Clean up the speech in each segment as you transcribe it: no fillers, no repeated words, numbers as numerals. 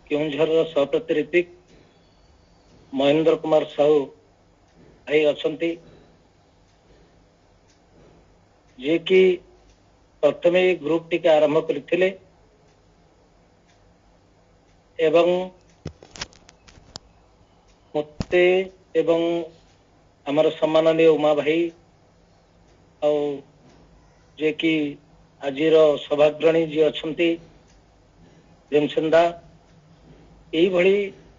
केउझर सभापति ऋतिक महेंद्र कुमार साहू भाई अच्छी जे कि प्रथमे ग्रुप टी आरंभ करथिले एवं मते एवं आमर सम्माननीय उमा भाई जे कि आजिर सभाग्रणी जी अच्छी भीमसेन यही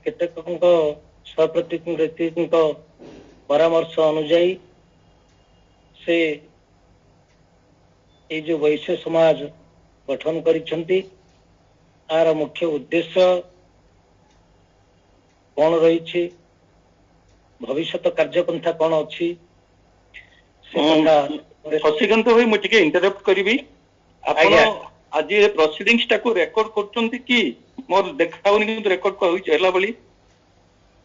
केतेक सभापति ऋतिक परामर्श अनुजाई से ये जो वैश्य समाज गठन करिसेंती आर मुख्य उद्देश्य कौन रही भविष्य कार्यपंथा कौन अच्छी शशिकांत भाई मुझे इंटरप्ट करी आज प्रोसीडिंग्स टाको रेकॉर्ड करछंती कि मोर देखाउनी किंतु रेकॉर्ड कहला बली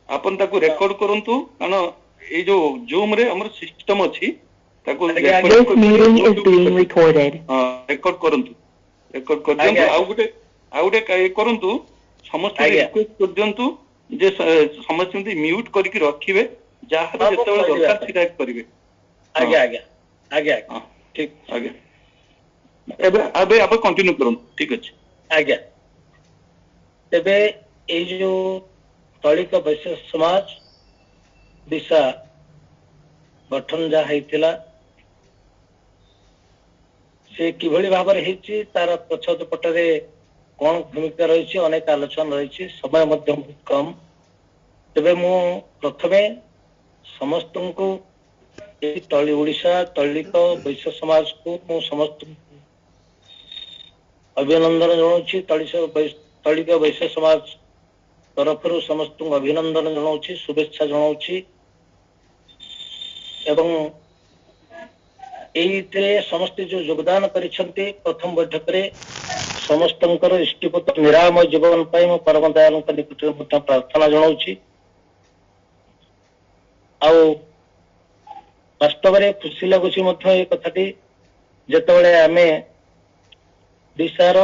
आपन ताको रेकॉर्ड करंतु कारण ए जो जूम रे हमर सिस्टम अछि ताको This meeting is being recorded. Record करंतु रेकॉर्ड कर दियंतु आ गुटे काय करंतु समस्त रिक्वेस्ट कर दियंतु जे समस्त म्यूट करके रखिबे जाहा जेतेबेले दरकार थिरा करिवे आज्ञा आज्ञा आज्ञा ठीक आज्ञा एबे अबे आप कंटिन्यू करूँ ठीक अच्छे आज्ञा तेबे ए जो तलिक वैश्य समाज दिशा गठन जहा हेतिला से किभली भाव में तार पछद पटरे कौन भूमिका रही अनेक आलोचना रही समय मध्य बहुत कम तेबे मु प्रथमे समस्त को तली ओडिशा तलिक वैश्य समाज को मु समस्त अभिनंदन जनाऊँ तलिक वैश्य समाज तरफ समस्त अभिनंदन जनाऊँ शुभेच्छा जनाऊँ एवं समस्ते जो योगदान करिसेंती प्रथम बैठक रे समस्त इष्टिपुत निरामय जीवन पाई परम दयाल निकट में प्रार्थना जनाऊँ वास्तव में खुशी लगुच ये कथाटी जिते आमे ओडिशार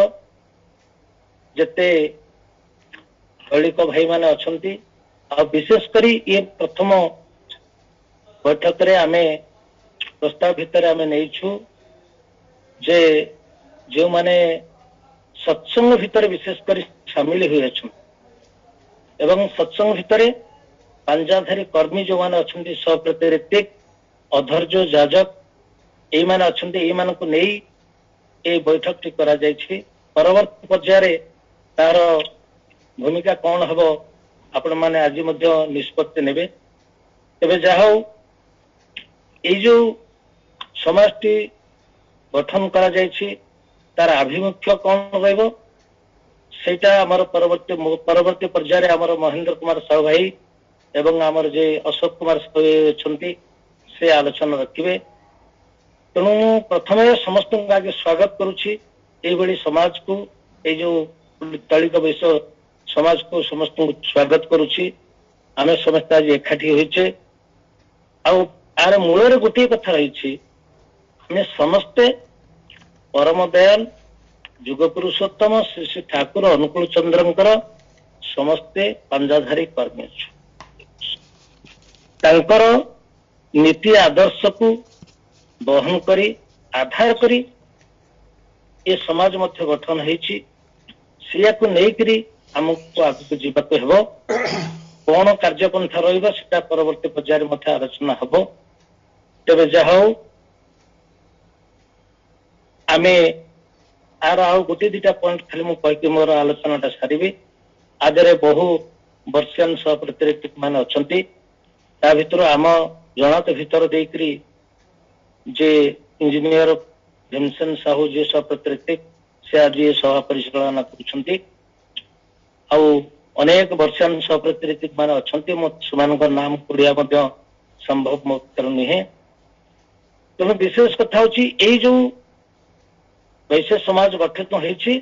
जेते दलित भाई माने अच्छी विशेष करी ये प्रथम बैठक रे आमे प्रस्ताव भितर आमे नहींछु जे जो माने सत्संग भितर विशेष कर सामिल हुए एवं सत्संग भितर पांजाधारी कर्मी जो माने अच्छी सभापति ऋतिक अधर्ज जाजक ये माने अच्छी ये मानक नहीं ये बैठक टी करा जायछि परवर्ती पर्याय तार भूमिका कौन हम आपण माने आज मध्य निष्पत्ति नेबे तेबे जाहो ये जो समाजटी गठन करा जायछि तार आभिमुख्य कौन रहइबो सेटा हमर परवर्ती पर्याय हमर महेंद्र कुमार साहू भाई एवं हमर जे अशोक कुमार साहू छंती से आलोचना रखिबे तेणु प्रथमे समस्त आगे स्वागत करुछि एभली समाज को ये जो तलिक वैश्य समाज को समस्त स्वागत करुछि आमे समस्त आज एकाठी होइछे आर मूल गोटे कथा रही आम समस्ते परम दयाल जुग पुरुषोत्तम श्री श्री ठाकुर अनुकूल चंद्रंकर समस्ते पांजाधारी कर्मी तांकर नीति आदर्श को बहन करी आधार करी ये समाज मध्य गठन होइछि सिया को नेकरी हमको आगु जीवाक हेबो कौन कार्यपंथा रहिबा सेटा परवर्ती पर्याय मध्य आलोचना हबो तेबे जाहो आमे आर आउ गोटे दुटा पॉइंट खाली मु कहि मोर आलोचनाटा सारिबी आदरे बहु वर्षियान सभापति माने अछंती ता भितर आम जनात भितर देकरी जे इंजीनियर भीमसेन साहू जे सभापति से आज ये सभा परिचालना करुछंती अनेक वर्षान सभापति माने अछंती सेमानकर नाम कुड़िया मध्य संभव नुहे तेणु विशेष कथा होची ए जो वैश्य समाज गठित होइछि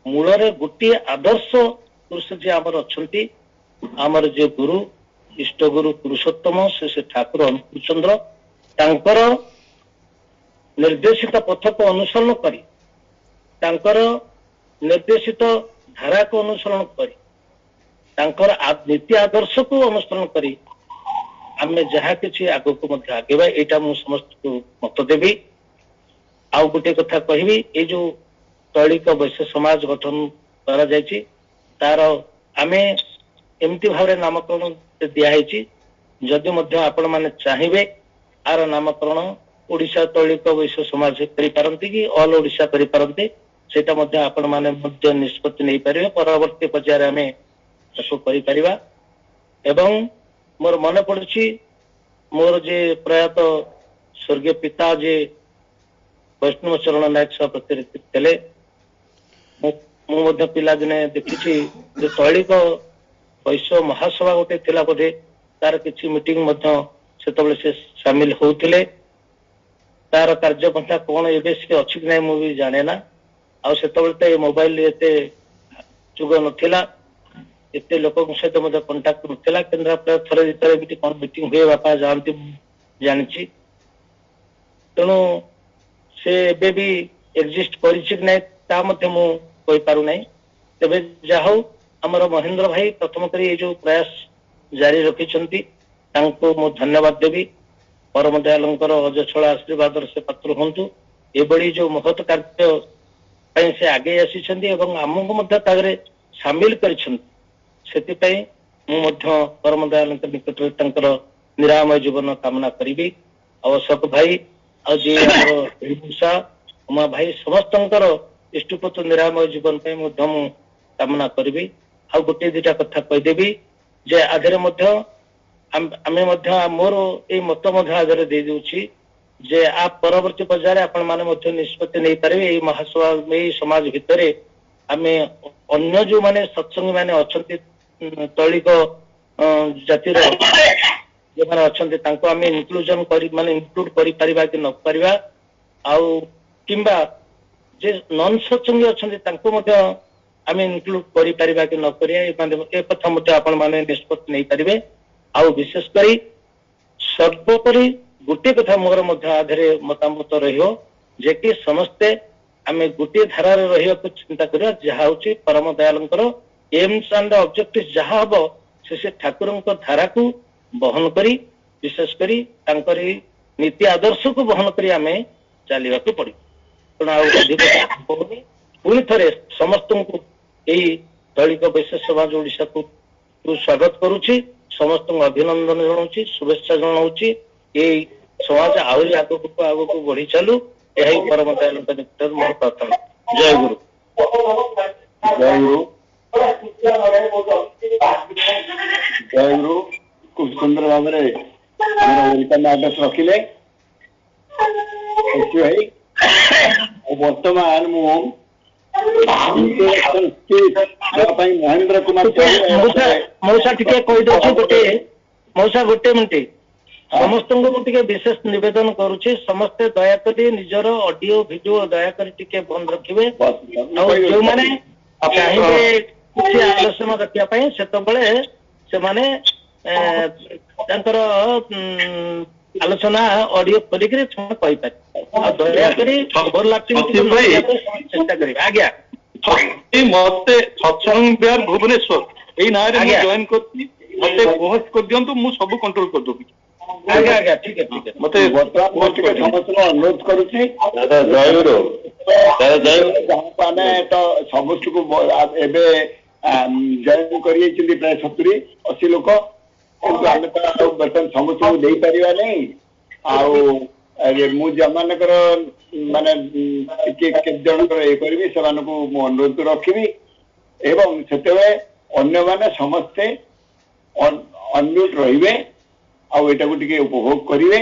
मूल गोटे आदर्श पुरुष जे आमर अछंती आमर जे गुरु इष्ट गुरु पुरुषोत्तम से ठाकुर अनुकूल चंद्र तांकर निर्देशित पथ को अनुसरण करी तांकर निर्देशित धारा को अनुसरण करी नीति आदर्श को अनुसरण करी आमे जहा किछि आगो को मध्य आगेबा एटा मु समस्त को मत देबी। आ गोटे कथा कहबी ए जो तैलिक वैश्य समाज गठन करा जायछि तार आमे एमती भाव नामकरण दिया है जदि मध्य आपण माने चाहिए आर नामकरण ओडिशा तैलिक वैश्य समाज करिपारंती कि ऑल ओडिशा करिपारंती सेटा मध्य आपण माने मध्य निष्पत्ति नहीं पारे परवर्ती पर्यायर आमे ताको करि परिबा। एवं मोर मन पड़ुछि मोर जे प्रयात स्वर्गीय पिता जे वैष्णव चरण नायक सभापति थे मु पिला दिने देखी जे तैलिक वैश्य महासभा गोटे थिला बोधे तार किछि मीटिंग से सामिल होउथिले तार कार्यपंथा कौन एबे से अछि कि नै मु भी जाने ना आ सेतबेले तो मोबाइल एते जुग नथिला एते लोक सहित मध्य कांटेक्ट नथिला केन्द्रापड़ा थरे जेतरे बिटी कोन मीटिंग हुए बापा जानती जानिछि तेणु से एबे भी एक्जिस्ट करिछि कि नै ता मध्य मु कहि पारु नै। तबे जाहौ हमर महेंद्र भाई प्रथम करी ये जो प्रयास जारी रखिछंती तांको मु धन्यवाद देबी। परम दयालंकर अजछला आशीर्वाद से पात्र हंतु एबड़ी जो महत कार्य पई से आगे आसीछंती एवं हमको मध्य तागरे शामिल करिछंती सेति पई मु मध्य परम दयालंकर निकट रे तांकर निरामय जीवन कामना करिबी। अवश्यक भाई आ जे हमर भूषा उमा भाई समस्तंकर इष्टपुत्र निरामय जीवन पई मध्य मु कामना करिबी। आ गोटे दुटा कथा कहदेवी जे आधे मध्य आमे मध्य मोर ए मत मध्य आधे दे दूची जे आप परवर्ती पर्यायर आपण माने मध्य निष्पत्ति नहीं पारे ए महासभा में समाज भितरे आमे अन्य जो माने सत्संगी माने अछंती तैलिक जातिर जे माने अछंती तांको आमे इंक्लूजन करी माने इंक्लूड करि परिबा कि न परिबा आउ किंबा जे नॉन सत्संगी अछंती तांको मध्य आमे इंक्लूड करि परिबा कि न करिया ए कथा मते आपण माने निष्पत्ति नहीं पारिबे। आउ विशेष करी सर्वोपरि गोटे कथा मोर मध्य आधरे मतामत रहियो जे कि समस्ते आमे गोटे धारा रे रहियो को चिंता करिया जहा होची परम दयालंकर एम्स एंड ऑब्जेक्टिव्स जहा हबो से ठाकुरंक धारा को बहन करी विशेष करी तांकरी नीति आदर्श को बहन करी आमे चलिबा को पड़ी। तेणु आउ पुणी थरे समस्त को यही तैलिक वैश्य समाज ओडिशा को स्वागत करुछि समस्त अभिनंदन जनाऊँ शुभेच्छा जनाऊँ यही समाज आहरी आगक बढ़ी चलू यही परम दयालंकर मोर प्रार्थना। जय गुरु जय गुरु जय गुरु खूब सुंदर भाव वेलकम एड्रेस रखिले भाई। वर्तमान मु महेंद्र कुमार मौसा टिके कहि दउछु मौसा गोटे मिनिट समस्त को विशेष निवेदन करुचे समस्ते दया करी निजर ऑडियो वीडियो दया करी टिके बंद रखिबे जो माने चाहिए किसी आलोचना रखिया पई सेतबेले से माने तांकर आलोचना ऑडियो करी कहि पारे दया करी ओवरलैपिंग चेष्टा करी आज्ञा मते सत्संग बिहार भुवनेश्वर एई नारे मु जॉइन करती मते पोस्ट कर दियंतु मु सब कंट्रोल कर दोबी। आज्ञा आज्ञा ठीक है मते वर्तमान टिके समस्त अनुरोध करूची दादा जय गुरु जय तो समस्त को एबे जॉइन करिए चिली प्राय 70-80 लोक किंतु आमे तो वर्तमान समस्त को देई परिबा नै आउ मु जमानकर माने के जनकर ए करबी सेमानकु मु अनुरोध रखिबी एवं सेतेबे अन्य माने समस्ते अनम्यूट रहिबे आउ एटा को टिके उपभोग करिवे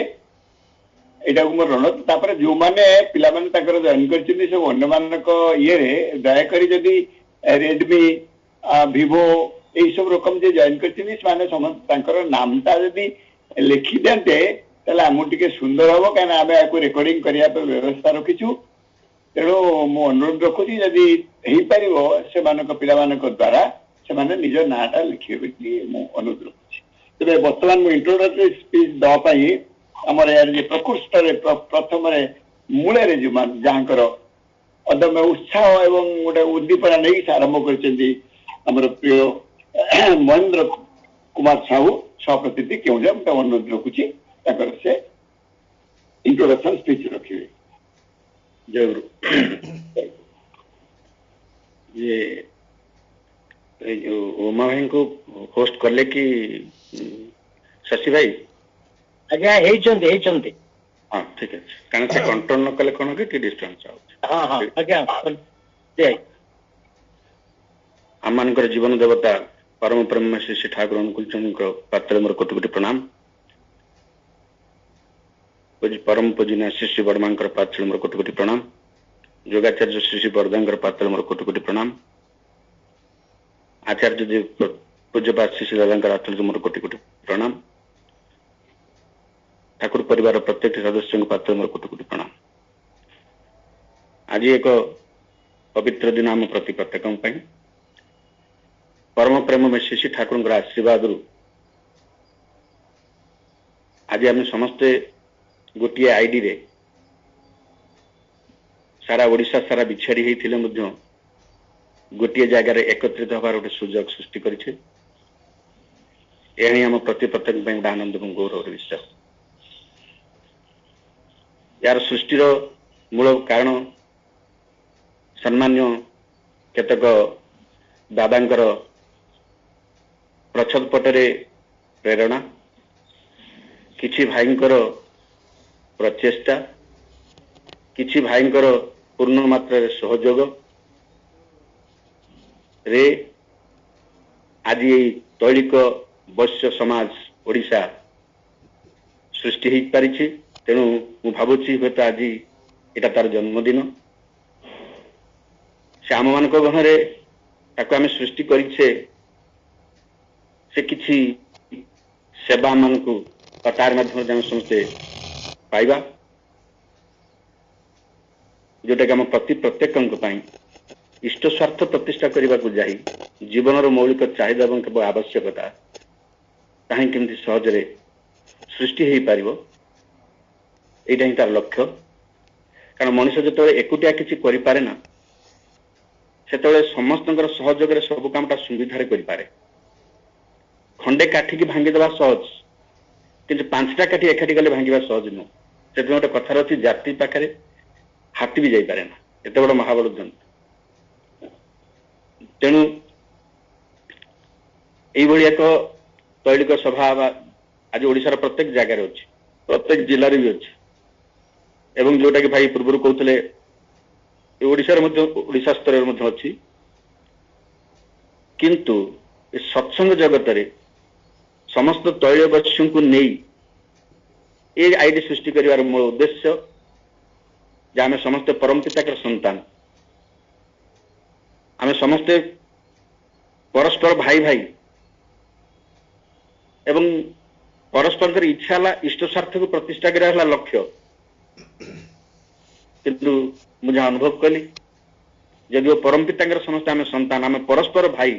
एटा को मोर रणत तापर जो माने पिला माने ताकर जॉइन करचिनी सब अन्य मानक ये रे दया करी जदी रेडमी विवो ए सब रकम जे जॉइन करचिनी माने समस्त ताकर नामटा जदी लिखि देंते ताले आमु टिके सुंदर हबो काना आमे आको रिकॉर्डिंग करिया पे व्यवस्था रखिछु। तेणु मु अनुरोध रखुची जदी हेई परिबो से मानक पिला मानक द्वारा से माने निज नाटा लिखिबे कि मु अनुरोध रखुची। तबे वर्तमान मु इंट्रोडक्टरी स्पीच द पई हमर यार जे प्रकृष्ट रे प्रथम रे मूले रे जो जहांकर अदम्य उत्साह एवं गोटे उद्दीपना नहीं से आरंभ कर प्रिय महेंद्र कुमार साहू सभापति क्यों अनुरोध रखुची से इंट्रोडक्शन स्पीच रखिए। जय गुरु। ये जो उमा भाई को होस्ट करले कि शशि भाई आज्ञा हेचंती हाँ ठीक है कारण से कंट्रोल न कले कौन कि डिस्टर्बेंस आउछ। हाँ हाँ आज्ञा जय आमମାନଙ୍କର जीवन देवता परम प्रेम श्री श्री ठाकुर अनुकूल चंद्र पात्र मोर कोटि कोटि प्रणाम। परम पूजनीय श्री श्री बर्मांकर पात्र मोर कोटि कोटि प्रणाम। योगाचार्य श्री श्री बरदांकर पात्र मोर कोटि कोटि प्रणाम। आचार्य जी पूज्यपात श्री श्री दादांकर आत्मज मोर कोटि कोटि प्रणाम। ठाकुर परिवार प्रत्येक सदस्य पात्र मोर कोटि कोटि प्रणाम। आज एक पवित्र दिन आम प्रति प्रत्येक परम प्रेम में श्री श्री ठाकुर आशीर्वाद आज आम समस्ते गोटे आईडी रे सारा ओडिशा सारा बिछाड़ी होते गोटे जगार एकत्रित हबार गोटे सुजोग सृष्टि करिछे। आम प्रति प्रत्येक गोटे आनंद और गौरव विषय। यार सृष्टिर मूल कारण सम्मान्य केतक दादांकर प्रच्छद पटरे प्रेरणा किछि भाईंकर प्रचेष्टा किछि भाईंकर पूर्ण मात्रा सहयोग रे आज ये तैलिक वैश्य समाज ओडिशा सृष्टि हो पारिछि। तेणु मु भावुछि हयतो आज एटा तार जन्मदिन से आम मान गहन ताको आम सृष्टि करिछे से किछि सेवा मान को तार माध्यम समस्ते पाइबा जोटा कि आम प्रति प्रत्येक इष्ट स्वार्थ प्रतिष्ठा करने को जाई जीवन मौलिक चाहिदा और केवल आवश्यकता कहीं केमती सहजरे सृष्टि हो पार यहाँ ही तार लक्ष्य। कारण मनुष्य जो एकुटिया किसी करे ना से समस्त सहयोग सब कामटा सुविधार करें। खंडे काठी की भांगीदेवा सहज किंतु पांचटा काठी एकाठी गले भांगा सहज नुह। से गोटे कथार अच्छी जाति पाखे हाथी भी जापे ना एत बड़ महाबल जंतु। तेणु यही एक तैलिक सभा आज ओडिशार प्रत्येक जगार अच्छी प्रत्येक जिले भी अच्छी एवं जोटा कि भाई पूर्व कहते ओडिशा स्तर में अच्छी किंतु सत्संग जगत रे समस्त तैलवश्यों को नहीं ये आईडी सृष्टि कर मूल उद्देश्य जे आम समस्ते परम पिता के संतान आम समस्ते परस्पर भाई भाई एवं परस्पर इच्छा इष्ट स्वार्थ को प्रतिष्ठा करा लक्ष्य। किंतु मुझे अनुभव कली जदि परम पिता समस्त आम संतान आम परस्पर भाई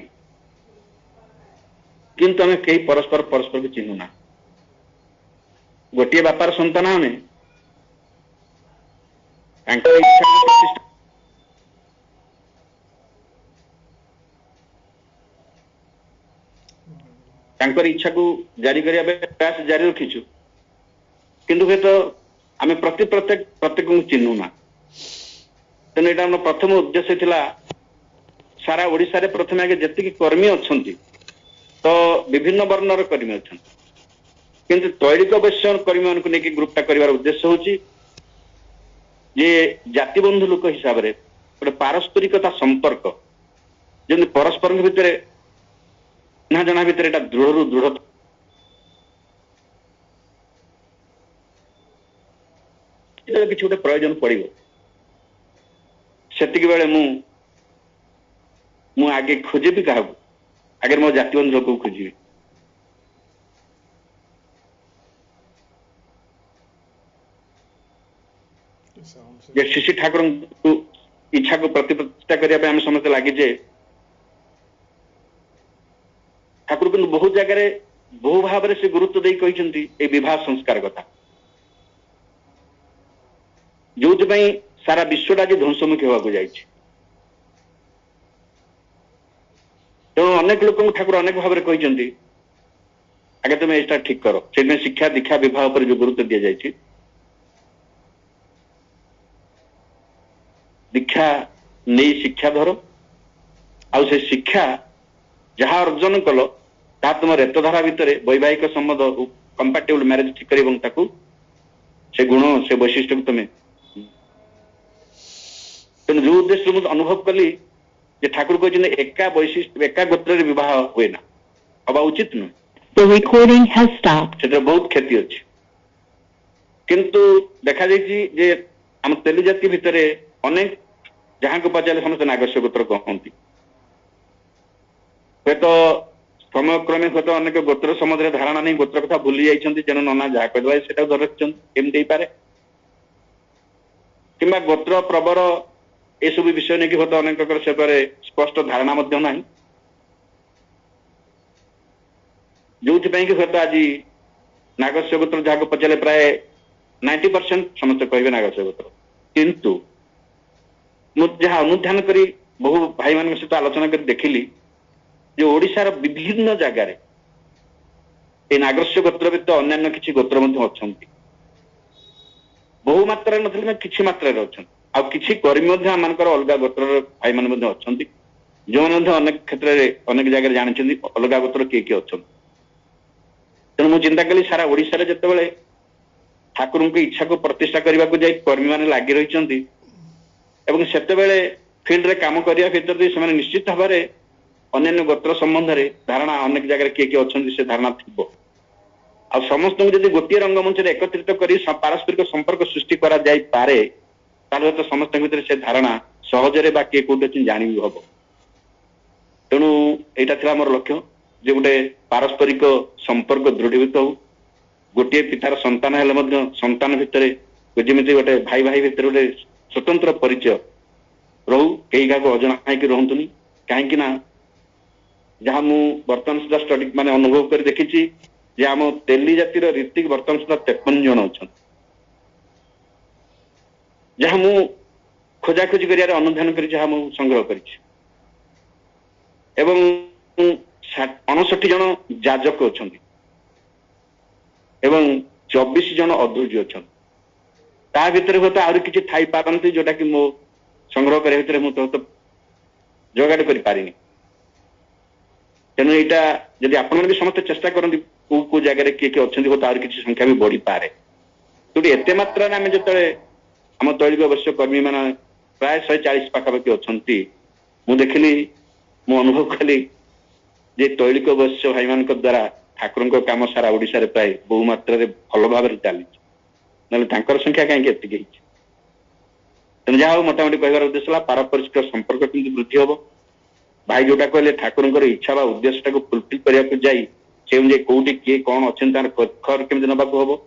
किंतु आम कई परस्पर परस्पर को चिन्हुना गोटे बापार संतान आमे इच्छा को जारी करने प्रयास जारी रखीचु किंतु तो आम प्रति प्रत्येक चिन्हुना। तेणु यहाँ प्रथम उद्देश्य थिला सारा ओडिशा रे प्रथम आगे जति कर्मी अच्छी तो विभिन्न वर्णर कर्मी अच्छा किंतु तैलिक वैश्य कर्मी मान को लेकिन ग्रुपटा कर उद्देश्य होची जे जाति बंधु लोक हिसाब से गोटे पारस्परिकता संपर्क जमी परस्पर भितर ना जना भितर दृढ़ दृढ़ किसी गोटे प्रयोजन पड़ो से बेले मु आगे खोजेबी क्या आगे मो जाति बंधु लोक खोजी श्री श्री ठाकुर इच्छा को प्रतिष्ठा करने आम समस्त लगे ठाकुर किंतु बहुत जगह बहु भाव से गुरुत्व दे कहते विवाह संस्कार कथा जो सारा विश्वटा आज ध्वंसमुखी होगा जाए तेणु अनेक लोक ठाकुर अनेक भाव में कहते आगे तुम एटा ठीक कर से शिक्षा दीक्षा विवाह पर जो गुरुत्व दि जाए दीक्षा नहीं शिक्षा धर आ शिक्षा जहाँ अर्जन कल ता तुम रेतधारा भितर वैवाहिक संबंध कंपाटेबल मैरिज ठीक कर से गुण से वैशिष्ट्य को तुम्हें तेणु जो उद्देश्य मुझे अनुभव कली जे ठाकुर कहते एका वैशिष्ट्य एका गोत्र विवाह हुए ना हवा उचित नुह The recording has stopped. से बहुत क्षति अच्छी किंतु देखा जाए आम तेलु जाति भितर अनेक जहाँ को पचारे समस्त नागस्य गोत्र कहती हे तो समय क्रमे हूँ अनेक गोत्र सम्बन्ध धारणा नहीं गोत्र कथा भूली जाइए जेन नना जहाँ कहे से धर रखिए पारे कि गोत्र प्रवर ये सब विषय नहीं हूँ अनेक से स्पष्ट धारणा ना जो कि हूँ आज नागस्य गोत्र जहाँ को पचारे प्राय 90% समस्त कहे नागस्य गोत्र किंतु जहाँ अनुधान करी बहु भाई मान सहित आलोचना कर देखिली जो ओडिशार विभिन्न जगार ये नागस्य गोत्र व्यतीत अन्य किसी गोत्र अच्छा बहु मात्रा ना कि मात्रा अच्छा किसी कर्मी अलग गोत्र भाई मान अच्छा जो अनेक क्षेत्र में अनेक जगह जानते अलग गोत्र किए किए अच्छा तेणु मुझे चिंता कली सारा ओडिशा जिते ठाकुर की इच्छा को प्रतिष्ठा करने को जाए कर्मी मैंने लगी रही से फिल्ड रे काम करने भितर से निश्चित भाव में अन्य गोत्र संबंध में धारणा अनेक जगह किए किए अच्छा से धारणा थी आ समस्त को गोटे रंगमंच एकत्रित कर पारस्परिक संपर्क सृष्टि करा जाई पारे तो समस्त भीतर से धारणा सहजरे बा किए कौट अच्छे जानी भी हम तेणु यहाँ था मोर लक्ष्य जे गोटे पारस्परिक संपर्क दृढ़ीभूत हो गोटे पितार संतान हेल्ले संतान भितर जमी गोटे भाई भाई भितर गोटे स्वतंत्र परिचय रहू कई क्या अजना होकर रुहतुनि कहीं जहाँ मु बर्तमान सुधा स्टडी माने अनुभव कर देखी आम तेली जातिर रीति बर्तमान सुधा 53 जन अच्छा जहाँ मु खोजाखोजी कर अनुधान कर संग्रह कर 59 जन जाजक अच्छा 24 जन अधूर्य अच्छा ता भितर हूँ आहरी किसी थी पारती जोटा कि मो संग्रह करने भितर मुझे जोगाड़ कर पारिनी तेणु यहाँ जदि आपण भी समस्त चेष्टा करती कौ जगह किए किए अच्छा हूँ आहरी किसी संख्या भी बढ़ी पारे तो एत मात्रा आम जो आम तैलिक अवश्य कर्मी मान प्राय 140 पाखापाखि अच्छा मुझे देखिली मु अनुभव कली जे तैलिक अवश्य भाई मान द्वारा ठाकुर काम सारा ओडिशा रे प्राय बहु मात्रा भल भाव चली ना संख्या कहीं तेणु जहाँ मोटामोटी कहबार उद्देश्य पारस्परिक संपर्क केमती वृद्धि हम भाई जोटा कहले ठाकुर इच्छा व उद्देश्य को फुलफिल करने जाई से अनुसार कौटी किए कौन अच्छे खर केमती नाक हम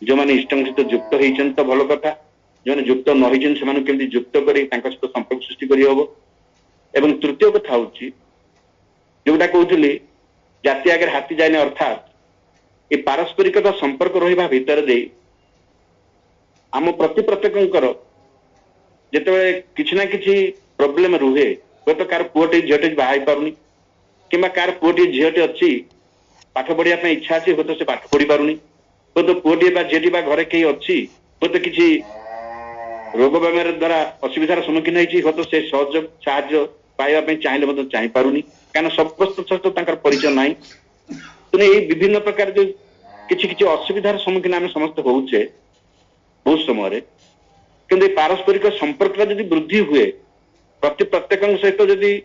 जो मैंने इष्ट सहित युक्त होती तो भल कथा जो मैंने युक्त न होती युक्त कर सहित संपर्क सृष्टि कर तृतीय कथा हूँ जोटा कहती जाति आगे हाथी जाए अर्थात ये पारस्परिकता संपर्क रहा भितर दे आम प्रति प्रत्येक जिते किसी ना कि प्रोब्लेम रुहे हूँ तो कार पुटे झीटे बाहर पारुनी कि कार पुटे झीटे अच्छी पाठ पढ़ाई इच्छा अच्छी हूँ तो से पाठ पढ़ी पारुनी हूँ तो पुटे झीटी घरे कहीं अच्छी हूँ तो किसी रोग बेमार द्वारा असुविधार सम्मुखीन होती हूँ तो से सहयोग साहय पाइबा चाहिए चाह पारुनी कहीं समस्त सहित परिचय ना तेणु ये विभिन्न प्रकार जो किसी असुविधार सम्मुखीन आम समस्त होचे बहुत समय कि पारस्परिक संपर्क जदि वृद्धि हुए प्रति प्रत्येक सहित जदि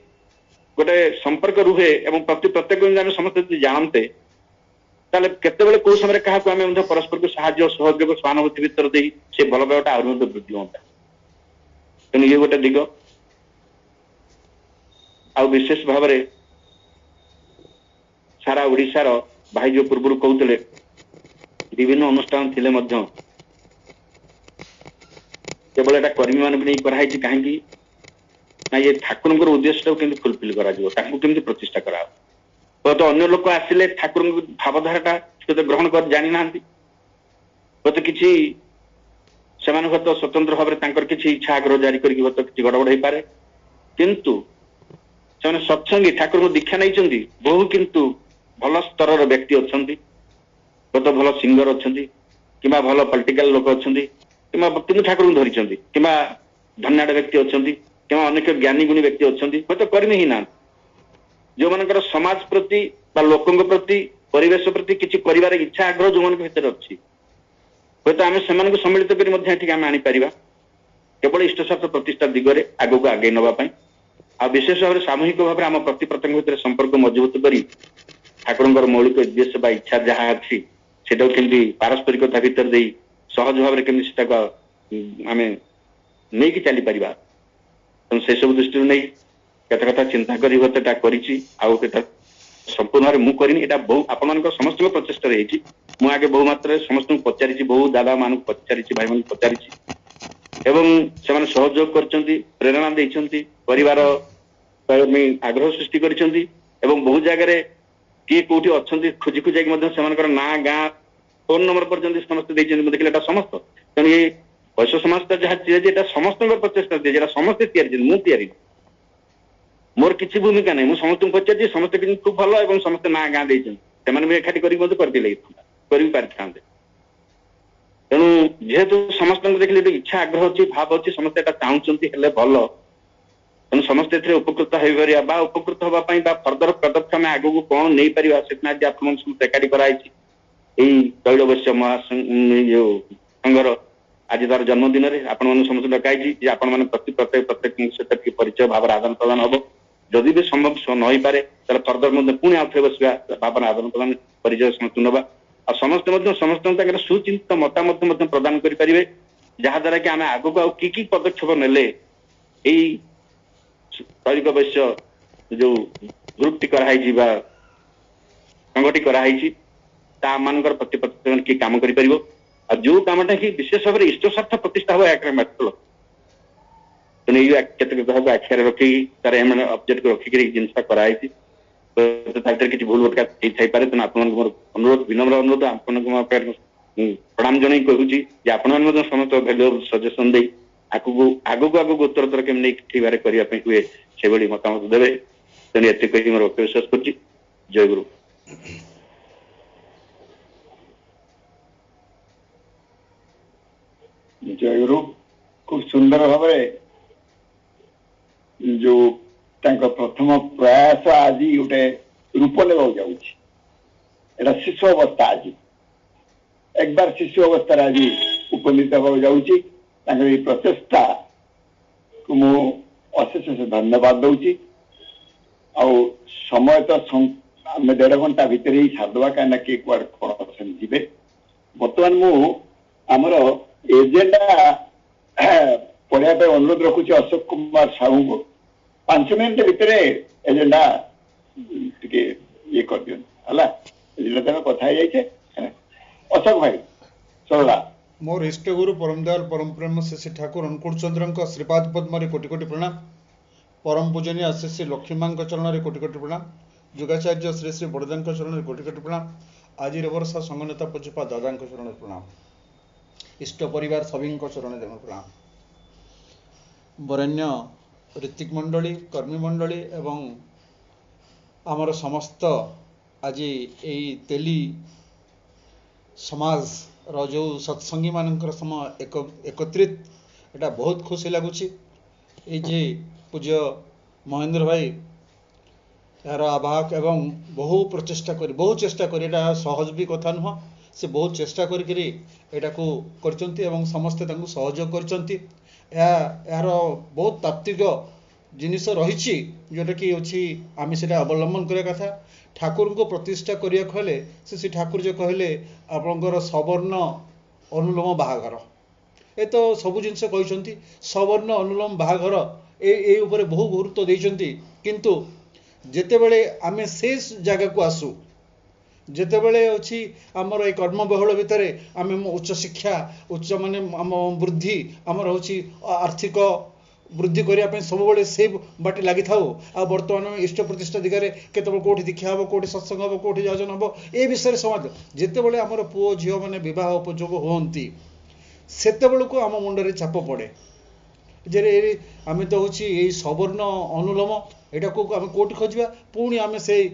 गोटे संपर्क रुहे और प्रति प्रत्येक समस्त जानते ताले केतेबेले को समय क्या परस्पर को साहाय्य सहयोग सहानुभूति भितर दे से भल पाइबाटा आहरी वृद्धि होता तेणु ये गोटे दिग आ विशेष भाव में सारा ओडिशार भाई जो पूर्व कहते विभिन्न अनुष्ठान थिले मध्य केवल एटा कर्मी मान नहीं कराई कहीं ना ये ठाकुर उद्देश्य को फुलफिल करा प्रतिष्ठा करा तो अन्य लोक आसिले ठाकुर भावधारा ग्रहण कर जानी ना तो किसी ସେମାନେ ହୁଏତ ସ୍ୱତନ୍ତ୍ର ଭାବରେ ତାଙ୍କର କିଛି ଇଚ୍ଛା ଆଗ୍ରହ ଜାରି କରିକି ହୁଏତ କିଛି ଗଡ଼ବଡ଼ ହେଇପାରେ, କିନ୍ତୁ ସେମାନେ ସତ୍ସଙ୍ଗୀ ଠାକୁରଙ୍କୁ ଦୀକ୍ଷା ନେଇଛନ୍ତି। ବହୁ କିନ୍ତୁ ଭଲ ସ୍ତରର ବ୍ୟକ୍ତି ଅଛନ୍ତି, ହୁଏତ ଭଲ ସିଙ୍ଗର ଅଛନ୍ତି, କିମ୍ବା ଭଲ ପଲିଟିକାଲ ଲୋକ ଅଛନ୍ତି, କିମ୍ବା କିନ୍ତୁ ଠାକୁରଙ୍କୁ ଧରିଛନ୍ତି, କିମ୍ବା ଧନ୍ୟାଢ ବ୍ୟକ୍ତି ଅଛନ୍ତି, କିମ୍ବା ଅନେକ ଜ୍ଞାନୀ ଗୁଣୀ ବ୍ୟକ୍ତି ଅଛନ୍ତି, ହୁଏତ କରିମି ହିଁ ନାହାନ୍ତି। ଯୋଉମାନଙ୍କର ସମାଜ ପ୍ରତି ବା ଲୋକଙ୍କ ପ୍ରତି ପରିବେଶ ପ୍ରତି କିଛି କରିବାର ଇଚ୍ଛା ଆଗ୍ରହ ଯୋଉମାନଙ୍କ ଭିତରେ ଅଛି, ହୁଏତ ଆମେ ସେମାନଙ୍କୁ ସମ୍ମିଳିତ କରି ମଧ୍ୟ ଏଠିକି ଆମେ ଆଣିପାରିବା କେବଳ ଇଷ୍ଟସ୍ୱାର୍ଥ ପ୍ରତିଷ୍ଠା ଦିଗରେ ଆଗକୁ ଆଗେଇ ନେବା ପାଇଁ। ଆଉ ବିଶେଷ ଭାବରେ ସାମୂହିକ ଭାବରେ ଆମ ପ୍ରତି ପ୍ରତ୍ୟେକ ଭିତରେ ସମ୍ପର୍କ ମଜବୁତ କରି ଠାକୁରଙ୍କର ମୌଳିକ ଉଦ୍ଦେଶ୍ୟ ବା ଇଚ୍ଛା ଯାହା ଅଛି ସେଟାକୁ କେମିତି ପାରସ୍ପରିକତା ଭିତରେ ଦେଇ ସହଜ ଭାବରେ କେମିତି ସେଟାକୁ ଆମେ ନେଇକି ଚାଲିପାରିବା। ତେଣୁ ସେସବୁ ଦୃଷ୍ଟିରୁ ନେଇ କେତେ କଥା ଚିନ୍ତା କରି ହୁଏତ ଏଟା କରିଛି। ଆଉ କେତେ ସମ୍ପୂର୍ଣ୍ଣ ଭାବରେ ମୁଁ କରିନି, ଏଟା ବହୁ ଆପଣମାନଙ୍କ ସମସ୍ତଙ୍କ ପ୍ରଚେଷ୍ଟାରେ ହେଇଛି। ମୁଁ ଆଗେ ବହୁ ମାତ୍ରାରେ ସମସ୍ତଙ୍କୁ ପଚାରିଛି, ବହୁ ଦାଦା ମାନଙ୍କୁ ପଚାରିଛି, ଭାଇମାନଙ୍କୁ ପଚାରିଛି, ଏବଂ ସେମାନେ ସହଯୋଗ କରିଛନ୍ତି, ପ୍ରେରଣା ଦେଇଛନ୍ତି, ପରିବାର ପାଇଁ ଆଗ୍ରହ ସୃଷ୍ଟି କରିଛନ୍ତି। ଏବଂ ବହୁ ଜାଗାରେ କିଏ କୋଉଠି ଅଛନ୍ତି ଖୋଜି ଖୋଜାଇକି ମଧ୍ୟ ସେମାନଙ୍କର ନାଁ, ଗାଁ, ଫୋନ ନମ୍ବର ପର୍ଯ୍ୟନ୍ତ ସମସ୍ତେ ଦେଇଛନ୍ତି। ମୁଁ ଦେଖିଲି ଏଟା ସମସ୍ତ, ତେଣୁ ଏଇ ବୈଶ୍ୟ ସମାଜଟା ଯାହା ତିଆରି ଏଟା ସମସ୍ତଙ୍କର ପ୍ରଚେଷ୍ଟା ଦେଇଛି, ଏଟା ସମସ୍ତେ ତିଆରି, ମୁଁ ତିଆରି, ମୋର କିଛି ଭୂମିକା ନାହିଁ। ମୁଁ ସମସ୍ତଙ୍କୁ ପଚାରିଛି, ସମସ୍ତେ କିନ୍ତୁ ଖୁବ ଭଲ ଏବଂ ସମସ୍ତେ ନାଁ ଗାଁ ଦେଇଛନ୍ତି। ସେମାନେ ବି ଏକାଠି କରିକି ମଧ୍ୟ କରିଦେଲେ କରିବି ପାରିଥାନ୍ତେ। ତେଣୁ ଯେହେତୁ ସମସ୍ତଙ୍କୁ ଦେଖିଲେ ଗୋଟେ ଇଚ୍ଛା ଆଗ୍ରହ ଅଛି, ଭାବ ଅଛି, ସମସ୍ତେ ଏଟା ଚାହୁଁଛନ୍ତି ହେଲେ ଭଲ, ତେଣୁ ସମସ୍ତେ ଏଥିରେ ଉପକୃତ ହେଇପାରିବା ବା ଉପକୃତ ହେବା ପାଇଁ ବା ଫର୍ଦର ପଦକ୍ଷେପ ଆଗକୁ କଣ ନେଇପାରିବା ସେଥିପାଇଁ ଆଜି ଆପଣଙ୍କ ସମସ୍ତେ ଏକାଠି କରାଯାଇଛି। ଏଇ ତୈଳବୈଶ୍ୟ ସଂଘର ଆଜି ତାର ଜନ୍ମଦିନରେ ଆପଣମାନଙ୍କୁ ସମସ୍ତେ ଡକାଇଛି ଯେ ଆପଣମାନେ ପ୍ରତ୍ୟେକ ସହିତ ଟିକେ ପରିଚୟ ଭାବରେ ଆଦାନ ପ୍ରଦାନ ହବ। ଯଦି ବି ସମ୍ଭବ ନ ହେଇପାରେ ତାହେଲେ ଫର୍ଦର ମଧ୍ୟ ପୁଣି ଆଉଥରେ ବସିବା, ଭାବନା ଆଦାନ ପ୍ରଦାନ ପରିଚୟ ସମସ୍ତଙ୍କୁ ନେବା। ଆଉ ସମସ୍ତେ ମଧ୍ୟ ସମସ୍ତଙ୍କ ତାଙ୍କର ସୁଚିନ୍ତିତ ମତାମତ ମଧ୍ୟ ପ୍ରଦାନ କରିପାରିବେ, ଯାହା ଦ୍ୱାରା କି ଆମେ ଆଗକୁ ଆଉ କି ପଦକ୍ଷେପ ନେଲେ ଏଇ ତୈଳିକ ବୈଶ୍ୟ ଯୋଉ ଗ୍ରୁପଟି କରାହେଇଛି ବା ସଂଗଠି କରାହେଇଛି ତା ମାନଙ୍କର ପ୍ରତି କିଏ କାମ କରିପାରିବ। ଆଉ ଯୋଉ କାମଟା କି ବିଶେଷ ଭାବରେ ଇଷ୍ଟ ସ୍ୱାର୍ଥ ପ୍ରତିଷ୍ଠା ହବ ଏକରେ ମାତ୍ର, ତେଣୁ ଏଇ କେତେକ କାହାକୁ ଆଖିରେ ରଖିକି ତାର ଏମାନେ ଅବଜେକ୍ଟ ରଖିକି ଜିନିଷଟା କରାହେଇଛି। ତା ଭିତରେ କିଛି ଭୁଲ ଭଟକା ହେଇଥାଇପାରେ, ତେଣୁ ଆପଣଙ୍କୁ ମୋର ଅନୁରୋଧ, ବିନମ୍ର ଅନୁରୋଧ, ଆପଣଙ୍କୁ ମୋ ପ୍ରଣାମ ଜଣାଇ କହୁଛି ଯେ ଆପଣମାନେ ମଧ୍ୟ ସମସ୍ତ ଭ୍ୟାଲୁଏବଲ ସଜେସନ ଦେଇ ଆଗକୁ ଉତ୍ତରତର କେମିତି ନେଇ ଠିକଭାବେ କରିବା ପାଇଁ ହୁଏ ସେଭଳି ମତାମତ ଦେବେ। ତେଣୁ ଏତେ କହିକି ମୋର ବକ୍ତବ୍ୟ ଶେଷ କରୁଛି। ଜୟ ଗୁରୁ। ଜୟଗୁରୁ ଖୁବ ସୁନ୍ଦର ଭାବରେ ଯୋଉ ତାଙ୍କ ପ୍ରଥମ ପ୍ରୟାସ ଆଜି ଗୋଟେ ରୂପ ନେବାକୁ ଯାଉଛି। ଏଟା ଶିଶୁ ଅବସ୍ଥା, ଆଜି ଏକବାର ଶିଶୁ ଅବସ୍ଥାରେ ଆଜି ଉପନୀତ ହେବାକୁ ଯାଉଛି। ତାଙ୍କର ଏଇ ପ୍ରଚେଷ୍ଟାକୁ ମୁଁ ଅଶେଷ ଧନ୍ୟବାଦ ଦଉଛି। ଆଉ ସମୟ ତ ଆମେ 1.5 ଘଣ୍ଟା ଭିତରେ ହିଁ ସାରିଦେବା, କାହିଁକିନା କିଏ କୁଆଡେ କଣ ଅଛନ୍ତି ଯିବେ। ବର୍ତ୍ତମାନ ମୁଁ ଆମର ଏଜେଣ୍ଡା ପଢିବା ପାଇଁ ଅନୁରୋଧ ରଖୁଛି ଅଶୋକ କୁମାର ସାହୁଙ୍କୁ। 5 ମିନିଟ ଭିତରେ ଏଜେଣ୍ଡା ଟିକେ ଇଏ କରିଦିଅନ୍ତୁ ହେଲା। ଏଜେଣ୍ଡା ତମେ କଥା ହେଇଯାଇଛେ। ଅଶୋକ ଭାଇ ସରଳା। मोर इष्टगुरु परमदयाल परम प्रेम श्री ठाकुर अनुकूल चंद्र श्रीपाद पद्म कोटि कोटि प्रणाम। परम पूजनीय श्री श्री लक्ष्मी माँ चरण में कोटि कोटि प्रणाम। जुगाचार्य श्री श्री बड़दा चरण में कोटि कोटि प्रणाम। आज वर्षा संगनेता पूज्यपा दादा चरण में प्रणाम। इष्ट परिवार सभी चरण में प्रणाम। वरेण्य ऋतिक मंडली, कर्मी मंडली एवं आमर समस्त आज यही तेली समाज जो सत्संगी मानकर समय एकत्रित एटा बहुत खुशी लगुच। ये पूज्य महेंद्र भाई यार आवाहक एवं बहु प्रचेषा कर बहु चेष्टा कर सहज भी कथा नुह से बहुत चेष्टा करा कर समस्ते सहयोग कर यार बहुत तात्विक जिनिस रही जोटा कि अच्छी आम से अवलंबन करने कथा। ठाकुर को प्रतिष्ठा करिया कहले से ठाकुर जो कहले आपंकर सवर्ण अनुलोम बाहाघर ए तो सबू जिनस कहते सवर्ण अनुलोम बाहाघर ए उपरे बहु गुरुत्व देइछंती। किंतु जेतेबेले आमे से जगह को आसु जेतेबेले अछि हमर ए कर्मबहुल भितरे आमे उच्च शिक्षा उच्च माने आम वृद्धि आमर होछि आर्थिक वृद्धि करने सब से बाटे लगी था। आ बर्तमान इष्ट प्रतिष्ठा दिगरे केतबेले कोठी दीक्षा हम कोठी सत्संग हम कोठी जाजन हम ए विषय समाज जेतेबेले आमर पुओ झियो माने विवाह उपयोग होती ସେତେବେଳକୁ ଆମ ମୁଣ୍ଡରେ ଚାପ ପଡ଼େ ଯେ ଆମେ ତ ହେଉଛି ଏଇ ସବର୍ଣ୍ଣ ଅନୁଲୋମ ଏଇଟାକୁ ଆମେ କେଉଁଠି ଖୋଜିବା, ପୁଣି ଆମେ ସେଇ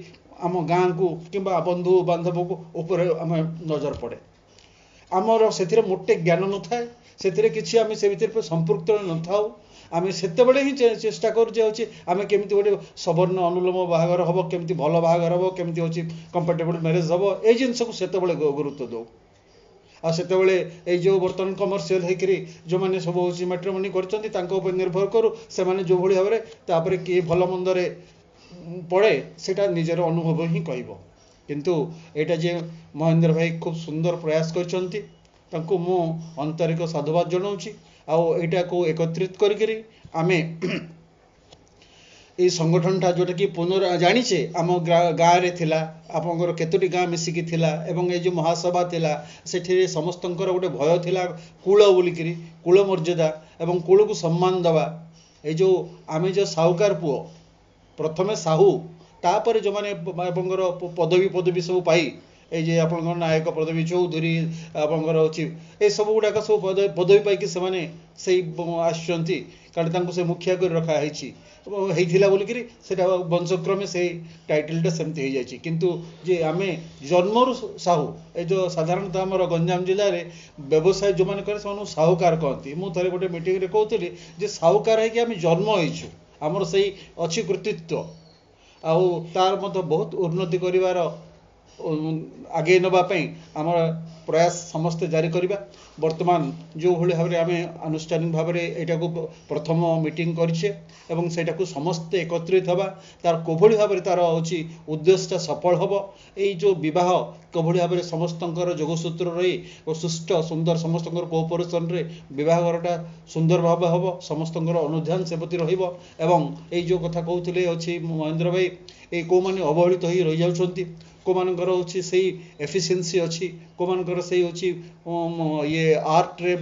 ଆମ ଗାଁକୁ କିମ୍ବା ବନ୍ଧୁ ବାନ୍ଧବକୁ ଉପରେ ଆମେ ନଜର ପଡ଼େ। ଆମର ସେଥିରେ ମୋଟେ ଜ୍ଞାନ ନଥାଏ, ସେଥିରେ କିଛି ଆମେ ସେ ଭିତରେ ସମ୍ପୃକ୍ତ ନଥାଉ। ଆମେ ସେତେବେଳେ ହିଁ ଚେଷ୍ଟା କରୁ ଯେ ହେଉଛି ଆମେ କେମିତି ଗୋଟେ ସବର୍ଣ୍ଣ ଅନୁଲୋମ ବାହାଘର ହେବ, କେମିତି ଭଲ ବାହାଘର ହେବ, କେମିତି ହେଉଛି କମ୍ପାଟେବଲ୍ ମ୍ୟାରେଜ୍ ହେବ, ଏଇ ଜିନିଷକୁ ସେତେବେଳେ ଗୁରୁତ୍ୱ ଦେଉ। ଆଉ ସେତେବେଳେ ଏଇ ଯେଉଁ ବର୍ତ୍ତମାନ କମର୍ସିଆଲ ହେଇକରି ଯେଉଁମାନେ ସବୁ ହେଉଛି ମ୍ୟାଟ୍ରିମୋନି କରିଛନ୍ତି ତାଙ୍କ ଉପରେ ନିର୍ଭର କରୁ, ସେମାନେ ଯେଉଁଭଳି ଭାବରେ ତାପରେ କିଏ ଭଲ ମନ୍ଦରେ ପଡ଼େ ସେଇଟା ନିଜର ଅନୁଭବ ହିଁ କହିବ। କିନ୍ତୁ ଏଇଟା ଯେ ମହେନ୍ଦ୍ର ଭାଇ ଖୁବ୍ ସୁନ୍ଦର ପ୍ରୟାସ କରିଛନ୍ତି, ତାଙ୍କୁ ମୁଁ ଆନ୍ତରିକ ସାଧୁବାଦ ଜଣାଉଛି। ଆଉ ଏଇଟାକୁ ଏକତ୍ରିତ କରିକିରି ଆମେ এই সংগঠনটা ଯେଉଁଟାକି ଜାଣିଛେ ଆମ ଗାଁରେ ଥିଲା, ଆପଣଙ୍କର କେତୋଟି ଗାଁ ମିଶିକି ଥିଲା ଏବଂ ଏଇ ଯେଉଁ ମହାସଭା ଥିଲା ସେଠିରେ ସମସ୍ତଙ୍କର ଗୋଟେ ଭୟ ଥିଲା କୂଳ ବୋଲିକିରି, କୂଳ ମର୍ଯ୍ୟାଦା ଏବଂ କୂଳକୁ ସମ୍ମାନ ଦେବା। ଏଇ ଯେଉଁ ଆମେ ଯେଉଁ ସାହୁକାର ପୁଅ, ପ୍ରଥମେ ସାହୁ, ତାପରେ ଯେଉଁମାନେ ଆପଣଙ୍କର ପଦବୀ ସବୁ ପାଇ এই যে ଆପଣଙ୍କର ନାୟକ ପଦବୀ, ଚୌଧୁରୀ ଆପଣଙ୍କର ହେଉଛି ଏସବୁ ଗୁଡ଼ାକ ସବୁ ପଦବୀ ପାଇକି ସେମାନେ ସେଇ ଆସୁଛନ୍ତି, କାରଣ ତାଙ୍କୁ ସେ ମୁଖିଆ କରି ରଖା ହେଇଥିଲା ବୋଲିକିରି ସେଇଟା ବଂଶକ୍ରମେ ସେଇ ଟାଇଟଲଟା ସେମିତି ହେଇଯାଇଛି। କିନ୍ତୁ ଯେ ଆମେ ଜନ୍ମରୁ ସାହୁ, ଏ ଯେଉଁ ସାଧାରଣତଃ ଆମର ଗଞ୍ଜାମ ଜିଲ୍ଲାରେ ବ୍ୟବସାୟ ଯେଉଁମାନେ କରେ ସେମାନଙ୍କୁ ସାହୁକାର କହନ୍ତି। ମୁଁ ଥରେ ଗୋଟେ ମିଟିଂରେ କହୁଥିଲି ଯେ ସାହୁକାର ହେଇକି ଆମେ ଜନ୍ମ ହେଇଛୁ, ଆମର ସେଇ ଅଛି କୃତିତ୍ୱ, ଆଉ ତାର ମଧ୍ୟ ବହୁତ ଉନ୍ନତି କରିବାର ଆଗେଇ ନେବା ପାଇଁ ଆମର ପ୍ରୟାସ ସମସ୍ତେ ଜାରି କରିବା। ବର୍ତ୍ତମାନ ଯେଉଁଭଳି ଭାବରେ ଆମେ ଆନୁଷ୍ଠାନିକ ଭାବରେ ଏଇଟାକୁ ପ୍ରଥମ ମିଟିଂ କରିଛେ ଏବଂ ସେଇଟାକୁ ସମସ୍ତେ ଏକତ୍ରିତ ହେବା, ତାର କୋଭଳି ଭାବରେ ତାର ହେଉଛି ଉଦ୍ଦେଶ୍ୟଟା ସଫଳ ହେବ। ଏଇ ଯେଉଁ ବିବାହ କୋଭଳି ଭାବରେ ସମସ୍ତଙ୍କର ଯୋଗସୂତ୍ର ରହି ଓ ସୁଷ୍ଠ ସୁନ୍ଦର ସମସ୍ତଙ୍କର କୋଅପରେସନରେ ବିବାହଘରଟା ସୁନ୍ଦର ଭାବେ ହେବ, ସମସ୍ତଙ୍କର ଅନୁଧ୍ୟାନ ସେପତି ରହିବ। ଏବଂ ଏଇ ଯେଉଁ କଥା କହୁଥିଲେ ଅଛି ମହେନ୍ଦ୍ର ଭାଇ, ଏଇ କେଉଁମାନେ ଅବହେଳିତ ହୋଇ ରହିଯାଉଛନ୍ତି, କେଉଁମାନଙ୍କର ହେଉଛି ସେଇ ଏଫିସିଏନ୍ସି ଅଛି, କେଉଁମାନଙ୍କର ସେଇ ହେଉଛି ଇଏ ଆର୍ଟରେ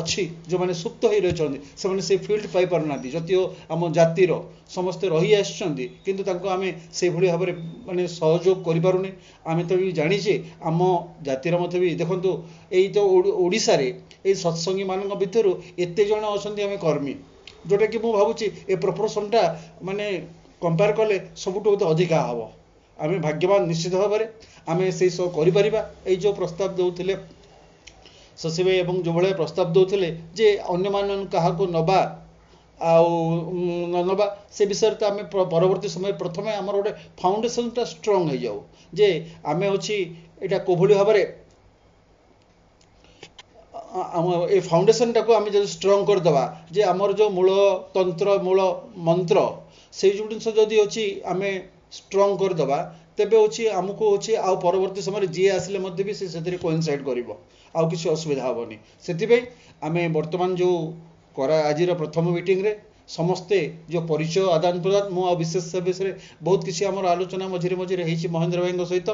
ଅଛି, ଯେଉଁମାନେ ସୁପ୍ତ ହୋଇ ରହିଛନ୍ତି ସେମାନେ ସେଇ ଫିଲ୍ଡ ପାଇପାରୁନାହାନ୍ତି। ଯଦିଓ ଆମ ଜାତିର ସମସ୍ତେ ରହି ଆସିଛନ୍ତି କିନ୍ତୁ ତାଙ୍କୁ ଆମେ ସେଇଭଳି ଭାବରେ ମାନେ ସହଯୋଗ କରିପାରୁନି। ଆମେ ତ ବି ଜାଣିଛେ ଆମ ଜାତିର ମଧ୍ୟ ବି ଦେଖନ୍ତୁ, ଏଇ ତ ଓଡ଼ିଶାରେ ଏଇ ସତ୍ସଙ୍ଗୀମାନଙ୍କ ଭିତରୁ ଏତେ ଜଣ ଅଛନ୍ତି ଆମେ କର୍ମୀ, ଯେଉଁଟାକି ମୁଁ ଭାବୁଛି ଏ ପ୍ରପୋର୍ସନଟା ମାନେ କମ୍ପେୟାର କଲେ ସବୁଠୁ ଅଧିକା ହେବ। ଆମେ ଭାଗ୍ୟବାନ ନିଶ୍ଚିତ ଭାବରେ, ଆମେ ସେଇ ସବୁ କରିପାରିବା। ଏଇ ଯେଉଁ ପ୍ରସ୍ତାବ ଦେଉଥିଲେ ଶଶୀ ଭାଇ ଏବଂ ଯେଉଁଭଳିଆ ପ୍ରସ୍ତାବ ଦେଉଥିଲେ ଯେ ଅନ୍ୟମାନଙ୍କୁ କାହାକୁ ନେବା ଆଉ ନ ନେବା, ସେ ବିଷୟରେ ତ ଆମେ ପରବର୍ତ୍ତୀ ସମୟରେ ପ୍ରଥମେ ଆମର ଗୋଟେ ଫାଉଣ୍ଡେସନଟା ଷ୍ଟ୍ରଙ୍ଗ ହେଇଯାଉ ଯେ ଆମେ ହେଉଛି ଏଇଟା କୋଭଳି ଭାବରେ ଆମ ଏ ଫାଉଣ୍ଡେସନଟାକୁ ଆମେ ଯଦି ଷ୍ଟ୍ରଙ୍ଗ କରିଦେବା ଯେ ଆମର ଯେଉଁ ମୂଳ ତନ୍ତ୍ର ମୂଳ ମନ୍ତ୍ର ସେଇ ଯେଉଁ ଜିନିଷ ଯଦି ଅଛି ଆମେ ଷ୍ଟ୍ରଙ୍ଗ କରିଦେବା, ତେବେ ହେଉଛି ଆମକୁ ହେଉଛି ଆଉ ପରବର୍ତ୍ତୀ ସମୟରେ ଯିଏ ଆସିଲେ ମଧ୍ୟ ବି ସେ ସେଥିରେ କୋଇନସାଇଡ୍ କରିବ, ଆଉ କିଛି ଅସୁବିଧା ହେବନି। ସେଥିପାଇଁ ଆମେ ବର୍ତ୍ତମାନ ଯେଉଁ ଆଜିର ପ୍ରଥମ ମିଟିଂରେ ସମସ୍ତେ ଯେଉଁ ପରିଚୟ ଆଦାନ ପ୍ରଦାନ, ମୁଁ ଆଉ ବିଶେଷ ବିଷୟରେ ବହୁତ କିଛି ଆମର ଆଲୋଚନା ମଝିରେ ମଝିରେ ହେଇଛି ମହେନ୍ଦ୍ର ଭାଇଙ୍କ ସହିତ,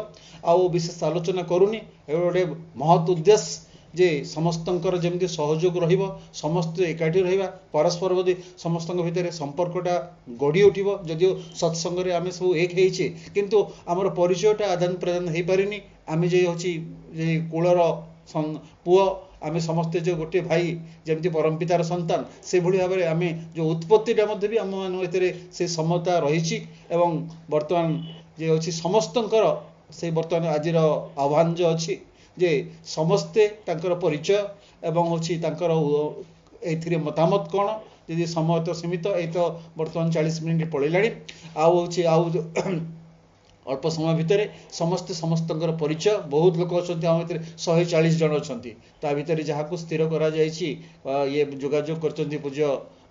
ଆଉ ବିଶେଷ ଆଲୋଚନା କରୁନି। ଏବେ ଗୋଟେ ମହତ୍ ଉଦ୍ଦେଶ୍ୟ ଯେ ସମସ୍ତଙ୍କର ଯେମିତି ସହଯୋଗ ରହିବ, ସମସ୍ତେ ଏକାଠି ରହିବା, ପରସ୍ପର ପ୍ରତି ସମସ୍ତଙ୍କ ଭିତରେ ସମ୍ପର୍କଟା ଗଢ଼ି ଉଠିବ। ଯଦିଓ ସତ୍ସଙ୍ଗରେ ଆମେ ସବୁ ଏକ ହେଇଛେ କିନ୍ତୁ ଆମର ପରିଚୟଟା ଆଦାନ ପ୍ରଦାନ ହେଇପାରିନି। ଆମେ ଯେ ହେଉଛି ଯେ କୂଳର ପୁଅ, ଆମେ ସମସ୍ତେ ଯେଉଁ ଗୋଟିଏ ଭାଇ, ଯେମିତି ପରମପିତାର ସନ୍ତାନ, ସେଭଳି ଭାବରେ ଆମେ ଯେଉଁ ଉତ୍ପତ୍ତିଟା ମଧ୍ୟ ବି ଆମମାନଙ୍କ ଭିତରେ ସେ ସମତା ରହିଛି। ଏବଂ ବର୍ତ୍ତମାନ ଯେ ଅଛି ସମସ୍ତଙ୍କର ସେଇ ବର୍ତ୍ତମାନ ଆଜିର ଆହ୍ୱାନ ଯେଉଁ ଅଛି ଯେ ସମସ୍ତେ ତାଙ୍କର ପରିଚୟ ଏବଂ ହେଉଛି ତାଙ୍କର ଏଇଥିରେ ମତାମତ କ'ଣ, ଯଦି ସମୟ ତ ସୀମିତ, ଏଇ ତ ବର୍ତ୍ତମାନ 40 ମିନିଟ୍ ପଳେଇଲାଣି, ଆଉ ହେଉଛି ଆଉ ଅଳ୍ପ ସମୟ ଭିତରେ ସମସ୍ତେ ସମସ୍ତଙ୍କର ପରିଚୟ, ବହୁତ ଲୋକ ଅଛନ୍ତି ଆମ ଭିତରେ 140 ଜଣ ଅଛନ୍ତି, ତା ଭିତରେ ଯାହାକୁ ସ୍ଥିର କରାଯାଇଛି ଇଏ ଯୋଗାଯୋଗ କରିଛନ୍ତି ପୂଜ୍ୟ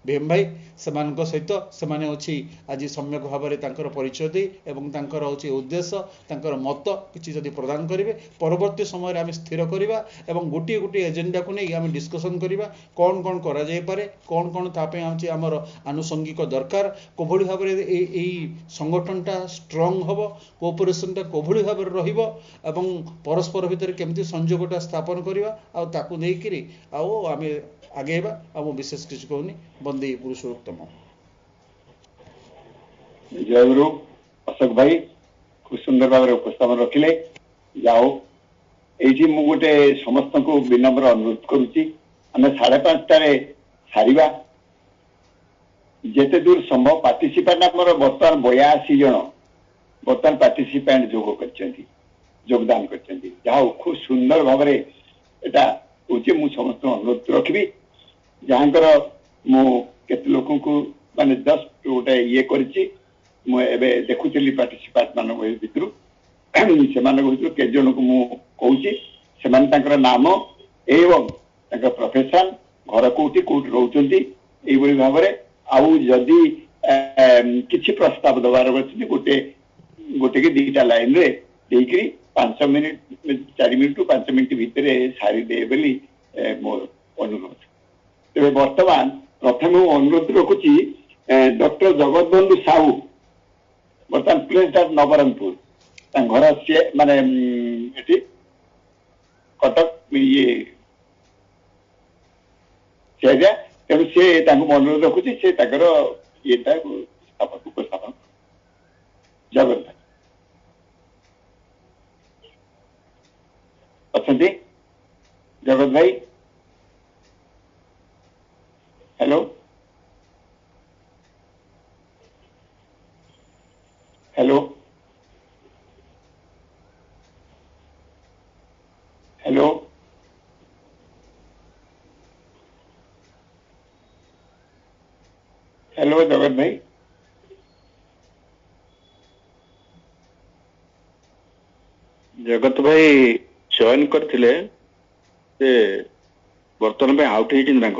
ଭୀମ ଭାଇ, ସେମାନଙ୍କ ସହିତ ସେମାନେ ହେଉଛି ଆଜି ସମ୍ୟକ ଭାବରେ ତାଙ୍କର ପରିଚୟ ଦେଇ ଏବଂ ତାଙ୍କର ହେଉଛି ଉଦ୍ଦେଶ୍ୟ, ତାଙ୍କର ମତ କିଛି ଯଦି ପ୍ରଦାନ କରିବେ, ପରବର୍ତ୍ତୀ ସମୟରେ ଆମେ ସ୍ଥିର କରିବା ଏବଂ ଗୋଟିଏ ଗୋଟିଏ ଏଜେଣ୍ଡାକୁ ନେଇ ଆମେ ଡିସ୍କସନ୍ କରିବା କ'ଣ କ'ଣ କରାଯାଇପାରେ, କ'ଣ କ'ଣ ତା ପାଇଁ ହେଉଛି ଆମର ଆନୁଷଙ୍ଗିକ ଦରକାର, କୋଭଳି ଭାବରେ ଏଇ ସଂଗଠନଟା ଷ୍ଟ୍ରଙ୍ଗ ହେବ, କୋଅପରେସନଟା କୋଭଳି ଭାବରେ ରହିବ ଏବଂ ପରସ୍ପର ଭିତରେ କେମିତି ସଂଯୋଗଟା ସ୍ଥାପନ କରିବା, ଆଉ ତାକୁ ନେଇକିରି ଆଉ ଆମେ ଆଗେଇବା। ଆଉ ମୁଁ ବିଶେଷ କିଛି କହୁନି। ବନ୍ଦେ ପୁରୁଷୋତ୍ତମ। ଜୟଗୁରୁ ଅଶୋକ ଭାଇ ଖୁବ୍ ସୁନ୍ଦର ଭାବରେ ଉପସ୍ଥାପନ ରଖିଲେ। ଯାଉ ଏଇଠି ମୁଁ ଗୋଟେ ସମସ୍ତଙ୍କୁ ବିନମ୍ର ଅନୁରୋଧ କରୁଛି ଆମେ 5:30 ସାରିବା ଯେତେ ଦୂର ସମ୍ଭବ ପାର୍ଟିସିପାଣ୍ଟ ଆମର ବର୍ତ୍ତମାନ 82 ଜଣ ବର୍ତ୍ତମାନ ପାର୍ଟିସିପାଣ୍ଟ ଯୋଗଦାନ କରିଛନ୍ତି ଯାହା ଖୁବ ସୁନ୍ଦର ଭାବରେ ଏଟା ହଉଛି ମୁଁ ସମସ୍ତଙ୍କୁ ଅନୁରୋଧ ରଖିବି ଯାହାଙ୍କର ମୁଁ କେତେ ଲୋକଙ୍କୁ ମାନେ ଜଷ୍ଟ ଗୋଟେ ଇଏ କରିଛି ମୁଁ ଏବେ ଦେଖୁଥିଲି ପାର୍ଟିସିପାଣ୍ଟ ମାନଙ୍କ ଭିତରୁ ସେମାନଙ୍କ ଭିତରୁ କେତେ ଜଣଙ୍କୁ ମୁଁ କହୁଛି ସେମାନେ ତାଙ୍କର ନାମ ଏବଂ ତାଙ୍କ ପ୍ରଫେସନ ଘର କୋଉଠି ରହୁଛନ୍ତି ଏଇଭଳି ଭାବରେ ଆଉ ଯଦି କିଛି ପ୍ରସ୍ତାବ ଦେବାର ଅଛି ଗୋଟେ କି ଦିଟା ଲାଇନ ରେ ଦେଇକରି 5 ମିନିଟ 4 ମିନିଟ 5 ମିନିଟ ଭିତରେ ସାରିଦେବେ ବୋଲି ମୋର ଅନୁରୋଧ ତେବେ ବର୍ତ୍ତମାନ ପ୍ରଥମେ ମୁଁ ଅନୁରୋଧ ରଖୁଛି ଡକ୍ଟର ଜଗତବନ୍ଧୁ ସାହୁ ବର୍ତ୍ତମାନ ପ୍ରେସିଡେଣ୍ଟ ନବରଙ୍ଗପୁର ତାଙ୍କ ଘର ସିଏ ମାନେ ଏଠି କଟକ ଇଏ ସେଟା ତେଣୁ ସେ ତାଙ୍କୁ ଅନୁରୋଧ ରଖୁଛି ସେ ତାଙ୍କର ଇଏଟା ଉପସ୍ଥାପନ ଜଗତ ଭାଇ ଅଛନ୍ତି ଜଗତ ଭାଇ ହ୍ୟାଲୋ ହ୍ୟାଲୋ ହ୍ୟାଲୋ ହ୍ୟାଲୋ ଜଗତ ଭାଇ ଜଗତ ଭାଇ ଜଏନ୍ କରିଥିଲେ ସେ ବର୍ତ୍ତମାନ ପାଇଁ ଆଉଟ୍ ହେଇଛନ୍ତି ତାଙ୍କ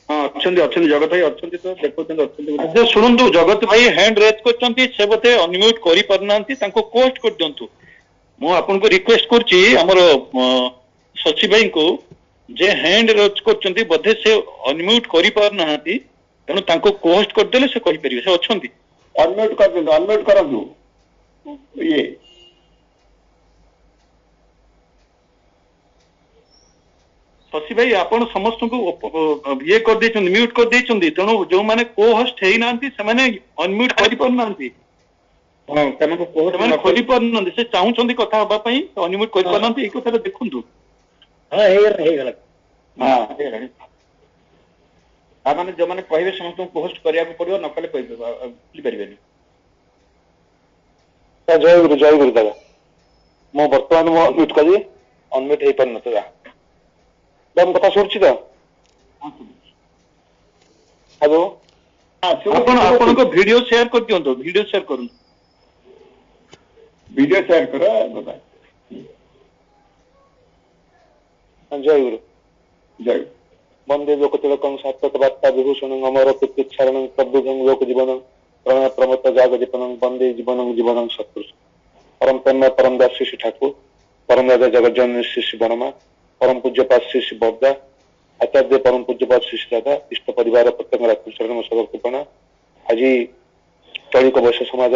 ହଁ ଅଛନ୍ତି ଜଗତ ଭାଇ ଅଛନ୍ତି ତ ଦେଖୁଛନ୍ତି ଅଛନ୍ତି ଶୁଣନ୍ତୁ ଜଗତ ଭାଇ ହ୍ୟାଣ୍ଡ ରେଜ୍ କରିଛନ୍ତି ସେ ବୋଧେ ଅନମ୍ୟୁଟ୍ କରିପାରୁନାହାନ୍ତି ତାଙ୍କୁ କୋଷ୍ଟ କରିଦିଅନ୍ତୁ ମୁଁ ଆପଣଙ୍କୁ ରିକ୍ୱେଷ୍ଟ କରୁଛି ଆମର ଶଶୀ ଭାଇଙ୍କୁ ଯେ ହ୍ୟାଣ୍ଡ ରେଜ୍ କରିଛନ୍ତି ବୋଧେ ସେ ଅନମ୍ୟୁଟ୍ କରିପାରୁନାହାନ୍ତି ତେଣୁ ତାଙ୍କୁ କୋଷ୍ଟ କରିଦେଲେ ସେ କହିପାରିବେ ସେ ଅଛନ୍ତି ଅନମ୍ୟୁଟ୍ କରନ୍ତୁ ଇଏ ଶଶୀ ଭାଇ ଆପଣ ସମସ୍ତଙ୍କୁ ଇଏ କରିଦେଇଛନ୍ତି ମ୍ୟୁଟ୍ କରିଦେଇଛନ୍ତି ତେଣୁ ଯୋଉମାନେ କୋ ହୋଷ୍ଟ ହେଇନାହାନ୍ତି ସେମାନେ ଅନମ୍ୟୁଟ୍ କରିପାରୁନାହାନ୍ତି ସେମାନେ ଖୋଲିପାରୁନାହାନ୍ତି ସେ ଚାହୁଁଛନ୍ତି କଥା ହବା ପାଇଁ ଅନମ୍ୟୁଟ୍ କରିପାରୁନାହାନ୍ତି ଏଇ କଥାଟା ଦେଖନ୍ତୁ ହେଇଗଲା ତାମାନେ ଯୋଉମାନେ କହିବେ ସମସ୍ତଙ୍କୁ ହୋଷ୍ଟ କରିବାକୁ ପଡିବ ନ କଲେ ଖୋଲିପାରିବେନି ଜୟ ଗୁରୁ ଦାଦା ମୁଁ ବର୍ତ୍ତମାନ ମୁଁ ଅନମ୍ୟୁଟ୍ କଲି ଅନମ୍ୟୁଟ୍ ହେଇପାରୁନଥିଲା ମୋ କଥା ଶୁଣୁଛି ତ ହ୍ୟାଲୋ ଆପଣ ଆପଣଙ୍କ ଭିଡିଓ ସେୟାର କରିଦିଅନ୍ତୁ ଭିଡିଓ ସେୟାର କରନ୍ତୁ ଭିଡିଓ ସେୟାର କର ଜୟ ଗୁରୁ ଜୟ ବନ୍ଦେ ଲୋକତିଳକଂ ସାତ୍ୱତ ବାର୍ତ୍ତା ବିଭୂଷଣଂ ଅମର କୀର୍ତ୍ତିଚ୍ଛାରଣଂ ପ୍ରବୁଦ୍ଧଂ ଲୋକ ଜୀବନଂ प्रणय प्रमत्त जाग जीवनं वंदे जीवनं सत्पुरुष परम तन्मय परम दास श्री ठाकुर परम राजा जगज्जन श्री बर्मा परम पूज्यपाद श्री बब्दा आचार्य परम पूज्यपाद श्री दादा इष्ट परिवार प्रत्येक रात्रिचरण सदर्पण आज चलित वैश्य समाज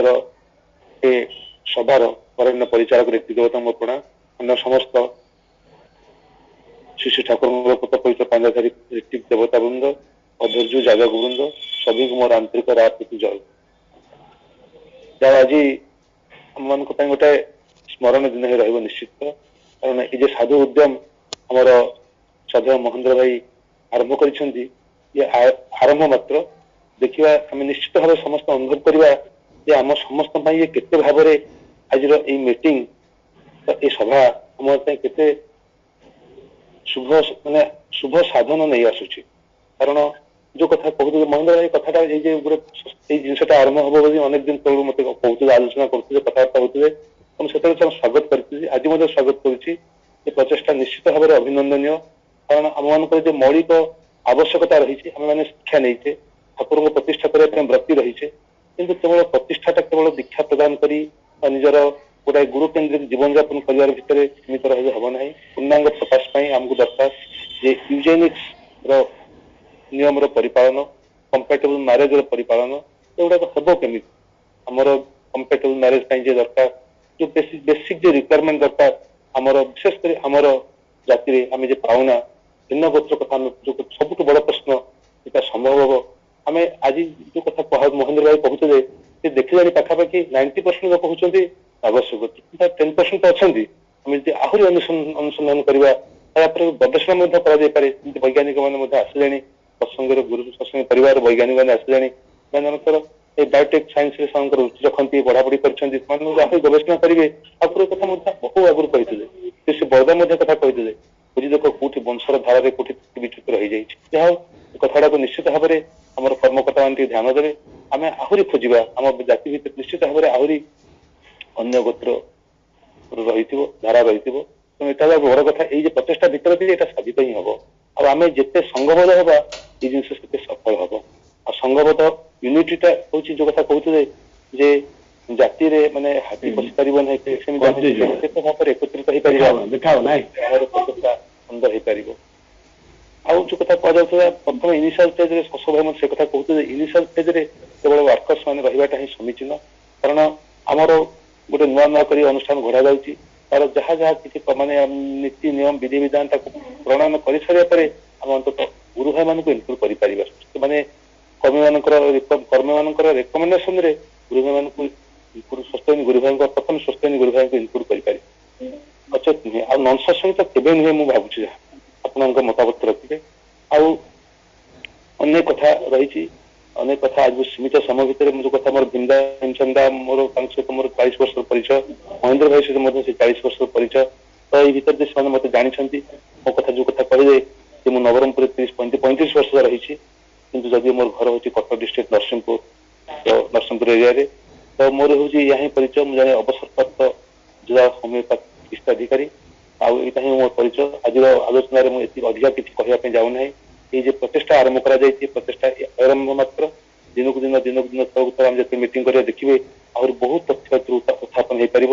ए सभार वरेण्य परिचारक व्यक्ति देवता प्रणाम अन्य समस्त श्री ठाकुर पुत्र पवित्र पांजाधारी ऋतिक देवता वृंद अधैर्य जागक वृंद सभी को मोर आंतरिक राजनीति जय आज आम मान गोटे स्मरण दिन ही रही निश्चित कारण ये साधु उद्यम आमर श्रद्धेय महेंद्र भाई आरंभ कर आरंभ मात्र देखा आम निश्चित भाव समस्त अनुभव करवा आम समस्त ये केते भाव आज मीटिंग ये सभा आम केते शुभ माने शुभ साधन नहीं आसुची कारण जो कथा कहते महेंद्र भाई कथा जिनसा आरंभ हम बोली अनेक दिन पूर्व मत कहते आलोचना करते कथबार्ता होते से स्वागत करती आज स्वागत करुच्ची प्रचेषा निश्चित भाव में अभिनंदनीय कारण आम मान जो मौलिक आवश्यकता रही आम मैंने शिक्षा नहीं ठाकुर को प्रतिष्ठा करने वृत्ति रही किंतु केवल प्रतिष्ठाटा केवल दीक्षा प्रदान कर निजर गोटे गुरु केन्द्रित जीवन यापन कर भितर सीमित रही हम ना पूर्णांग प्रकाश आमको दरकार जे यूजेनिक्स नियम परिपालन कंपैटिबल मैरेज परिपालन एगुड़ा हम केमी आमर कंपैटिबल मैरेज जे दरकार जो बेसिक जो रिक्वायरमेंट दरकार आमर विशेषकर आमर जाति आम जो पाऊना भिन्न गोत्र कथा जो सब बड़ प्रश्न यहाँ संभव हम आम आज जो कथा महेंद्र भाई कहते देखिले पाखापाखि 90% लोग कहते आवश्यक 10% तो अच्छा आहरी अनुसंधान करवा गवेषणा पारे वैज्ञानिक मैंने आसिले सत्संग गुरु सत्संग परिवार वैज्ञानिक मैंने आसिले बायोटेक साइंस रुचि रखती पढ़ापढ़ी कर गवेषणा करेंगे आगुरी कथा बहु आगुरी कहते से बरदा कथा कहते बुझी देख कौटी वंशर धारा कौटी विच्युत रही जाए जहाँ कथाटा को निश्चित भाव में आम कर्मकर्ता मैंने ध्यान देवे आम आहरी खोजा आम जाति भितर निश्चित भाव में आहरी अन्य गोत्र रही धारा रही तेणु यहाँ बड़ कथा ये प्रचेषा भितर भी यहाँ साधित ही हम आम जिते संघबद्ध हवा ये जिन सफल हम आ संघबद्ध यूनिटीटा हूँ जो कथा कहते जे जाति माने हाथी पशि पार ना भाव एकत्रित हो पार सुंदर हो पार आउ जो कथा कह प्रथम इनिशियल स्टेज रे शश भाई से कथा कहते इनिशियल स्टेज रे केवल वर्कर्स मैंने रहीटा ही समीचीन कारण आमर गोटे नुआ नुआ कर अनुष्ठान गढ़ा जाऊँगी तार जहाँ जहाँ किसी माने नीति नियम विधि विधान प्रणयन कर सारे आम अंत गुरु भाई मान इनक्लूड कर माने कर्मी मान रेकमेंडेसन रे गुरु भाई मान स्वस्थ गुरु भाई प्रथम स्वस्थ गुरु भाई को इनक्लूड कर नचेत नुहे आ नन सत्संग तो केवे नुहे मुझे भावुँ आपन मतामत रखिए अनेक कथा रही अनेक कथा आज सीमित समय भितर जो कथा मोर बिंदा चंदा मोर सहित मोर 40 वर्ष परिचय महेंद्र भाई सहित 40 वर्ष परिचय तो ये भितर से मत जानी मो कथा जो कथा कहे कि मुझे नवरंगपुर 35 वर्ष रही किंतु जदि मोर घर हूँ कटक डिस्ट्रिक्ट नरसिंहपुर तो नरसिंहपुर एरिया रे तो मोर हूँ यहाँ परिचय मुझे जाने अवसरप्राप्त जिला होमियोपैथ चिकित्साधिकारी आईटा ही मोर परिचय आज आलोचन में अधिका किसी कहवाई जाऊना ये प्रचेषा आरंभ कर प्रचेषा आरंभ मात्र दिन को दिन आम जो मीटिंग कर देखिए आहरी बहुत तथ्य उत्थापन हो पार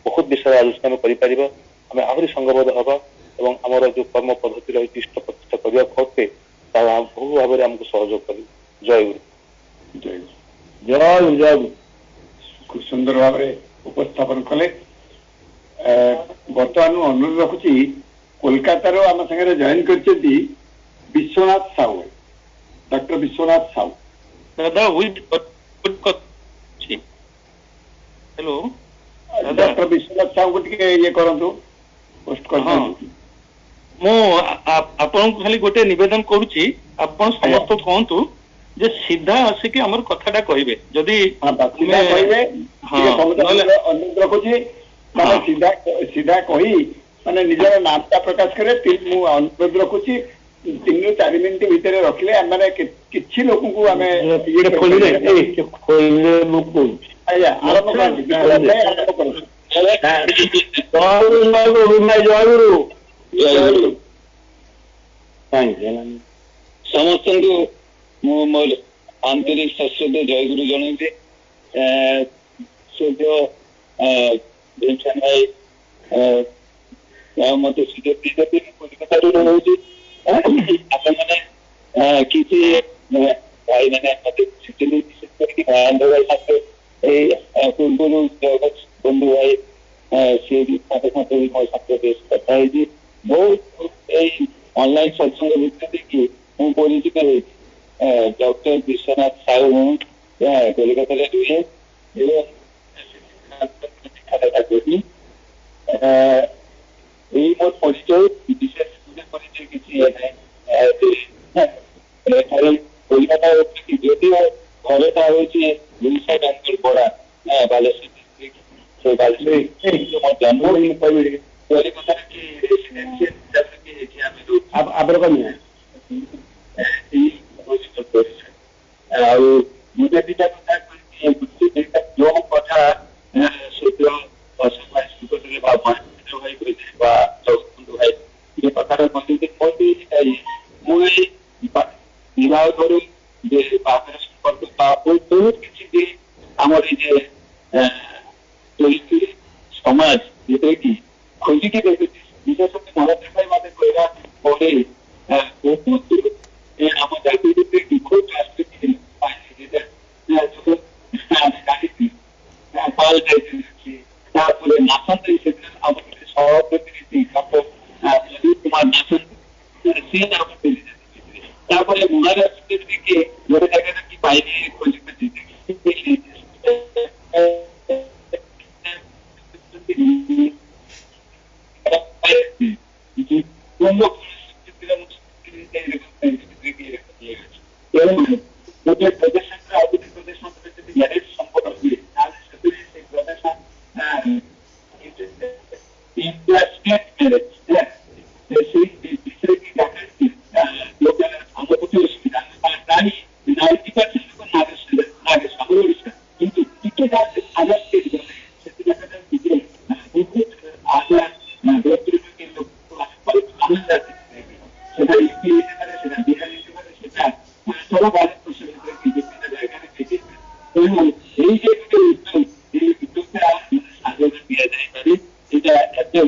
बहुत विषय आलोचना कर आम आहरी संघबद्ध हवा और आमर जो कर्म पद्धति रही इष्ट प्रतिष्ठा करने पक्षे बहु भाव में आमको सहयोग कर जय गुरु जय जय जय खूब सुंदर भाव में उपस्थापन कले बर्तमान अनुरोध रखुची कोलकाता आम सागर जॉइन कर विश्वनाथ साहू डॉक्टर विश्वनाथ साहू दादा हेलो डॉक्टर विश्वनाथ साहू को ये करंतु पोस्ट कर आपन खाली गोटे निवेदन करुची आपण समस्त कहतु जे सीधा आसिक आमर कथाटा कहबे जदी अनुरोध रखुची माने सीधा कही माने निजर नामटा प्रकाश करे अनुरोध रखुची 3 ରୁ 4 मिनिट भितर रखले माने किछि लोक को आमे ये खोइले लोक आया आरंभ कर समस्त मोर आंतरिक सश्रद्ध जय गुरु जन सूर्य मत सुजोग कोलकाता रोचे आपण मैंने किसी भाई मैंने पूर्व जगत बंधु भाई सी भी मो साथ कथा बहुत ऑनलाइन सत्संग भितर देखिए मुझे परिचित डॉक्टर विश्वनाथ साहू कोलकाता रुहे मोर परिचय विशेष परिचय किसी कोलकाता घरटा हूँ 200 बेंगल पड़ा बालेश्वर डिस्ट्रिक्ट से बालेश्वर जन्म कोलकाता मुझे दीटा कथा जो कथा सूर्य भाई भाई ये कथा मुझे विवाह करूँ बहुत किसी आमर ये समाज जो कि खोजिकी देखुची विशेष नरेंद्र भाई मत कहला पड़े बहुत आम जाति दुख संस्कृति नाचन सभापति कुमार नाचन सी महाराष्ट्र देखिए गोटे जगह कि पाइने खोज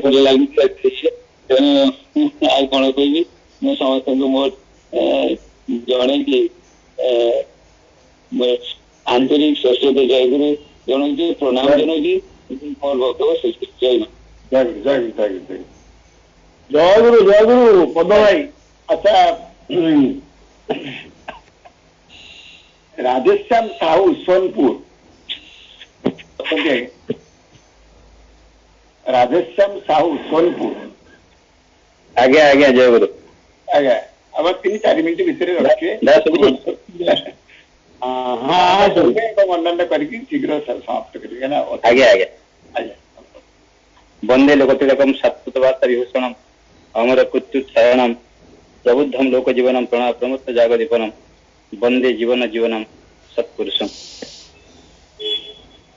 ଭଲ ଲାଗୁଛି। ତେଣୁ ଆଉ କଣ କହିବି, ମୁଁ ସମସ୍ତଙ୍କୁ ମୋର ଜଣେଇକି ଆନ୍ତରିକ ସଶସ୍ତ୍ର ଜୟଗୁରୁ ଜଣଉଛି, ପ୍ରଣାମ ଜଣଉଛି। ମୋର ବକ୍ତବ୍ୟ ଶେଷ କରୁଛି। ଜୟଗୁରୁ ଜୟଗୁରୁ ପଦ ଭାଇ। ଆଚ୍ଛା, ରାଧେଶ୍ୟାମ ସାହୁ ସୋନପୁର ଅଛନ୍ତି? ରାଧେଶ୍ୟାମ ସାହୁ ସୋନପୁର। ଆଜ୍ଞା ଆଜ୍ଞା ଜୟଗୁରୁ। ଆଜ୍ଞା, ଆମ 3-4 ମିନିଟ୍ ଭିତରେ ରଖିବେ। ମଣ୍ଡନ କରିକି ଶୀଘ୍ର ସମାପ୍ତ କରିବେ ନା। ଆଜ୍ଞା ଆଜ୍ଞା ଆଜ୍ଞା। ବନ୍ଦେ ଲୋକତିଳକମ୍ ସତ୍କୃତବାର୍ତ୍ତା ବିଭୂଷଣମ୍ ଅମର କୃତ୍ୟୁଚ୍ଛାୟଣମ୍ ପ୍ରବୁଦ୍ଧମ୍ ଲୋକ ଜୀବନମ୍ ପ୍ରଣୟ ପ୍ରମୁକ୍ତ ଜାଗଦୀପନମ୍ ବନ୍ଦେ ଜୀବନ ଜୀବନମ୍ ସତ୍ପୁରୁଷମ୍।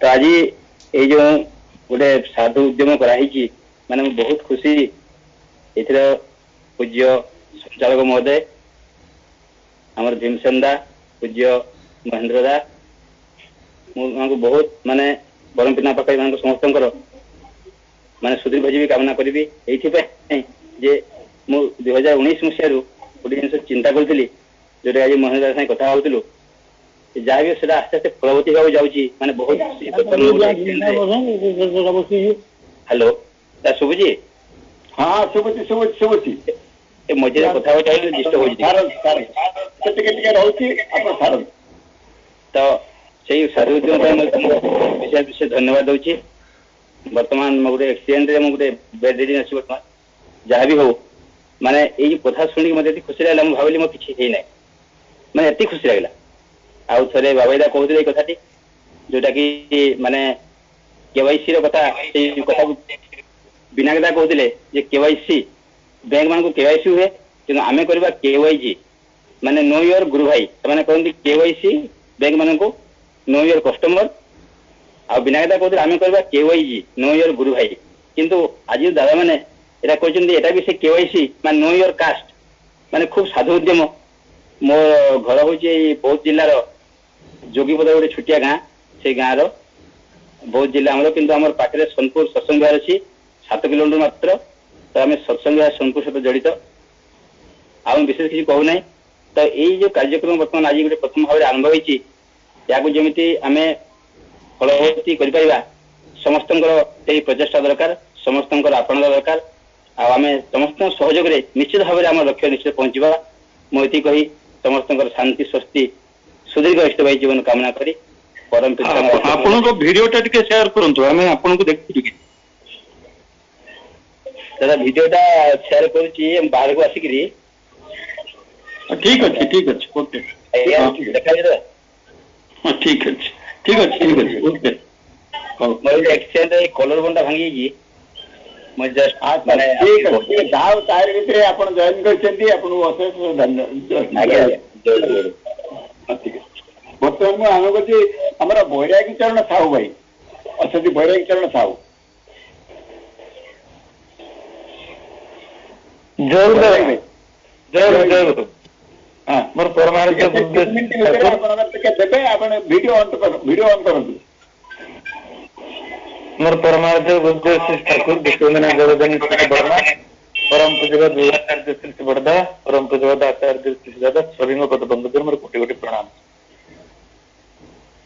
ତ ଆଜି ଏଇ ଯୋଉ ଗୋଟେ ସାଧୁ ଉଦ୍ୟମ କରାହେଇଛି, ମାନେ ମୁଁ ବହୁତ ଖୁସି। ଏଥିର ପୂଜ୍ୟ ସଞ୍ଚାଳକ ମହୋଦୟ ଆମର ଭୀମସେନ ଦା, ପୂଜ୍ୟ ମହେନ୍ଦ୍ର ଦା, ମୁଁ ବହୁତ ମାନେ ବରମ ପିନା ପାଖରେ ସମସ୍ତଙ୍କର ମାନେ ସୁଦୀର୍ଘ ଜୀବୀ କାମନା କରିବି। ଏଇଥିପାଇଁ ଯେ ମୁଁ 2019 ମସିହାରୁ ଗୋଟେ ଜିନିଷ ଚିନ୍ତା କରିଥିଲି, ଯୋଉଟା ଆଜି ମହେନ୍ଦ୍ର ଦା ସାଙ୍ଗେ କଥା ହଉଥିଲୁ, ଯାହା ବି ସେଟା ଆସ୍ତେ ଆସ୍ତେ ଫଳବତୀ ହେବାକୁ ଯାଉଛି। ମାନେ ବହୁତ ହ୍ୟାଲୋ ଶୁଭୁଛି? ହଁ ଶୁଭୁଛି ଶୁଭୁଛି ଶୁଭୁଛି। ଏ ମଝିରେ କଥା ହଉଛି ଡିଷ୍ଟର୍ବ ହଉଛି ଟିକେ ଟିକେ ରହୁଛି, ଆପଣ ଛାଡ଼ନ୍ତୁ। ତ ସେଇ ସାଧୁ ଉଦ୍ୟମ ପାଇଁ ବିଶେଷ ଧନ୍ୟବାଦ ଦଉଛି। ବର୍ତ୍ତମାନ ମୁଁ ଗୋଟେ ଆକ୍ସିଡେଣ୍ଟରେ ମୁଁ ଗୋଟେ ବେଡ୍ ରେଡି ଅଛି ବର୍ତ୍ତମାନ। ଯାହା ବି ହଉ, ମାନେ ଏଇ କଥା ଶୁଣିକି ମତେ ଏତେ ଖୁସି ଲାଗିଲା, ମୁଁ ଭାବିଲି ମୋର କିଛି ହେଇନାହିଁ, ମାନେ ଏତେ ଖୁସି ଲାଗିଲା। ଆଉ ଥରେ ବାବାଇଦା କହୁଥିଲେ ଏଇ କଥାଟି, ଯୋଉଟା କି ମାନେ କେୱାଇସି ର କଥା, ସେଇ କଥାକୁ ବିନାୟକ କହୁଥିଲେ ଯେ କେୱାଇସି ବ୍ୟାଙ୍କ ମାନଙ୍କୁ କେୱାଇସି ହୁଏ, କିନ୍ତୁ ଆମେ କରିବା କେୱାଇଜି, ମାନେ ନୋ ୟୋର ଗୁରୁ ଭାଇ। ସେମାନେ କହନ୍ତି କେୱାଇସି ବ୍ୟାଙ୍କ ମାନଙ୍କୁ ନୋ ୟୋର କଷ୍ଟମର, ଆଉ ବିନାୟକ କହୁଥିଲେ ଆମେ କରିବା କେୱାଇଜି ନୋ ୟୋର ଗୁରୁ ଭାଇ। କିନ୍ତୁ ଆଜି ଦାଦା ମାନେ ଏଟା କହିଛନ୍ତି ଏଟା ବି ସେ କେୱାଇସି ମାନେ ନୋ ୟୋର କାଷ୍ଟ, ମାନେ ଖୁବ ସାଧୁ ଉଦ୍ୟମ। ମୋ ଘର ହଉଛି ଏଇ ବୌଦ୍ଧ ଜିଲ୍ଲାର ଯୋଗୀପଦା ଗୋଟେ ଛୋଟିଆ ଗାଁ, ସେଇ ଗାଁର ବୌଦ୍ଧ ଜିଲ୍ଲା ଆମର, କିନ୍ତୁ ଆମର ପାଖରେ ସୋନପୁର ସତ୍ସଙ୍ଗ ବିହାର ଅଛି 7 କିଲୋମିଟର ମାତ୍ର। ତ ଆମେ ସତ୍ସଙ୍ଗ ବିହାର ସୋନପୁର ସହିତ ଜଡ଼ିତ, ଆଉ ବିଶେଷ କିଛି କହୁନାହିଁ। ତ ଏଇ ଯୋଉ କାର୍ଯ୍ୟକ୍ରମ ବର୍ତ୍ତମାନ ଆଜି ଗୋଟେ ପ୍ରଥମ ଭାବରେ ଆରମ୍ଭ ହେଇଛି, ଏହାକୁ ଯେମିତି ଆମେ ଫଳବତୀ କରିପାରିବା, ସମସ୍ତଙ୍କର ସେଇ ପ୍ରଚେଷ୍ଟା ଦରକାର, ସମସ୍ତଙ୍କର ଆପଣଙ୍କ ଦରକାର। ଆଉ ଆମେ ସମସ୍ତଙ୍କ ସହଯୋଗରେ ନିଶ୍ଚିତ ଭାବରେ ଆମ ଲକ୍ଷ୍ୟ ନିଶ୍ଚିତ ପହଞ୍ଚିବା। ମୁଁ ଏତିକି କହି ସମସ୍ତଙ୍କର ଶାନ୍ତି ସ୍ୱସ୍ତି ସୁଦୀର୍ଘ ଇଷ୍ଟବାହୀ ଜୀବନ କାମନା କରି ପରମ ଆପଣଙ୍କ ଭିଡିଓଟା ଟିକେ ସେୟାର କରନ୍ତୁ, ଆମେ ଆପଣଙ୍କୁ ଦେଖୁଛୁ ଟିକେ। ଦାଦା ଭିଡିଓଟା ସେୟାର କରୁଛି ବାହାରକୁ ଆସିକିରି। ଠିକ ଅଛି ଠିକ ଅଛି ଓକେ ଦେଖାଯିବ। ହଁ ଠିକ ଅଛି ଠିକ ଅଛି ଠିକ ଅଛି ଓକେ। ମୋର ଏକ୍ସଚେଞ୍ଜ କଲର ବଣ୍ଡା ଭାଙ୍ଗିଯାଇଛି, ମୁଁ ଜଷ୍ଟ ମାନେ ଯାହା ହଉ ତାରି ଭିତରେ ଆପଣ ଜଏନ୍ କରିଛନ୍ତି, ଆପଣଙ୍କୁ ଅଶେଷ ଧନ୍ୟବାଦ। ବର୍ତ୍ତମାନ ମୁଁ ଆମେ କରୁଛି ଆମର ବୈରାଗୀ ଚରଣ ସାହୁ ଭାଇ ଅଛନ୍ତି, ବୈରାଗୀ ଚରଣ ସାହୁ। ମୋର ପରମାଣୁ ଆପଣଙ୍କର ଟିକେ ଦେବେ, ଆପଣ ଭିଡିଓ ଅନ୍ କରନ୍ତୁ। ମୋର ପରମାର୍ଥ ଗୁରୁଦେବ ଶ୍ରୀ ଠାକୁର ବିଶ୍ୱନାଥ ଜଗଦାନୀ ବର୍ମା, परम पूज्यपाद विभागाचार्य श्री बड़दा, परम पूज्यपाद आचार्य श्री दादा सभी पद बंधु मोर कोटि कोटि प्रणाम।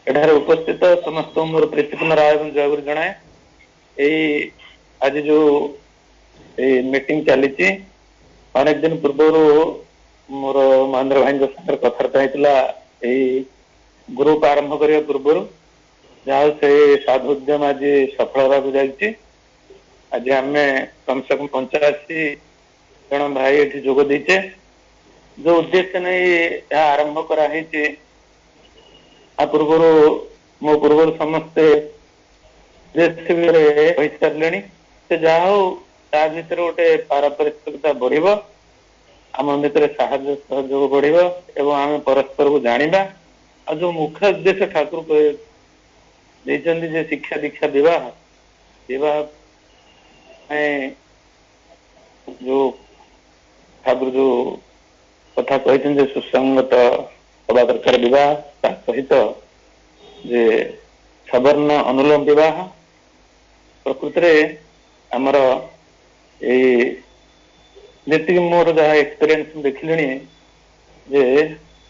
एठारे उपस्थित समस्त मोर प्रीतिपूर्ण राय एवं जयगुरु जनाए। आज जो मीटिंग चली अनेक दिन पूर्व मोर महेंद्र भाई सागर कथबार्ता होता ग्रुप आरंभ करने पूर्व, जहाँ से साधु उद्यम आज सफल होगा जाए। आज आम कम से कम 85 जन भाई ये जोग देचे, जो उद्देश्य नहीं आरंभ कराई पूर्व मो पूर्व समस्ते सारे से जहा हो भर गोटे पारस्परिकता बढ़, आम भर साहाय्य सहयोग बढ़ एवं आम परस्पर को जाना। और जो मुख्य उद्देश्य ठाकुर जे शिक्षा दीक्षा विवाह जो ठाकुर जो कथा कहते सुसंगत हवा दरकार विवाह सहित जे सवर्ण अनुलोम विवाह प्रकृति आमर जी मोर जहाँ एक्सपीरियंस देखिली जे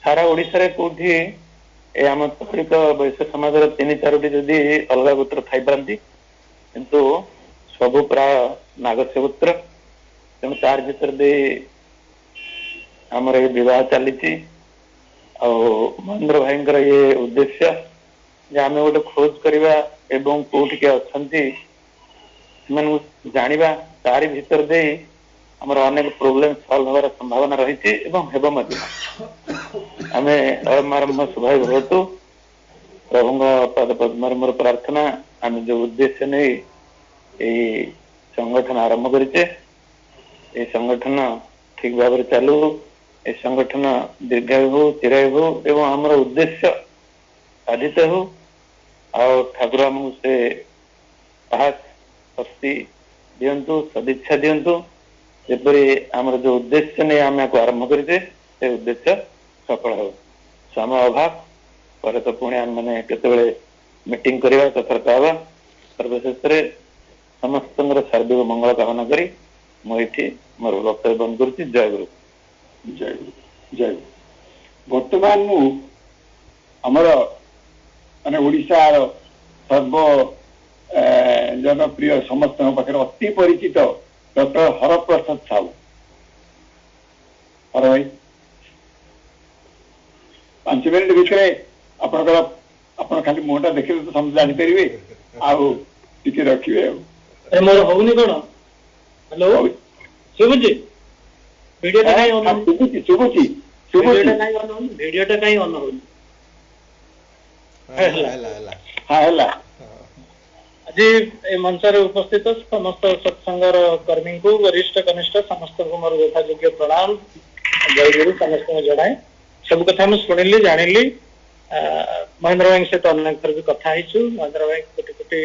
सारा ओडिशा कोठी ए आम तत्रिक वैश्य समाज 3-4टी जदि अलग गोत्र थी पारती किंतु सबू प्राय नागस्य गोत्र तेणु तार भर दे आमर ये विवाह चली महेंद्र भाई ये उद्देश्य जे आम गोटे खोज करवा एवं कोठी के अच्छा जाना तारी भीतर दे आमर अनेक प्रोब्लेम सॉल्व होवार संभावना रही आमे आरंभ सौभाग्य भवतु प्रभु पद पद्म मोर प्रार्थना आम जो उद्देश्य नहीं संगठन आरंभ करेचे ये संगठन ठीक भाव चालू ये संगठन दीर्घायु हो चिरायु हो एवं आमर उद्देश्य साधित हो और ठाकुर आमको से साहस शक्ति दिंतु सदिच्छा दिंतु जेपरी आमर जो उद्देश्य नहीं आम आरंभ करेचे से उद्देश्य सफल हो समय अभाव पर तो पुणी आम मैंने केतबेले मीटिंग करवा कथबार्ता हवा सर्वशेष समस्त सार्विक मंगल कामना करी मुझे मोर वक्तव्य बंद करुच्ची। जय गुरु जय गुरु जय गुरु। वर्तमान मु आमर माने ओडिशा सर्व जनप्रिय समस्त पाखे अति परिचित डॉक्टर हरप्रसाद साहू हर भाई 5 मिनिट भितर आपण खाली मुहटा देखिले तो समझ जानी परिबे आउ टिके रखिबे अरे मोर होउनी कोन हेलो सुबुजी वीडियो टा काई ऑन सुबुजी वीडियो टा काई ऑन वीडियो टा काई ऑन होउनी हला हां हला आज ए मंचर उपस्थित समस्त सत्संगर कर्मी को वरिष्ठ कनिष्ठ समस्त को मोर यथायोग्य प्रणाम जय गुरु समस्त को जणाए सब कथा मैं शुणिली जानिली महेंद्र भाई सहित अनेक थर भी कथा महेंद्र भाई कोटि कोटि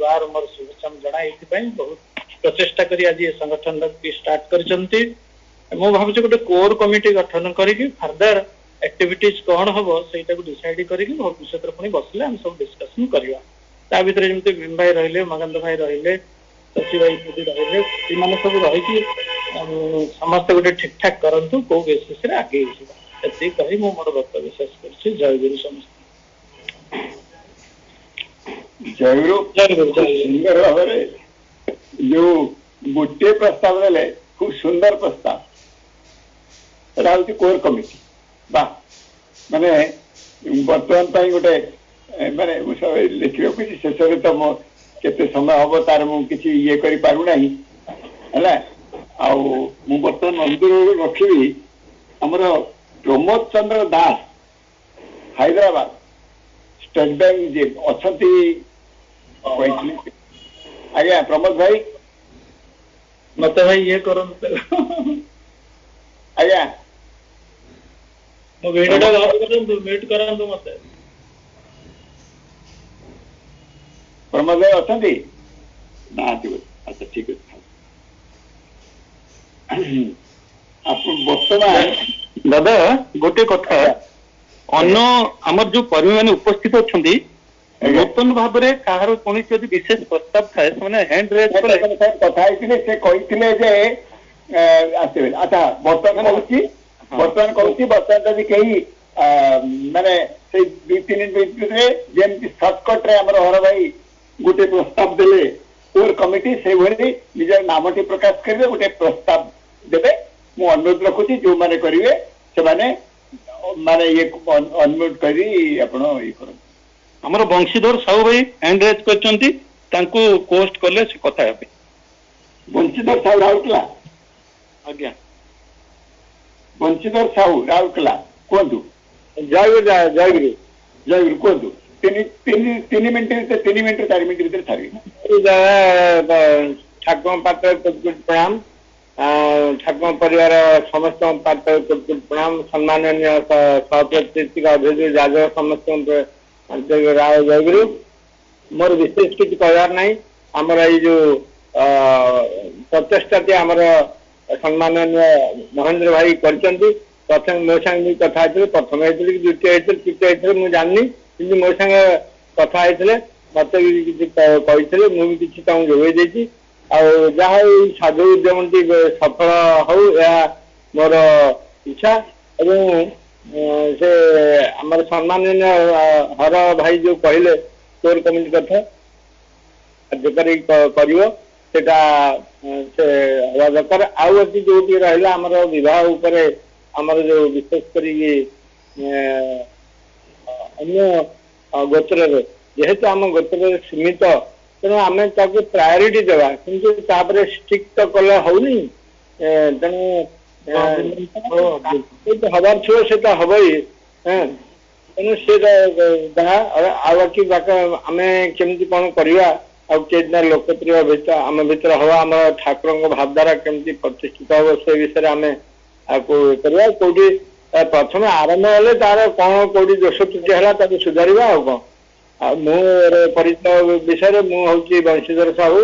बार मोर शुभेच्छा जनाए बहुत प्रचेषा करी आज ये संगठन की स्टार्ट करछंती मु भाबुची गोटे कोर कमिटी गठन करके फर्दर एक्टिविटीज कौन हम से डिसाइड करके भविष्य पुणी बसले हम सब डिस्कसन करवा ता भीतर जमी भीम भाई रहिले मगंद भाई रहिले शशि भाई रहिले से सब रही समस्त गोटे ठीक ठाक करंतु को बेसिस आगे एति कही मु मोर वक्तव्य शेष करछि। जय गुरु समस्त जय गुरु सुंदर भाव जो गोटे प्रस्ताव देले खूब सुंदर प्रस्ताव हूँ कोर कमिटी बा माने बर्तमान गोटे माने लिखा शेष तो मो केते समय हम तार मुझे ये करूना है बर्तमान अनुरोध रखी आमर प्रमोद चंद्र दास हैदराबाद स्टेट बैंक जे अच्छा आज्ञा प्रमोद भाई मत भाई ये करो आज्ञा मो वीडियो मीट करंतु मते प्रमोद भाई अच्छा ना अच्छा ठीक है आप बर्तमान दादा गोटे कथा अन्न आमर जो कर्मी मैंने उपस्थित अच्छा नूतन भाव में कहार कौन विशेष प्रस्ताव थाए से हैंड रेज कथा से कहते आसवे अच्छा बर्तमान बर्तमान जदि कहीं माने 2-3 मिनट जमी सर्टकट रे आमर हर भाई गोटे प्रस्ताव देले कोर कमिटी से भली निजर नामटी प्रकाश करेंगे गोटे प्रस्ताव देवे मु अनुरोध रखुची जो माने करेंगे से माने ये अनम्यूट करी आपण ये कर हमर वंशीधर साहू भाई हैंड रेज करचंती तांको पोस्ट करले से कथा हेबे वंशीधर साहू राउरकेला आज्ञा वंशीधर साहू राउरकेला कोंदु जय गुरु जय गुरु कोंदु 3 मिनिट 4 मिनिट भीतर थारी ठाकुर पात्र प्रणाम ठाकुर परिवार समस्त पात्र प्रणाम सम्माननीय सभापति अध्यक्ष जाजर समस्त राव जय गुरु मोर विशेष किसी कहवार ना आमर ये जो प्रचेषा आमर सम्माननीय महेंद्र भाई प्रथम मो सांगे कथा प्रथम द्वितीय तृतीय मुझे जाननी कि मो सांगे କଥା ହେଇଥିଲେ ମତେ ବି କିଛି କହିଥିଲେ ମୁଁ ବି କିଛି ତାଙ୍କୁ ଯୋଗାଇ ଦେଇଛି ଆଉ ଯାହା ଏଇ ସାଧୁ ଉଦ୍ୟମଟି ସଫଳ ହଉ ଏହା ମୋର ଇଚ୍ଛା ଏବଂ ସେ ଆମର ସମ୍ମାନନୀୟ ହର ଭାଇ ଯୋଉ କହିଲେ କୋର କମିଟି କଥା କାର୍ଯ୍ୟକାରୀ କରିବ ସେଟା ସେ ହବା ଦରକାର ଆଉ ଅଛି ଯୋଉଠି ରହିଲା ଆମର ବିବାହ ଉପରେ ଆମର ଯୋଉ ବିଶେଷ କରିକି ଅନ୍ୟ ଗୋତ୍ରରେ ଯେହେତୁ ଆମ ଗୋତ୍ରରେ ସୀମିତ ତେଣୁ ଆମେ ତାକୁ ପ୍ରାୟୋରିଟି ଦେବା କିନ୍ତୁ ତାପରେ ଷ୍ଟ୍ରିକ୍ଟ ତ କଲେ ହଉନି ତେଣୁ ହବାର ଥିବ ସେଟା ହବ ହିଁ ତେଣୁ ସେଟା ଯାହା ଆଉ ବାକି ଆମେ କେମିତି କଣ କରିବା ଆଉ କେତେ ଲୋକପ୍ରିୟ ଭିତରେ ଆମ ଭିତରେ ହବା ଆମର ଠାକୁରଙ୍କ ଭାବଧାରା କେମିତି ପ୍ରତିଷ୍ଠିତ ହବ ସେ ବିଷୟରେ ଆମେ ଆକୁ କରିବା କୋଉଠି ପ୍ରଥମେ ଆରମ୍ଭ ହେଲେ ତାର କଣ କୋଉଠି ଦୋଷ ତ୍ରୁଟି ହେଲା ତାକୁ ସୁଧାରିବା ଆଉ କଣ ଆଉ ମୁଁ ପରିଚୟ ବିଷୟରେ ମୁଁ ହଉଛି ବଂଶୀଧର ସାହୁ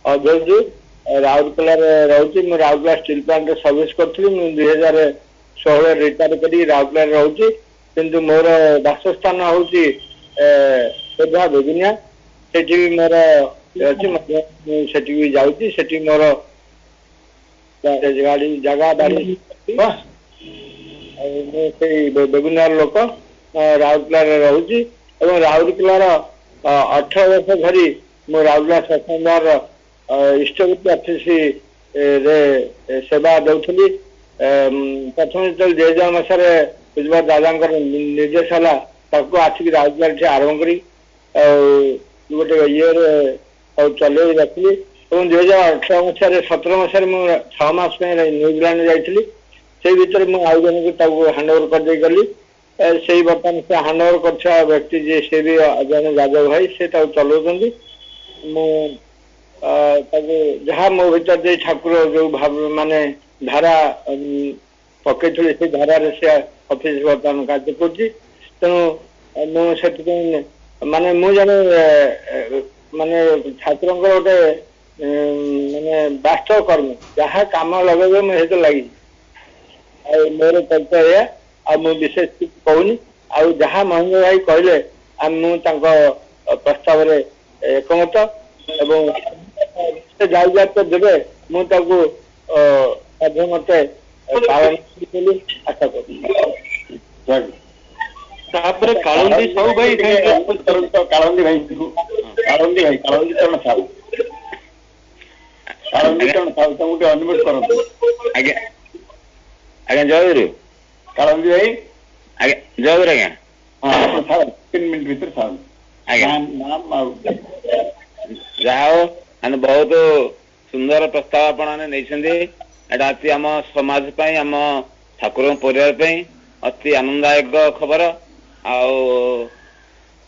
ଅଧ୍ୟକ୍ଷ ରାଉରକେଲାରେ ରହୁଛି ମୁଁ ରାଉରକେଲା ଷ୍ଟିଲ ପ୍ଲାଣ୍ଟରେ ସର୍ଭିସ କରିଥିଲି ମୁଁ 2016 ରିଟାୟାର କରି ରାଉରକେଲାରେ ରହୁଛି କିନ୍ତୁ ମୋର ବାସସ୍ଥାନ ହଉଛି ଖୋର୍ଦ୍ଧା ବେଗୁନିଆ ସେଠି ବି ମୋର ଅଛି ମଧ୍ୟ ମୁଁ ସେଠି ବି ଯାଉଛି ସେଠି ମୋର ଗାଡି ଜାଗା ବାଡି ଆଉ ମୁଁ ସେଇ ବେଗୁନିଆର ଲୋକ ରାଉରକେଲାରେ ରହୁଛି ଏବଂ ରାଉରକେଲାର 18 ବର୍ଷ ଧରି ମୁଁ ରାଉରକେଲା ଶାସନଦାର ଇଷ୍ଟବୃତ୍ତି ଅଫିସ ରେ ସେବା ଦେଉଥିଲି ପ୍ରଥମେ ଯେତେବେଳେ 2000 ମସିହାରେ ବୁଝିବାର ଦାଦାଙ୍କର ନିର୍ଦ୍ଦେଶ ହେଲା ତାକୁ ଆସିକି ରାଉରକେଲାଠି ଆରମ୍ଭ କରି ଆଉ ଗୋଟେ ଇଏରେ ଚଲେଇ ରଖିଲି ଏବଂ 2018 ମସିହାରେ 17 ମସିହାରେ ମୁଁ 6 ମାସ ପାଇଁ ନ୍ୟୁଜିଲାଣ୍ଡ ଯାଇଥିଲି ସେଇ ଭିତରେ ମୁଁ ଆଉ ଜଣଙ୍କୁ ତାକୁ ହ୍ୟାଣ୍ଡ ଓଭର କରିଦେଇ ଗଲି ସେଇ ବର୍ତ୍ତମାନ ସେ ହ୍ୟାଣ୍ଡ ଓଭର କରିଥିବା ବ୍ୟକ୍ତି ଯିଏ ସେ ବି ଜଣେ ଯାଦବ ଭାଇ ସେ ତାକୁ ଚଲାଉଛନ୍ତି ମୁଁ ତାକୁ ଯାହା ମୋ ଭିତରେ ଦେଇ ଠାକୁର ଯୋଉ ମାନେ ଧାରା ପକେଇଥିଲି ସେ ଧାରାରେ ସେ ଅଫିସ ବର୍ତ୍ତମାନ କାର୍ଯ୍ୟ କରୁଛି ତେଣୁ ମୁଁ ସେଥିପାଇଁ ମାନେ ମୁଁ ଜଣେ ମାନେ ଠାକୁରଙ୍କର ଗୋଟେ ମାନେ ବାସ୍ତବ କର୍ମୀ ଯାହା କାମ ଲଗେଇବେ ମୁଁ ସେଥିରେ ଲାଗିଛି ଆଉ ମୋର ପରିଚୟ ଏଇଆ ଆଉ ମୁଁ ବିଶେଷ କିଛି କହୁନି ଆଉ ଯାହା ମହେନ୍ଦ୍ର ଭାଇ କହିଲେ ମୁଁ ତାଙ୍କ ପ୍ରସ୍ତାବରେ ଏକମତ ଏବଂ ସେ ଯାଉଯାତ ଦେବେ ମୁଁ ତାକୁ ମଧ୍ୟ ମତେ ପାଳନ ବୋଲି ଆଶା କରୁଛି ତାପରେ କାଳନ୍ଦୀ ସାହୁ ଭାଇ କାଳନ୍ଦୀ ଭାଇ କାଳନ୍ଦୀ ଚରଣ ସାହୁ ତାଙ୍କୁ ଟିକେ ଅନୁମତି କରନ୍ତୁ ଆଜ୍ଞା ଆଜ୍ଞା ଜୟଗୁରୁ କାଳନ୍ଦୀ ଭାଇ ଆଜ୍ଞା ଜୟଗୁରୁ ଆଜ୍ଞା ହଁ 3 ମିନିଟ୍ ଭିତରେ ସାର୍ ଆଜ୍ଞା ଯାହା ହଉ ମାନେ ବହୁତ ସୁନ୍ଦର ପ୍ରସ୍ତାବ ଆପଣମାନେ ନେଇଛନ୍ତି ଏଇଟା ଅତି ଆମ ସମାଜ ପାଇଁ ଆମ ଠାକୁରଙ୍କ ପରିବାର ପାଇଁ ଅତି ଆନନ୍ଦଦାୟକ ଖବର ଆଉ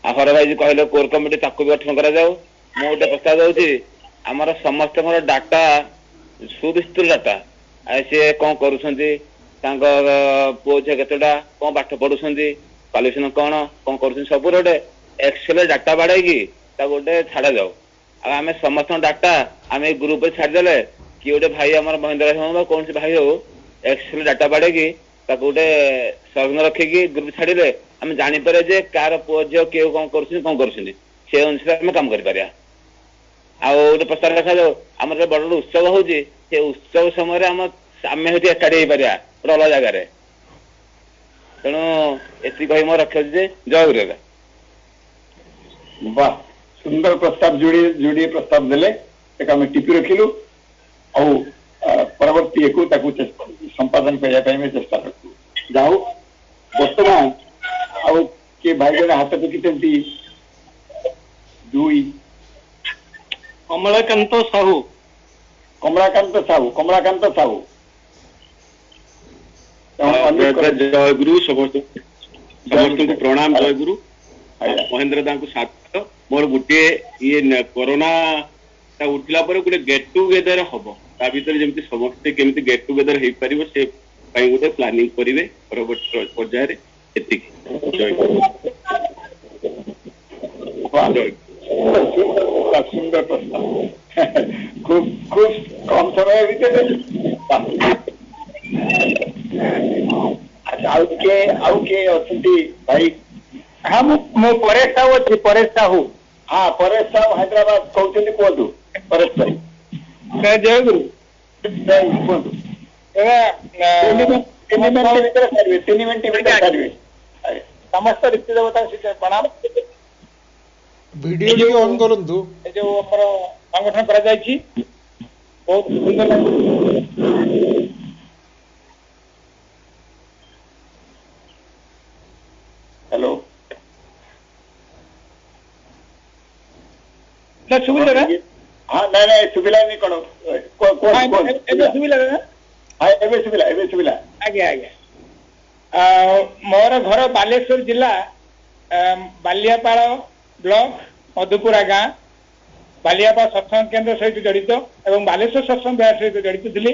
ହର ଭାଇ ଯୋଉ କହିଲେ କୋର କମିଟି ତାକୁ ବି ଗଠନ କରାଯାଉ ମୁଁ ଗୋଟେ ପ୍ରସ୍ତାବ ଦଉଛି ଆମର ସମସ୍ତଙ୍କର ଡାଟା ସୁବିସ୍ତୃତ ଡାଟା ସିଏ କଣ କରୁଛନ୍ତି ତାଙ୍କ ପୁଅ ଝିଅ କେତେଟା କଣ ପାଠ ପଢୁଛନ୍ତି କ୍ୱାଲିଫିକେସନ କଣ କରୁଛନ୍ତି ସବୁ ଗୋଟେ ଏକ୍ସେଲ ଡାଟା ବାଡେଇକି ତାକୁ ଗୋଟେ ଛାଡାଯାଉ ଆଉ ଆମେ ସମସ୍ତଙ୍କ ଡାଟା ଆମେ ଏଇ ଗ୍ରୁପରେ ଛାଡିଦେଲେ କି ଗୋଟେ ଭାଇ ଆମର ମହେନ୍ଦ୍ର ଭାଇ ହଉ ବା କୌଣସି ଭାଇ ହଉ ଏକ୍ସେଲ ଡାଟା ବାଡେଇକି ତାକୁ ଗୋଟେ ସଂଗ୍ରହ ରଖିକି ଗ୍ରୁପ ଛାଡିଲେ ଆମେ ଜାଣିପାରିବା ଯେ କାହାର ପୁଅ ଝିଅ କିଏ କଣ କରୁଛନ୍ତି ସେ ଅନୁସାରେ ଆମେ କାମ କରିପାରିବା ଆଉ ଗୋଟେ ପ୍ରସ୍ତାବ ରଖାଯାଉ ଆମର ଯୋଉ ବଡ ବଡ ଉତ୍ସବ ହଉଛି ସେ ଉତ୍ସବ ସମୟରେ ଆମେ ହଉଛି ଏକାଠି ହେଇପାରିବା ଗୋଟେ ଅଲଗା ଜାଗାରେ ତେଣୁ ଏତିକି କହି ମୁଁ ରଖୁଛି ଯେ ଜୟଗୁରୁ ଆଜ୍ଞା ବାह ସୁନ୍ଦର ପ୍ରସ୍ତାବ ଯୋଡ଼ିଏ ପ୍ରସ୍ତାବ ଦେଲେ ତାକୁ ଆମେ ଟିପି ରଖିଲୁ ଆଉ ପରବର୍ତ୍ତୀ ଏକୁ ତାକୁ ସମ୍ପାଦନ କରିବା ପାଇଁ ଆମେ ଚେଷ୍ଟା କରିବୁ ଯାଉ ବର୍ତ୍ତମାନ ଆଉ କିଏ ଭାଇ ଜଣେ ହାତ ଟେକିଛନ୍ତି 2 କମଳାକାନ୍ତ ସାହୁ ଜୟଗୁରୁ ସମସ୍ତଙ୍କୁ ପ୍ରଣାମ ଜୟଗୁରୁ ମହେନ୍ଦ୍ର ଦାଙ୍କୁ ସାଥ ମୋର ଗୋଟିଏ ଇଏ କରୋନା ଟା ଉଠିଲା ପରେ ଗୋଟେ ଗେଟ୍ ଟୁଗେଦର ହବ ତା ଭିତରେ ଯେମିତି ସମସ୍ତେ କେମିତି ଗେଟ୍ ଟୁଗେଦର ହେଇପାରିବ ସେ ପାଇଁ ଗୋଟେ ପ୍ଲାନିଂ କରିବେ ପରବର୍ତ୍ତୀ ପର୍ଯ୍ୟାୟରେ ଏତିକି ସୁନ୍ଦର ପ୍ରସ୍ତାବ ଖୁବ କମ ସମୟ ଭିତରେ ଆଉ କିଏ ଅଛନ୍ତି ଭାଇ हाँ ମୁଁ ପରେଶ ସାହୁ ଅଛି, ପରେଶ ସାହୁ। हाँ परेश साहब हैदराबाद कहते कहतु परेश भाई ଜୟଗୁରୁ। कहतु तीन मिनट सारे ସମସ୍ତ ରୀତି ଦେବତା ପ୍ରଣାମ। ଭିଡିଓ ଟିକେ ଅନ୍ କରନ୍ତୁ। ଏ ଯୋଉ ଆମର ସଂଗଠନ କରାଯାଇଛି ବହୁତ ସୁନ୍ଦର ଲାଗୁଛି। हेलो ସୁବିଧା ନା? हाँ नहीं नहीं सुविला नहीं कौन ଏବେ ସୁବିଧା ନା? हाँ एबे सुविला ଆଜ୍ଞା ଆଜ୍ଞା। ମୋର ଘର ବାଲେଶ୍ୱର ଜିଲ୍ଲା ବାଲିଆପାଳ ବ୍ଲକ ମଧୁପୁରା ଗାଁ। ବାଲିଆପାଳ ସତ୍ସଙ୍ଗ କେନ୍ଦ୍ର ସହିତ ଜଡ଼ିତ ଏବଂ ବାଲେଶ୍ୱର ସତ୍ସଙ୍ଗ ବିହାର ସହିତ ଜଡ଼ିତ ଥିଲି।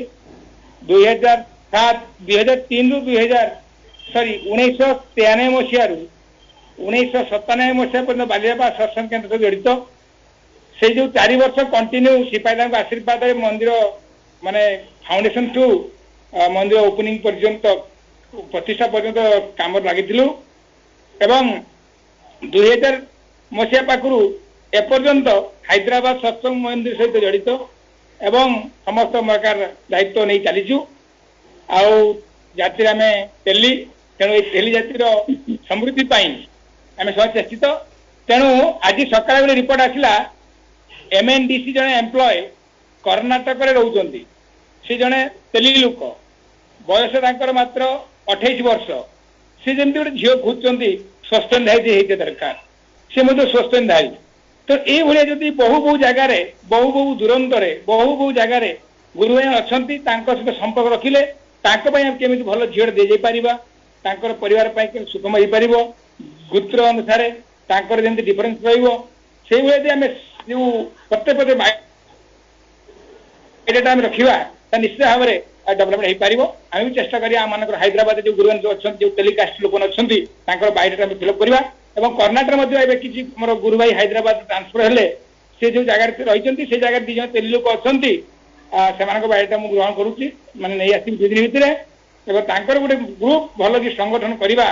2003ରୁ 1993 ମସିହାରୁ 1997 ମସିହା ପର୍ଯ୍ୟନ୍ତ ବାଲିଆପାଳ ସତ୍ସଙ୍ଗ କେନ୍ଦ୍ର ସହିତ ଜଡ଼ିତ। ସେ ଯୋଉ 4 ବର୍ଷ କଣ୍ଟିନ୍ୟୁ ସିପାହୀଙ୍କ ଆଶୀର୍ବାଦରେ ମନ୍ଦିର ମାନେ ଫାଉଣ୍ଡେସନ ଠୁ ମନ୍ଦିର ଓପନିଂ ପର୍ଯ୍ୟନ୍ତ ପ୍ରତିଷ୍ଠା ପର୍ଯ୍ୟନ୍ତ କାମରେ ଲାଗିଥିଲୁ ଏବଂ 2000 ମସିହା ପାଖରୁ ଏପର୍ଯ୍ୟନ୍ତ ହାଇଦ୍ରାବାଦ ସତ୍ସଙ୍ଗ ମନ୍ଦିର ସହିତ ଜଡ଼ିତ ଏବଂ ସମସ୍ତ ପ୍ରକାର ଦାୟିତ୍ୱ ନେଇ ଚାଲିଛୁ। ଆଉ ଜାତିରେ ଆମେ ତେଲି, ତେଣୁ ଏଇ ତେଲି ଜାତିର ସମୃଦ୍ଧି ପାଇଁ ଆମେ ସହ ଚେଷ୍ଟିତ। ତେଣୁ ଆଜି ସକାଳେ ଗୋଟେ ରିପୋର୍ଟ ଆସିଲା, MNDC ଜଣେ ଏମ୍ପ୍ଲୟ କର୍ଣ୍ଣାଟକରେ ରହୁଛନ୍ତି। ସେ ଜଣେ ତେଲି ଲୋକ, ବୟସ ତାଙ୍କର ମାତ୍ର 28 ବର୍ଷ। ସେ ଯେମିତି ଗୋଟେ ଝିଅ ଖୋଜୁଛନ୍ତି ସ୍ୱସ୍ଥନ୍ଧାୟୀ ହେଇଥିବା ଦରକାର, ସେ ମଧ୍ୟ ସ୍ୱସ୍ଥନ୍ଧାୟୀ। ତ ଏଇଭଳିଆ ଯଦି ବହୁ ଜାଗାରେ ବହୁ ଦୂରନ୍ତରେ ବହୁ ଜାଗାରେ ଗୁରୁ ଭାଇ ଅଛନ୍ତି, ତାଙ୍କ ସହିତ ସମ୍ପର୍କ ରଖିଲେ ତାଙ୍କ ପାଇଁ ଆମେ କେମିତି ଭଲ ଝିଅଟେ ଦିଆଯାଇ ପାରିବା, ତାଙ୍କର ପରିବାର ପାଇଁ କେମିତି ସୁଗମ ହେଇପାରିବ, ଗୋତ୍ର ଅନୁସାରେ ତାଙ୍କର ଯେମିତି ଡିଫରେନ୍ସ ରହିବ, ସେଇଭଳିଆ ଯଦି ଆମେ ଯୋଉ ପ୍ରତ୍ୟେକ ଏଇଟା ଆମେ ରଖିବା ତା ନିଶ୍ଚିତ ଭାବରେ ଡେଭଲପମେଣ୍ଟ ହେଇପାରିବ। ଆମେ ବି ଚେଷ୍ଟା କରିବା ଆମମାନଙ୍କର ହାଇଦ୍ରାବାଦରେ ଯୋଉ ଗୁରୁମାନେ ଅଛନ୍ତି, ଯୋଉ ଟେଲିକାଷ୍ଟ ଲୋକମାନେ ଅଛନ୍ତି, ତାଙ୍କର ବାୟୋଡାଟା ଆମେ ଫିଲ୍ଅପ୍ କରିବା। ଏବଂ କର୍ଣ୍ଣାଟକ ମଧ୍ୟ ଏବେ କିଛି ଆମର ଗୁରୁ ଭାଇ ହାଇଦ୍ରାବାଦ ଟ୍ରାନ୍ସଫର ହେଲେ ସେ ଯୋଉ ଜାଗାରେ ରହିଛନ୍ତି ସେ ଜାଗାରେ 2 ଜଣ ତେଲି ଲୋକ ଅଛନ୍ତି, ସେମାନଙ୍କ ବାୟୋଡାଟା ମୁଁ ଗ୍ରହଣ କରୁଛି, ମାନେ ନେଇ ଆସିବି 2 ଦିନ ଭିତରେ। ଏବଂ ତାଙ୍କର ଗୋଟେ ଗ୍ରୁପ ଭଲ କି ସଂଗଠନ କରିବା,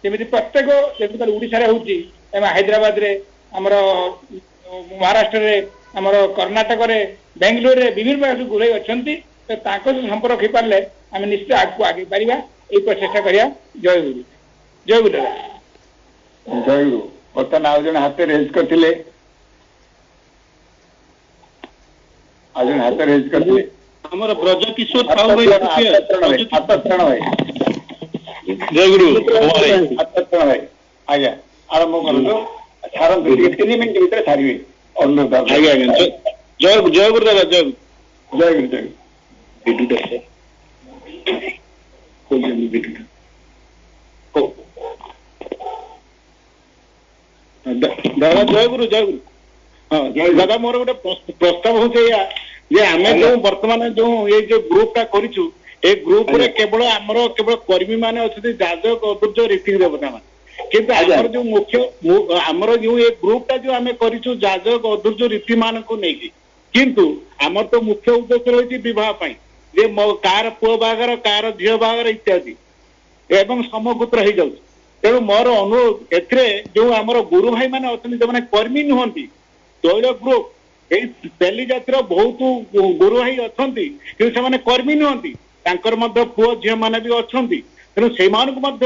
ଯେମିତି ପ୍ରତ୍ୟେକ ଯେମିତି ଓଡ଼ିଶାରେ ହଉଛି ଏବଂ ହାଇଦ୍ରାବାଦରେ, ଆମର ମହାରାଷ୍ଟ୍ରରେ, ଆମର କର୍ଣ୍ଣାଟକରେ, ବେଙ୍ଗଲୋରରେ ବିଭିନ୍ନ ପ୍ରକାର ଗୁରୁ ଭାଇ ଅଛନ୍ତି। ତ ତାଙ୍କ ସହ ସମ୍ପର୍କ ହେଇପାରିଲେ ଆମେ ନିଶ୍ଚିତ ଆଗକୁ ଆଗେଇ ପାରିବା। ଏଇ ପ୍ରଚେଷ୍ଟା କରିବା। ଜୟଗୁରୁ। ଜୟଗୁରୁ ଦାଦା। ଜୟଗୁରୁ। ବର୍ତ୍ତମାନ ଆଉ ଜଣେ ହାତ ରେଜ୍ କରିଥିଲେ, ଆଉ ଜଣେ ହାତ ରେଜ୍ କରିଥିଲେ ଆମର ବ୍ରଜ କିଶୋର ସାହୁ ଭାଇ। ହାତତ୍ରଣ ଭାଇ ଜୟଗୁରୁ। ହାତତ୍ରଣ ଭାଇ ଆଜ୍ଞା ଆରମ୍ଭ କରନ୍ତୁ। ଛାଡ଼ନ୍ତୁ ଟିକେ 3 ମିନିଟ୍ ଭିତରେ ଛାଡ଼ିବେ ଅନୁରୋଧ। ଆଜ୍ଞା ଆଜ୍ଞା ଜୟଗୁରୁ ଦାଦା। ଜୟଗୁରୁ ଜୟଗୁରୁ। ଦାଦା ଜୟଗୁରୁ। ହଁ ଦାଦା, ମୋର ଗୋଟେ ପ୍ରସ୍ତାବ ହଉଛି ଏଇଆ ଯେ ଆମେ ଯୋଉ ବର୍ତ୍ତମାନ ଯୋଉ ଏଇ ଯୋଉ ଗ୍ରୁପ ଟା କରିଛୁ, ଏଇ ଗ୍ରୁପରେ କେବଳ ଆମର କର୍ମୀ ମାନେ ଅଛନ୍ତି, ଯାଜକ ଅଦୁର୍ଜ ରୀତି ଦେବତା ମାନେ। କିନ୍ତୁ ଆମର ଯୋଉ ମୁଖ୍ୟ ଆମର ଯୋଉ ଏ ଗ୍ରୁପ ଟା ଯୋଉ ଆମେ କରିଛୁ ଯାଜକ ଅଦୁର୍ଜ ରୀତି ମାନଙ୍କୁ ନେଇକି, କିନ୍ତୁ ଆମର ତ ମୁଖ୍ୟ ଉଦ୍ଦେଶ୍ୟ ରହିଛି ବିବାହ ପାଇଁ, ଯେ କାହାର ପୁଅ ବାହାଘର, କାହାର ଝିଅ ବାହାଘର ଇତ୍ୟାଦି ଏବଂ ସମପୁତ୍ର ହେଇଯାଉଛି। ତେଣୁ ମୋର ଅନୁରୋଧ, ଏଥିରେ ଯୋଉ ଆମର ଗୁରୁ ଭାଇ ମାନେ ଅଛନ୍ତି, ଯୋଉମାନେ କର୍ମୀ ନୁହନ୍ତି, ତୈଳ ଗ୍ରୁପ ଏଇ ତେଲି ଜାତିର ବହୁତ ଗୁରୁ ଭାଇ ଅଛନ୍ତି, କିନ୍ତୁ ସେମାନେ କର୍ମୀ ନୁହନ୍ତି, ତାଙ୍କର ମଧ୍ୟ ପୁଅ ଝିଅ ମାନେ ବି ଅଛନ୍ତି। ତେଣୁ ସେମାନଙ୍କୁ ମଧ୍ୟ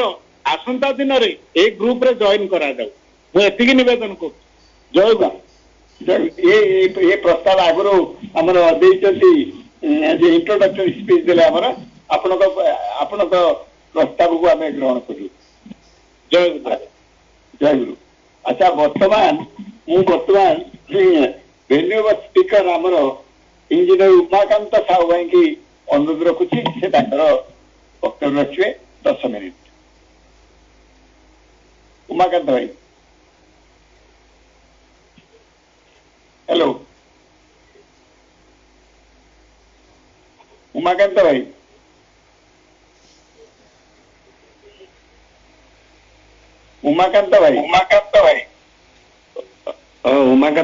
ଆସନ୍ତା ଦିନରେ ଏଇ ଗ୍ରୁପରେ ଜଏନ କରାଯାଉ, ମୁଁ ଏତିକି ନିବେଦନ କରୁଛି। ଜୟଗୁରୁ। ଏ ପ୍ରସ୍ତାବ ଆଗରୁ ଆମର ଦେଇଛନ୍ତି, ଇଣ୍ଟ୍ରୋଡକ୍ଟରୀ ସ୍ପିଚ୍ ଦେଲେ ଆମର, ଆପଣଙ୍କ ପ୍ରସ୍ତାବକୁ ଆମେ ଗ୍ରହଣ କରୁ। ଜୟଗୁରୁ। ଆଚ୍ଛା, ବର୍ତ୍ତମାନ ଭେନ୍ୟୁ ସ୍ପିକର ଆମର ଇଞ୍ଜିନିୟର ଉମାକାନ୍ତ ସାହୁ ଭାଇକି ଅନୁରୋଧ ରଖୁଛି, ସେ ତାଙ୍କର ବକ୍ତବ୍ୟ ରଖିବେ 10 ମିନିଟ୍। ଉମାକାନ୍ତ ଭାଇ। हेलो उमाकांत भाई। उमाकांत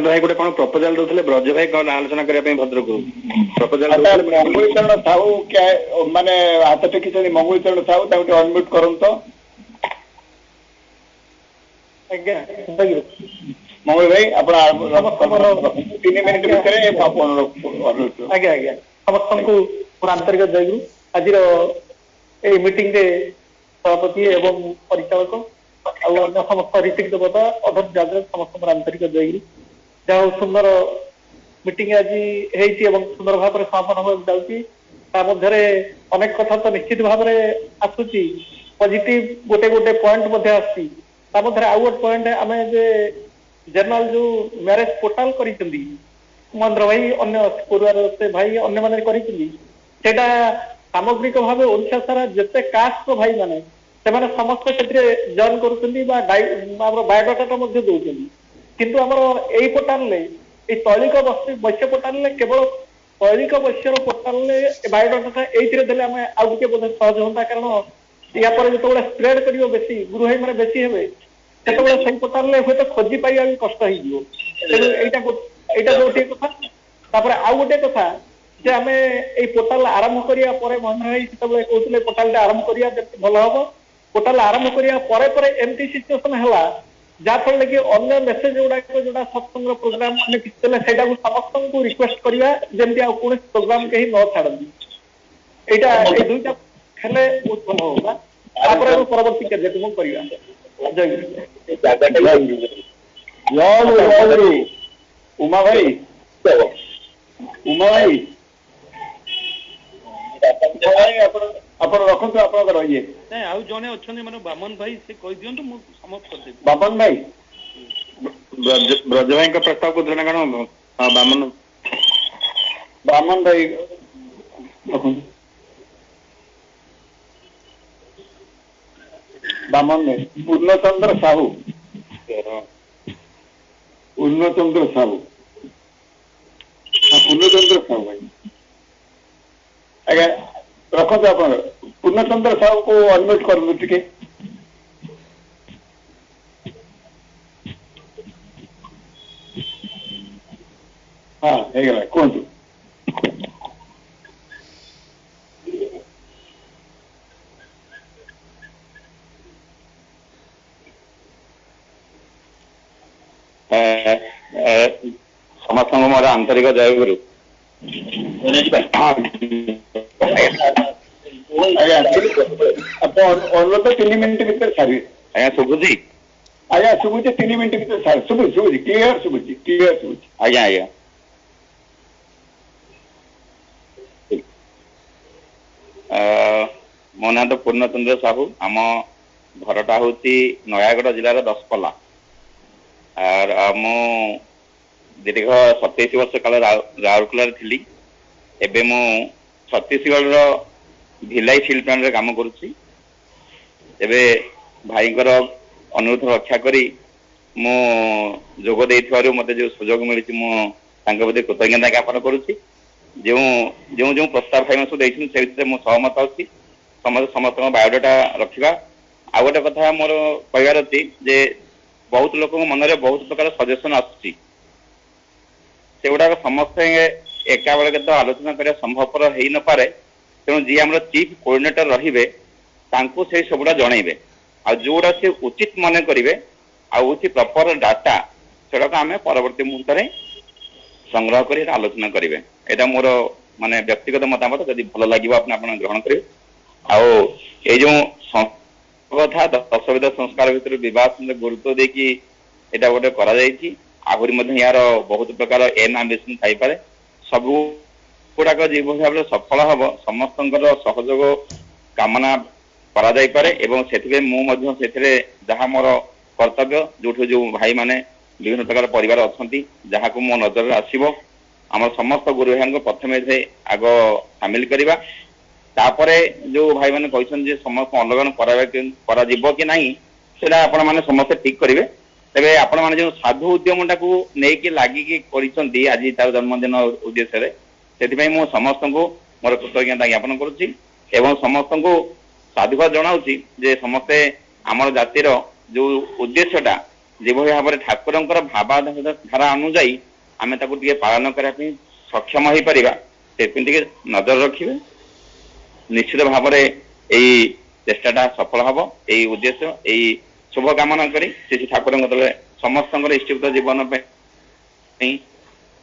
भाई गोटे कौन प्रपोजाल दौले ब्रज भाई कौन आलोचना करने भद्रक प्रपोजाल मंगुचरण साहू क्या माने हाथ टेकी मंगुचरण साहू अनम्यूट करंतो। ଆଜ୍ଞା ମଙ୍ଗଳ ଭାଇ ଆପଣ 3 ମିନିଟ୍ ଭିତରେ ଆଜ୍ଞା ଆଜ୍ଞା ସମସ୍ତଙ୍କୁ ମୋର ଆନ୍ତରିକ ଜୟଗୁରୁ। ଆଜିର ଏଇ ମିଟିଂରେ ସଭାପତି ଏବଂ ପରିଚାଳକ ଆଉ ଅନ୍ୟ ସମସ୍ତ ରିସିକ ଦେବତା ଅଧର ସମସ୍ତଙ୍କର ଆନ୍ତରିକ ଜୟଗୁରୁ। ଯାହା ହଉ ସୁନ୍ଦର ମିଟିଂ ଆଜି ହେଇଛି ଏବଂ ସୁନ୍ଦର ଭାବରେ ସମାପନ ହେବାକୁ ଯାଉଛି। ତା ମଧ୍ୟରେ ଅନେକ କଥା ତ ନିଶ୍ଚିତ ଭାବରେ ଆସୁଛି, ପଜିଟିଭ ଗୋଟେ ଗୋଟେ ପଏଣ୍ଟ ମଧ୍ୟ ଆସୁଛି। ତା ମଧ୍ୟରେ ଆଉ ଗୋଟେ ପଏଣ୍ଟ ଆମେ ଯେ ଜେନେରାଲ ଯୋଉ ମ୍ୟାରେଜ ପୋର୍ଟାଲ କରିଛନ୍ତି ମହେନ୍ଦ୍ର ଭାଇ ଅନ୍ୟ ପରିବାର ସେ ଭାଇ ଅନ୍ୟମାନେ କରିଛନ୍ତି, ସେଇଟା ସାମଗ୍ରିକ ଭାବେ ଓଡ଼ିଶା ସାରା ଯେତେ କାଷ୍ଟର ଭାଇ ମାନେ ସେମାନେ ସମସ୍ତେ ସେଥିରେ ଜଏନ୍ କରୁଛନ୍ତି ବା ଆମର ବାୟୋଡାଟା ମଧ୍ୟ ଦଉଛନ୍ତି। କିନ୍ତୁ ଆମର ଏଇ ପୋର୍ଟାଲରେ ଏଇ ତୈଳିକ ବୈଶ୍ୟ ପୋର୍ଟାଲରେ କେବଳ ତୈଳିକ ବୈଶ୍ୟର ପୋର୍ଟାଲରେ ବାୟୋଡାଟା ଏଇଥିରେ ଦେଲେ ଆମେ ଆଉ ଟିକେ ବୋଧେ ସହଜ ହୁଅନ୍ତା। କାରଣ ୟା ପରେ ଯେତେବେଳେ ସ୍ପ୍ରେଡ କରିବ ବେଶୀ ଗୁରୁ ଭାଇ ମାନେ ବେଶୀ ହେବେ ସେତେବେଳେ ସେଇ ପୋର୍ଟାଲରେ ହୁଏତ ଖୋଜି ପାଇବା ବି କଷ୍ଟ ହେଇଯିବ। ତେଣୁ ଏଇଟା ଗୋଟିଏ କଥା। ତାପରେ ଆଉ ଗୋଟେ କଥା ଯେ ଆମେ ଏଇ ପୋର୍ଟାଲ ଆରମ୍ଭ କରିବା ପରେ ମହେନ୍ଦ୍ର ଭାଇ ସେତେବେଳେ କହୁଥିଲେ ପୋର୍ଟାଲଟା ଆରମ୍ଭ କରିବା ଯେତେ ଭଲ ହବ। ପୋର୍ଟାଲ ଆରମ୍ଭ କରିବା ପରେ ପରେ ଏମିତି ସିଚୁଏସନ ହେଲା ଯାହାଫଳରେ କି ଅନ୍ୟ ମେସେଜ ଗୁଡାକ ଯୋଉଟା ସତ୍ସଙ୍ଗ ପ୍ରୋଗ୍ରାମ ମାନେ କିଛି ଦେଲେ ସେଇଟାକୁ ସମସ୍ତଙ୍କୁ ରିକ୍ୱେଷ୍ଟ କରିବା ଯେମିତି ଆଉ କୌଣସି ପ୍ରୋଗ୍ରାମ କେହି ନ ଛାଡନ୍ତି। ଏଇଟା ଏଇ ଦୁଇଟା ହେଲେ ବହୁତ ଭଲ ହବ। ତାପରେ ଆମେ ପରବର୍ତ୍ତୀ କାର୍ଯ୍ୟକ୍ରମ କରିବା। ଉମା ଭାଇ ଆପଣ ରଖନ୍ତୁ ଆପଣଙ୍କର ଇଏ। ନାଇଁ ଆଉ ଜଣେ ଅଛନ୍ତି ମାନେ ବାମନ ଭାଇ, ସେ କହିଦିଅନ୍ତୁ ମୁଁ ସମାପ୍ତ କରିଦେବି। ବାମନ ଭାଇ ବ୍ରଜ ଭାଇଙ୍କ ପ୍ରସ୍ତାବ କହୁଥିଲେ ନା କଣ? ହଁ ବାମନ ଭାଇ ରଖନ୍ତୁ। ବାମନ ଭାଇ ପୂର୍ଣ୍ଣଚନ୍ଦ୍ର ସାହୁ ପୂର୍ଣ୍ଣଚନ୍ଦ୍ର ସାହୁ ଭାଇ ଆଜ୍ଞା ରଖନ୍ତୁ। ଆପଣ ପୂର୍ଣ୍ଣଚନ୍ଦ୍ର ସାହୁକୁ ଅନମ୍ୟୁଟ୍ କରନ୍ତୁ ଟିକେ। ହଁ ହେଇଗଲା, କୁହନ୍ତୁ। ସମସ୍ତଙ୍କୁ ମୋର ଆନ୍ତରିକ ଜୟଗୁରୁ। ଆପଣ ଅନୁରୋଧ 3 ମିନିଟ୍ ଭିତରେ ସାରିବେ। ଆଜ୍ଞା ଶୁଭୁଛି? ଆଜ୍ଞା ଶୁଭୁଛି, 3 ମିନିଟ୍ ଭିତରେ ସାରି ଶୁଭୁଛି କ୍ଲିୟର ଶୁଭୁଛି। ଆଜ୍ଞା ଆଜ୍ଞା ମୋ ନାଁ ତ ପୂର୍ଣ୍ଣଚନ୍ଦ୍ର ସାହୁ। ଆମ ଘରଟା ହଉଛି ନୟାଗଡ଼ ଜିଲ୍ଲାର ଦଶପଲ୍ଲା। ମୁଁ ଦୀର୍ଘ 27 ବର୍ଷ କାଳ ରାଉରକେଲାରେ ଥିଲି। ଏବେ ମୁଁ ଛତିଶଗଡ଼ର ଭିଲାଇ ଷ୍ଟିଲ୍ ପ୍ଲାଣ୍ଟରେ କାମ କରୁଛି। ଏବେ ଭାଇଙ୍କର ଅନୁରୋଧ ରକ୍ଷା କରି ମୁଁ ଯୋଗ ଦେଇଥିବାରୁ ମୋତେ ଯେଉଁ ସୁଯୋଗ ମିଳିଛି ମୁଁ ତାଙ୍କ ପ୍ରତି କୃତଜ୍ଞତା ଜ୍ଞାପନ କରୁଛି। ଯେଉଁ ପ୍ରସ୍ତାବ ଭାଇମାନେ ସବୁ ଦେଇଛନ୍ତି ସେ ଭିତରେ ମୁଁ ସହମତ ଅଛି। ସମସ୍ତଙ୍କ ବାୟୋଡାଟା ରଖିବା। ଆଉ ଗୋଟେ କଥା ମୋର କହିବାର ଅଛି ଯେ ବହୁତ ଲୋକଙ୍କ ମନରେ ବହୁତ ପ୍ରକାର ସଜେସନ ଆସୁଛି, ସେଗୁଡାକ ସମସ୍ତେ ଏକା ବେଳକେ ତ ଆଲୋଚନା କରିବା ସମ୍ଭବପର ହେଇନପାରେ। ତେଣୁ ଯିଏ ଆମର ଚିଫ୍ କୋଅର୍ଡିନେଟର ରହିବେ ତାଙ୍କୁ ସେଇ ସବୁଗୁଡା ଜଣେଇବେ, ଆଉ ଯୋଉଗୁଡା ସେ ଉଚିତ ମନେ କରିବେ ଆଉ ହଉଛି ପ୍ରପର ଡାଟା ସେଗୁଡାକ ଆମେ ପରବର୍ତ୍ତୀ ମୁହୂର୍ତ୍ତରେ ସଂଗ୍ରହ କରି ଆଲୋଚନା କରିବେ। ଏଇଟା ମୋର ମାନେ ବ୍ୟକ୍ତିଗତ ମତାମତ। ଯଦି ଭଲ ଲାଗିବ ଆପଣ ଗ୍ରହଣ କରିବେ। ଆଉ ଏଇ ଯୋଉ କଥା ଦଶବିଧ ସଂସ୍କାର ଭିତରେ ବିବାହ ଗୁରୁତ୍ୱ ଦେଇକି ଏଇଟା ଗୋଟେ କରାଯାଇଛି। ଆହୁରି ମଧ୍ୟ ଏହାର ବହୁତ ପ୍ରକାର ଏମ୍ ଆମ୍ବିସନ ଥାଇପାରେ। ସବୁ ଗୁଡାକ ଯେଭଳି ଭାବରେ ସଫଳ ହବ ସମସ୍ତଙ୍କର ସହଯୋଗ କାମନା କରାଯାଇପାରେ ଏବଂ ସେଥିପାଇଁ ମୁଁ ମଧ୍ୟ ସେଥିରେ ଯାହା ମୋର କର୍ତ୍ତବ୍ୟ, ଯୋଉଠୁ ଯୋଉ ଭାଇମାନେ ବିଭିନ୍ନ ପ୍ରକାର ପରିବାର ଅଛନ୍ତି ଯାହାକୁ ମୋ ନଜରରେ ଆସିବ ଆମର ସମସ୍ତ ଗୁରୁ ଭାଇଙ୍କୁ ପ୍ରଥମେ ଆଗ ସାମିଲ କରିବା। ତାପରେ ଯୋଉ ଭାଇମାନେ କହିଛନ୍ତି ଯେ ସମସ୍ତଙ୍କୁ ଅଲଗା କରାଯିବ କି ନାହିଁ ସେଟା ଆପଣମାନେ ସମସ୍ତେ ଠିକ କରିବେ। ତେବେ ଆପଣମାନେ ଯୋଉ ସାଧୁ ଉଦ୍ୟମଟାକୁ ନେଇକି ଲାଗିକି କରିଛନ୍ତି ଆଜି ତାର ଜନ୍ମଦିନ ଉଦ୍ଦେଶ୍ୟରେ, ସେଥିପାଇଁ ମୁଁ ସମସ୍ତଙ୍କୁ ମୋର କୃତଜ୍ଞତା ଜ୍ଞାପନ କରୁଛି ଏବଂ ସମସ୍ତଙ୍କୁ ସାଧୁବାଦ ଜଣାଉଛି ଯେ ସମସ୍ତେ ଆମର ଜାତିର ଯୋଉ ଉଦ୍ଦେଶ୍ୟଟା ଯେଭଳି ଭାବରେ ଠାକୁରଙ୍କର ଭାବଧାରା ଅନୁଯାୟୀ ଆମେ ତାକୁ ଟିକେ ପାଳନ କରିବା ପାଇଁ ସକ୍ଷମ ହେଇପାରିବା ସେଥିପାଇଁ ଟିକେ ନଜର ରଖିବେ। ନିଶ୍ଚିତ ଭାବରେ ଏଇ ଚେଷ୍ଟାଟା ସଫଳ ହବ। ଏଇ ଉଦ୍ଦେଶ୍ୟ, ଏଇ शुभकामना करी श्री ठाकुर समस्त इष्टित जीवन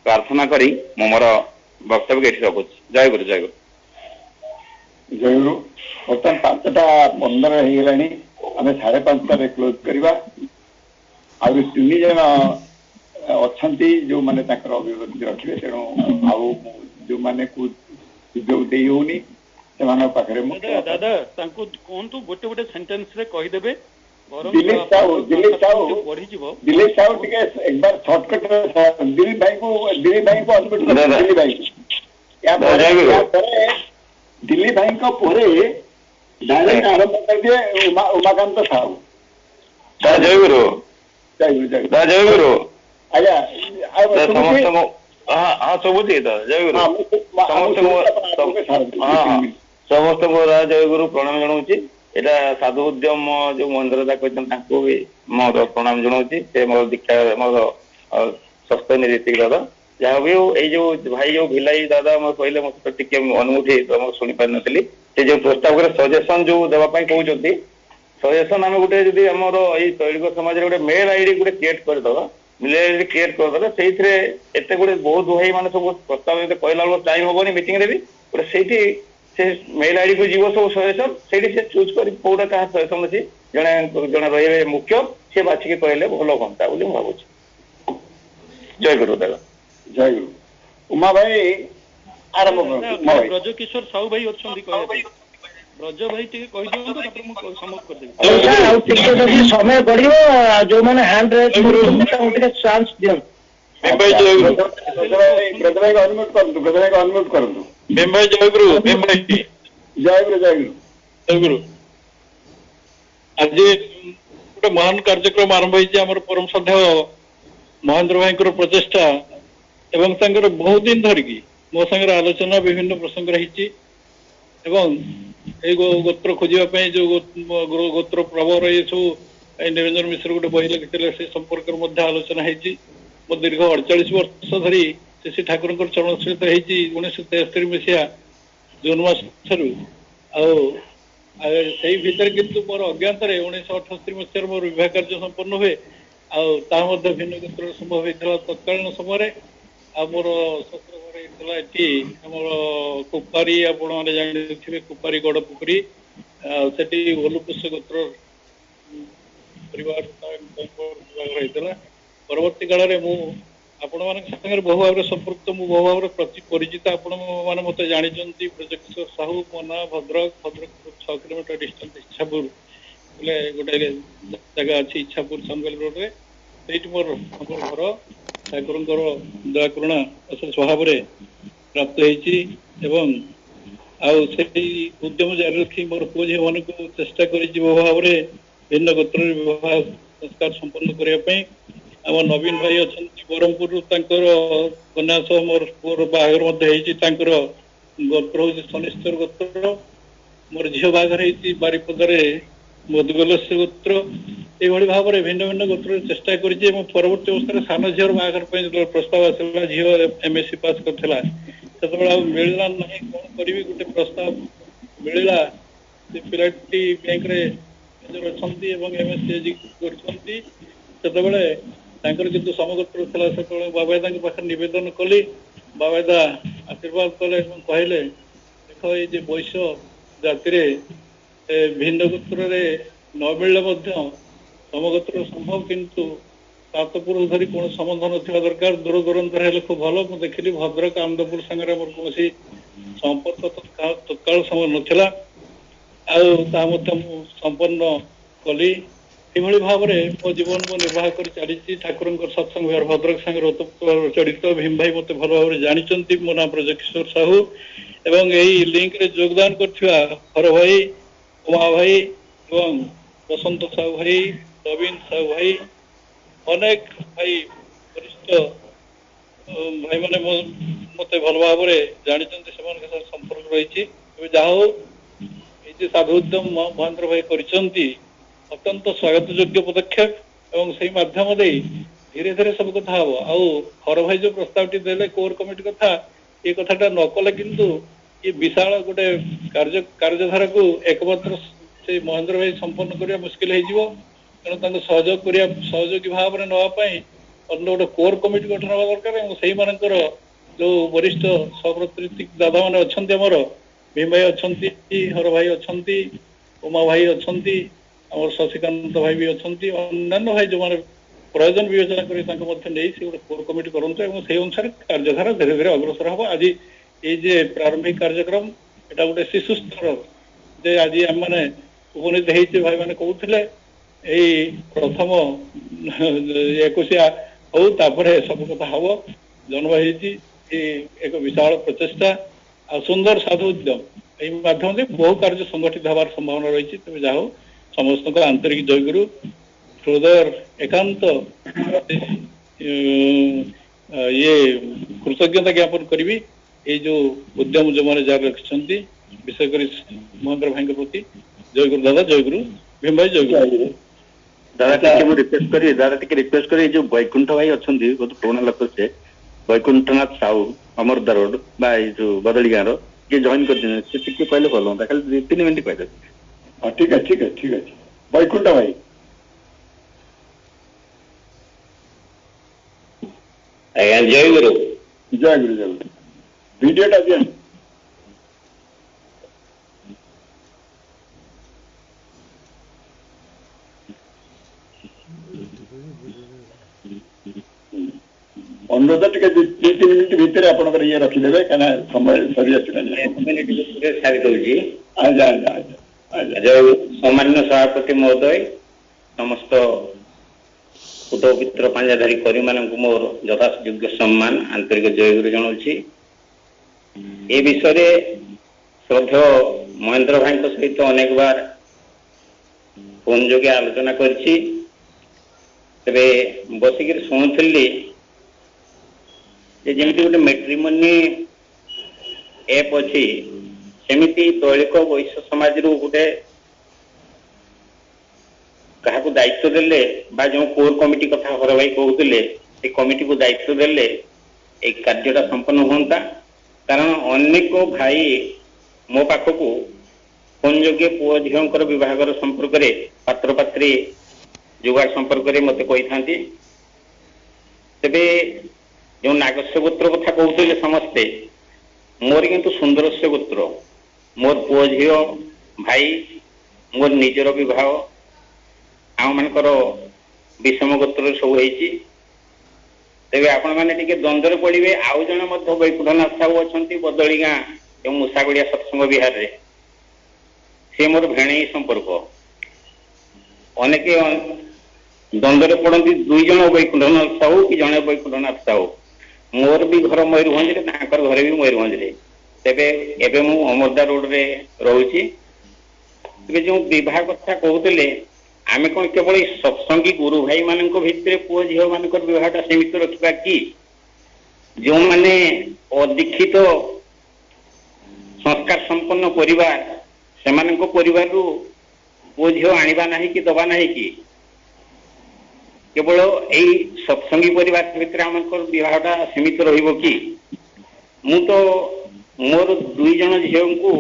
प्रार्थना करी मो मोर वक्तव्य ये रखुच्छी। जय गुरु जय गुरु जय गुरु। बर्तमान 5:15 ହେଇଗଲାଣି ଆମେ 5:30 क्लोज करवा। आउ 3 जन अच्छी जो मैंने अभिव्यक्ति रखिए तेणु आउ जो मैंने सुजोग दे होनी से दादा कहतु गोटे गोटे सेंटेंस रे कहीदेवे। दिलीप साहू दिलीप साहू टिके एक बार शॉर्टकट दिलीप भाई को अनम्यूट कर दिलीप भाई या दिलीप भाई को पूरे डायरेक्ट आरंभ कर दिए उमाकांत साहू। जय गुरु जय गुरु जय गुरु। आज्ञा हाँ शुभुची तो जय गुरु समस्त जय गुरु प्रणाम जनाऊँ। यहाँ साधु उद्यम जो महेंद्र दा कहते भी मोर प्रणाम जनाऊँ। से मोर दीक्षा मोर स्वस्थ निरीतिक दादा जहाँ भी ये जो भाई जो भिलाई दादा मैं कहले मत टे अनुभूति शुणी पार नी से जो प्रस्ताव कर सजेसन जो देवाई कहते सजेसन आम गोटे जब आमर ये तैलिक समाज गोटे मेल आईडी गोटे क्रिएट करदे मेल आईडी क्रिएट करदे से एत गोटे बहुत भाई मैंने सब प्रस्ताव कहला बेलू टाइम हेनी मीटिंग भी गोटे से से मेल आईडी को जीव सब सजेसन से चूज कर कौटा क्या सजेसन अच्छी जड़े जड़े रही मुख्य सी बाछिकी कहले भल घंटा बोली भावुँ। जय गुरु दादा जय गुरु। उमा भाई आरंभ ब्रज किशोर साहू भाई अच्छा ब्रज भाई कहीदेवी समय बढ़ जो मैंने हैंड रेज चांस दियो अनम्यूट करंतु जय गुरु जय गुरु जय गुरु जय गुरु। आज गोटे महान कार्यक्रम आरंभ होमर परम श्रद्धा महेंद्र भाई प्रचेषा एवं बहुत दिन धरिकी मो संगे आलोचना विभिन्न प्रसंग रही गोत्र खोजापी जो गोत्र प्रवर ये सब निरंजन मिश्र गोटे बही लिखी से संपर्क आलोचना होती मो दीर्घ 48 वर्ष धरी श्री ठाकुर चरण सहित होती 1973 मसीहा जून मसरू आई भितर किंतु मोर अज्ञात 1978 मसीह मोर विवाह कार्य संपन्न हुए आदि भिन्न गोत्र संभव होता तत्कालीन समय मोर सत्र घर आमर कुपारी आपने जानी कुपारी गड़ पुखरी से ओलुपुष गोत्र परिवार परवर्ती काल में आपण मान बहु भाव संपर्क बहु भाव परिचित आपण मैंने मत जानते ब्रजकिशोर साहू मो ना भद्रक 6 किलोमीटर डिस्टेंस इच्छापुर बोले गोटे जगह अच्छी इच्छापुर संगल रोड रे से मोर घर ठाकुर दया करुणा स्वभाव प्राप्त होती उद्यम जारी रखी मोर पुओ झी मान को चेष्टा कर भाव में भिन्न गोत्र विवाह संस्कार संपन्न करने आम नवीन भाई अच्छा ब्रह्मपुर कन्या सह मोर पुओर बाहर गोत्र हूँ शनिश्चर गोत्र मोर झील बाहर होती बारिपदार मधुगलस्य गोत्र ये भाव में भिन्न भिन्न गोत्र चेष्टा कर परवर्त अवस्था सान झीर बाहर प्रस्ताव आसला झील MSc पास करता से मिलला ना कौन करी गोटे प्रस्ताव मिलला पिलाटी बैंक अच्छा MSc कर किंतु समगोत्र था बाबादा पाखे नवेदन कली बाबादा आशीर्वाद कले कहले देख ये वैश्य जाति भिन्न गोत्र न मिले समगोत्र संभव किंतु 7 पुरुष धरी कौन संबंध ना दरकार दूर दूरांत हेल्ले खूब भल मुझे देखिली भद्रक आनंदपुर सागर मोर कौन संपर्क तत्काल समय नाला संपन्न कली ये भाव में मो जीवन को निर्वाह कर चली ठाकुर सत्संग विहार भद्रक संगे जड़ित भीम भाई मत भल भाव जानते मो ना ब्रजकिशोर साहू एवं यही लिंक रे योगदान कर हर भाई उमा भाई एवं बसंत साहू भाई नवीन साहू भाई अनेक भाई वरिष्ठ भाई मैंने मत भल भाव जानते संपर्क रही जहा ये साधु उद्यम महेंद्र भाई कर अत्यंत स्वागत योग्य पदक्षेप एवं से माध्यम दे धीरे धीरे सब कथा हम हर भाई जो प्रस्ताव टी देले कोर कमिटी कथा ये कथाटा न कले किंतु ये विशाल गोटे कार्यधारा को एकमात्र से महेंद्र भाई संपन्न करने मुस्किल हो ତେଣୁ ତାଙ୍କୁ ସହଯୋଗୀ ଭାବରେ ନେବା ପାଇଁ ଅନ୍ୟ ଗୋଟେ କୋର କମିଟି ଗଠନ ହେବା ଦରକାର ଏବଂ ସେଇମାନଙ୍କର ଯୋଉ ବରିଷ୍ଠ ସହପ୍ରତିନିଧି ଦାଦା ମାନେ ଅଛନ୍ତି, ଆମର ଭୀମ ଭାଇ ଅଛନ୍ତି, ହର ଭାଇ ଅଛନ୍ତି, ଉମା ଭାଇ ଅଛନ୍ତି, ଆମର ଶଶିକାନ୍ତ ଭାଇ ବି ଅଛନ୍ତି, ଅନ୍ୟାନ୍ୟ ଭାଇ ଯୋଉମାନେ ପ୍ରୟୋଜନ ବିବେଚନା କରି ତାଙ୍କୁ ମଧ୍ୟ ନେଇ ସେ ଗୋଟେ କୋର କମିଟି କରନ୍ତୁ ଏବଂ ସେଇ ଅନୁସାରେ କାର୍ଯ୍ୟଧାରା ଧୀରେ ଧୀରେ ଅଗ୍ରସର ହବ। ଆଜି ଏଇ ଯେ ପ୍ରାରମ୍ଭିକ କାର୍ଯ୍ୟକ୍ରମ ଏଟା ଗୋଟେ ଶିଶୁ ସ୍ତର ଯେ ଆଜି ଆମମାନେ ଉପନୀତ ହେଇଛି, ଭାଇମାନେ କହୁଥିଲେ ଏଇ ପ୍ରଥମ 21 ହଉ ତାପରେ ସବୁ କଥା ହବ। ଜନ୍ମ ହେଇଛି ଏକ ବିଶାଳ ପ୍ରଚେଷ୍ଟା ଆଉ ସୁନ୍ଦର ସାଧୁ ଉଦ୍ୟମ ଏଇ ମାଧ୍ୟମରେ ବହୁ କାର୍ଯ୍ୟ ସଂଗଠିତ ହେବାର ସମ୍ଭାବନା ରହିଛି। ତେବେ ଯାହା ହଉ ସମସ୍ତଙ୍କ ଆନ୍ତରିକ ଜୟଗୁରୁ ହୃଦୟର ଏକାନ୍ତ ଇଏ କୃତଜ୍ଞତା ଜ୍ଞାପନ କରିବି ଏଇ ଯୋଉ ଉଦ୍ୟମ ଯୋଉମାନେ ଜାରି ରଖିଛନ୍ତି, ବିଶେଷ କରି ମହେନ୍ଦ୍ର ଭାଇଙ୍କ ପ୍ରତି। ଜୟଗୁରୁ ଦାଦା, ଜୟଗୁରୁ ଭୀମ ଭାଇ, ଜୟଗୁରୁ ଦାଦା। ଟିକେ ମୁଁ ରିକ୍ୱେଷ୍ଟ କରି ଯୋଉ ବୈକୁଣ୍ଠ ଭାଇ ଅଛନ୍ତି, ବହୁତ ପୁରୁଣା ଲୋକ ସେ, ବୈକୁଣ୍ଠନାଥ ସାହୁ ଅମରଦା ରୋଡ ବା ଏଇ ଯୋଉ ବଦଳି ଗାଁର, କିଏ ଜଏନ୍ କରିଛନ୍ତି, ସେ ଟିକେ କହିଲେ ଭଲ ହୁଅନ୍ତା, ଖାଲି 2-3 ମିନିଟ୍ କହିଲେ। ହଁ ଠିକ ଅଛି ବୈକୁଣ୍ଠ ଭାଇ। ଆଜ୍ଞା ଜୟଗୁରୁ। ଭିଡିଓଟା ଦିଅନ୍ତୁ। ଅନୁରୋଧ ଟିକେ 2-3 ମିନିଟ୍ ଭିତରେ ଆପଣଙ୍କର ଇଏ ରଖିଦେବେ, କାହିଁକିନା ସମୟ ସରି ଆସିଲାନି। ସାରି ଦଉଛି। ଆଜ୍ଞା। ସମ୍ମାନ୍ୟ ସଭାପତି ମହୋଦୟ, ସମସ୍ତ ପବିତ୍ର ପାଞ୍ଜାଧାରୀ କର୍ମୀମାନଙ୍କୁ ମୋର ଯଥାଯୋଗ୍ୟ ସମ୍ମାନ ଆନ୍ତରିକ ଜୟଗୁରୁ ଜଣାଉଛି। ଏ ବିଷୟରେ ଶ୍ରଦ୍ଧେୟ ମହେନ୍ଦ୍ର ଭାଇଙ୍କ ସହିତ ଅନେକ ବାର ଫୋନ ଯୋଗେ ଆଲୋଚନା କରିଛି। ତେବେ ବସିକିରି ଶୁଣୁଥିଲି ଯେ ଯେମିତି ଗୋଟେ ମ୍ୟାଟ୍ରିମୋନି ଏପ୍ ଅଛି, ସେମିତି ଦୈଳିକ ବୈଶ୍ୟ ସମାଜରୁ ଗୋଟେ କାହାକୁ ଦାୟିତ୍ୱ ଦେଲେ ବା ଯେଉଁ କୋର କମିଟି କଥା ହର ଭାଇ କହୁଥିଲେ, ସେ କମିଟିକୁ ଦାୟିତ୍ୱ ଦେଲେ ଏଇ କାର୍ଯ୍ୟଟା ସମ୍ପନ୍ନ ହୁଅନ୍ତା। କାରଣ ଅନେକ ଭାଇ ମୋ ପାଖକୁ ଫୋନ ଯୋଗେ ପୁଅ ଝିଅଙ୍କର ବିବାହର ସମ୍ପର୍କରେ, ପାତ୍ର ପାତ୍ରୀ ଯୋଗାଡ଼ ସମ୍ପର୍କରେ ମତେ କହିଥାନ୍ତି। ତେବେ ଯେଉଁ ନାଗସ୍ୟ ଗୋତ୍ର କଥା କହୁଥିଲେ ସମସ୍ତେ, ମୋର କିନ୍ତୁ ସୁନ୍ଦରସ୍ୟ ଗୋତ୍ର। ମୋର ପୁଅ ଝିଅ ଭାଇ, ମୋର ନିଜର ବିବାହ ଆମ ମାନଙ୍କର ବିଷମ ଗୋତ୍ରରେ ସବୁ ହେଇଛି। ତେବେ ଆପଣମାନେ ଟିକେ ଦ୍ୱନ୍ଦ୍ୱରେ ପଡ଼ିବେ। ଆଉ ଜଣେ ମଧ୍ୟ ବୈକୁଣ୍ଠନାଥ ସାହୁ ଅଛନ୍ତି ବଦଳି ଗାଁ ଯେଉଁ ମୂଷାଗୁଡିଆ ସତ୍ସଙ୍ଗ ବିହାରରେ, ସେ ମୋର ଭେଣେଇ ସମ୍ପର୍କ। ଅନେକ ଦ୍ୱନ୍ଦ୍ୱରେ ପଡନ୍ତି, 2 ଜଣ ବୈକୁଣ୍ଠନାଥ ସାହୁ କି ଜଣେ ବୈକୁଣ୍ଠନାଥ ସାହୁ। ମୋର ବି ଘର ମୟୂରଭଞ୍ଜରେ, ତାଙ୍କର ଘରେ ବି ମୟୂରଭଞ୍ଜରେ। ତେବେ ଏବେ ମୁଁ ଅମରଦା ରୋଡରେ ରହୁଛି। ତେବେ ଯେଉଁ ବିବାହ କଥା କହୁଥିଲେ, ଆମେ କଣ କେବଳ ସତ୍ସଙ୍ଗୀ ଗୁରୁ ଭାଇ ମାନଙ୍କ ଭିତରେ ପୁଅ ଝିଅ ମାନଙ୍କର ବିବାହଟା ସୀମିତ ରଖିବା କି? ଯେଉଁମାନେ ଅଦୀକ୍ଷିତ ସଂସ୍କାର ସମ୍ପନ୍ନ ପରିବାର, ସେମାନଙ୍କ ପରିବାରରୁ ପୁଅ ଝିଅ ଆଣିବା ନାହିଁ କି ଦବା ନାହିଁ କି? କେବଳ ଏଇ ସତ୍ସଙ୍ଗୀ ପରିବାର ଭିତରେ ଆମଙ୍କର ବିବାହଟା ସୀମିତ ରହିବ କି? ମୁଁ ତ ମୋର 2 ଜଣ ଝିଅଙ୍କୁ,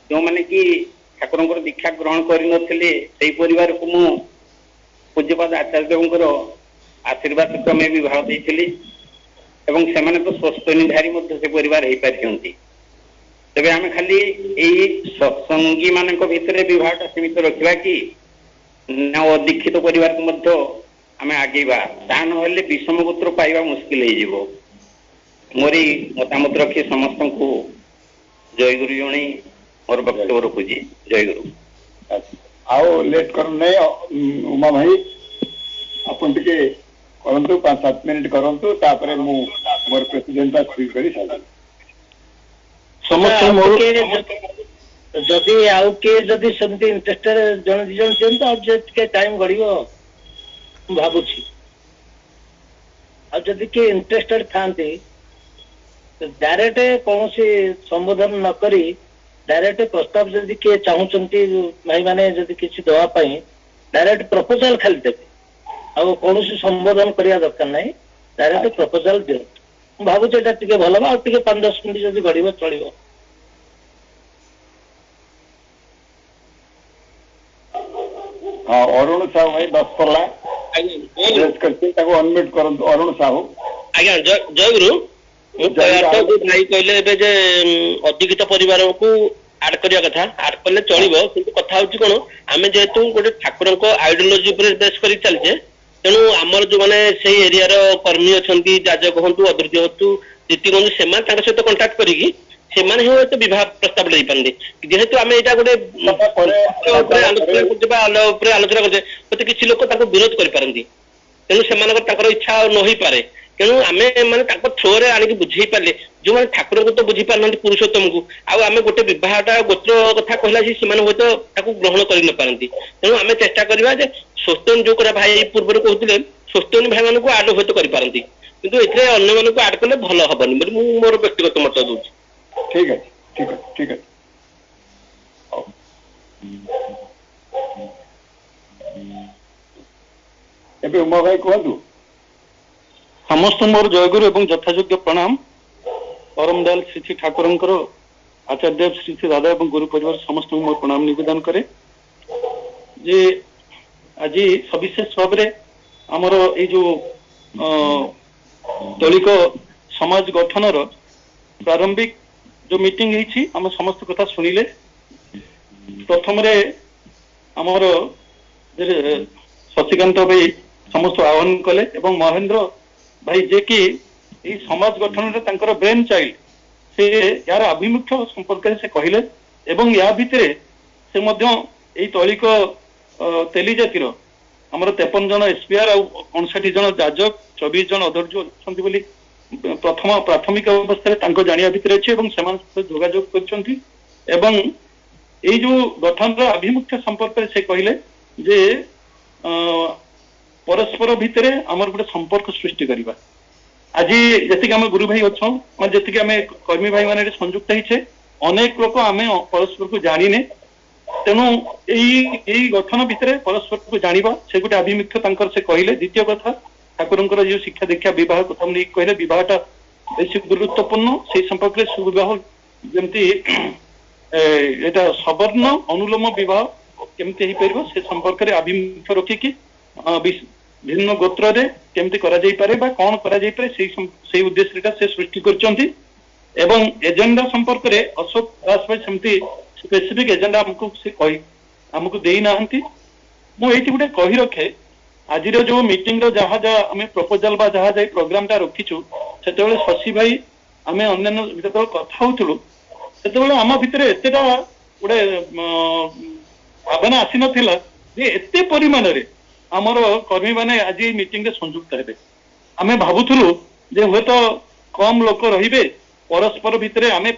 ଯେଉଁମାନେ କି ଠାକୁରଙ୍କର ଦୀକ୍ଷା ଗ୍ରହଣ କରିନଥିଲେ, ସେଇ ପରିବାରକୁ ମୁଁ ପୂଜ୍ୟପାଦ ଆଚାର୍ଯ୍ୟ ଦେବଙ୍କର ଆଶୀର୍ବାଦ କ୍ରମେ ବିବାହ ଦେଇଥିଲି ଏବଂ ସେମାନେ ତ ସ୍ୱସ୍ତନିଧାରୀ ମଧ୍ୟ ସେ ପରିବାର ହେଇପାରିଛନ୍ତି। ତେବେ ଆମେ ଖାଲି ଏଇ ସତ୍ସଙ୍ଗୀ ମାନଙ୍କ ଭିତରେ ବିବାହଟା ସୀମିତ ରଖିବା କି ନା ଅଦୀକ୍ଷିତ ପରିବାରକୁ ମଧ୍ୟ ଆମେ ଆଗେଇବା? ତାହା ନହେଲେ ବିଷମ ଗୋତ୍ର ପାଇବା ମୁସ୍କିଲ ହେଇଯିବ। ମୋରି ମତାମତ ରଖି ସମସ୍ତଙ୍କୁ ଜୟଗୁରୁ ଜଣେଇ ମୋର ବକ୍ତବ୍ୟ ରଖୁଛି। ଜୟଗୁରୁ। ଆଉ ଲେଟ୍ କର ନାହିଁ ଉମା ଭାଇ, ଆପଣ ଟିକେ କରନ୍ତୁ, 5-7 ମିନିଟ୍ କରନ୍ତୁ, ତାପରେ ମୁଁ ମୋର ପ୍ରେସିଡେଣ୍ଟଟା କରି ସାରିବି। ଯଦି ଆଉ କିଏ ଯଦି ସେମିତି ଇଣ୍ଟରେଷ୍ଟେଡ 1-2 ଜଣ ଦିଅନ୍ତୁ, ଆଉ ଟିକେ ଟାଇମ ଗଡ଼ିବ ମୁଁ ଭାବୁଛି। ଆଉ ଯଦି କିଏ ଇଣ୍ଟରେଷ୍ଟେଡ ଥାନ୍ତି, ଡାଇରେକ୍ଟ କୌଣସି ସମ୍ବୋଧନ ନ କରି ଡାଇରେକ୍ଟ ପ୍ରସ୍ତାବ ଯଦି କିଏ ଚାହୁଁଛନ୍ତି ଭାଇମାନେ ଯଦି କିଛି ଦେବା ପାଇଁ, ଡାଇରେକ୍ଟ ପ୍ରପୋଜାଲ ଖାଲି ଦେବେ, ଆଉ କୌଣସି ସମ୍ବୋଧନ କରିବା ଦରକାର ନାହିଁ। ଡାଇରେକ୍ଟ ପ୍ରପୋଜାଲ ଦିଅନ୍ତୁ। ମୁଁ ଭାବୁଛି ଏଇଟା ଟିକେ ଭଲ ହବ। ଆଉ ଟିକେ 5-10 ମିନିଟ୍ ଯଦି ଗଡ଼ିବ ଚଳିବ। हाँ अरुण साहू भाई 10 पल्ला अनम्यूट करंतु अरुण साहू आज्ञा जय गुरु भाई कहले जे अधिकृत परिवार को आड करिया कथा आड कले चलिबो किंतु कथा होची कोन आमे जेतु गोटे ठाकुर को आइडियोलॉजी पर बेस करी चलचे तेणु आमर जो माने से एरिया रो कर्मी अछंती जाजक होंतु अदृत्य होतु जेति कोन सेमान ताका सहित कांटेक्ट करिकी सेमान हे तो विवाह प्रस्ताव ले पारंदी जेहेतु आमे एटा गोटे आलोचना करछे तो किछि लोक ताको विरोध करि पारंदी तेणु सेमानकर ताकर इच्छा न होई पारे तेणु आमे माने ताको थ्रोरे आनिक बुझेई पाले जो माने ठाकुर को तो बुझी पारनंती पुरुषोत्तम को आउ आमे गोटे विवाहटा गोत्र कथा कहला जे सेमान होय तो ताको ग्रहण करि न पारंती तेणु आमे चेष्टा करबा जे स्वस्तन जो करा भाई पूर्व कहउतिले स्वस्तन भाई मानको आड होय तो करि पारंती किंतु एथरे अन्य मानको आड करले भलो हबनी मु मोर व्यक्तिगत मत दूची ठीक है ठीक है ठीक है एबे उमा भाई कहतु समस्त मोर जयगुरु एवं यथायोग्य प्रणाम परम दयाल श्री श्री ठाकुरंकर आचार्य श्री श्री दादा एवं गुरु परिवार समस्त मोर प्रणाम निवेदन करे जे आज सविशेष भाव में आमर ये जो दलित समाज गठन प्रारंभिक जो मीटिंग है आम समस्त कथा शुणिले प्रथम आमर शशिकांत भाई समस्त आह्वान कले एवं महेंद्र भाई जे कि समाज गठन ब्रेन चाइल्ड से यार आभिमुख्य संपर्क से कहले एवं या भितर से तलिक तेली जातिर आमर 53 जन एसपीआर 59 जन जाजक 24 जन अधर्य अच्छा बोली प्रथम प्राथमिक अवस्था जानिया भितर अच्छे जोगाजोग कर जो गठन आभिमुख्य संपर्क से कहले जे परस्पर भितर आमर गोटे संपर्क सृष्टि करवा आज जी आम गुरु भाई अच्छा जी आम कर्मी भाई मैंने संयुक्त होइछे अनेक लोक आम परस्पर को जानिने तेणु यही गठन भितर परस्पर को जानिबा से गोटे आभिमुख्य से कहले द्वितीय कथा ठाकुर जो शिक्षा दीक्षा विवाह कथा नहीं कहले विवाहटा बेसी गुरुत्वपूर्ण से संपर्क सुविवाह जमती एटा सवर्ण अनुलोम विवाह केमती हो पार से संपर्क में आभिमुख्य रखिकी भिन्न गोत्र केमती करा जाई पारे बा कौन करा जाई पारे से उद्देश्य से सृष्टि करचंती एवं एजेंडा संपर्क में अशोक दास भाई सेमती स्पेसिफिक एजेंडा हमको से कही हमको देई नाहंती मु एठी गुटे कही रखे आज जो मीटिंग जहाँ जहाँ आम प्रपोजाल बा जहाँ जाए प्रोग्राम टा रखीचु से शशि भाई आम अन्य जो कथा होलु से आम भितर एतेटा गोटे भावना आसी नाला जे एते परिमाण रे आमर कर्मी माने आज मीटिंग रे संयुक्त हेबे आम भावुलु जे हे तो कम लोक रहिबे परस्पर भितर आम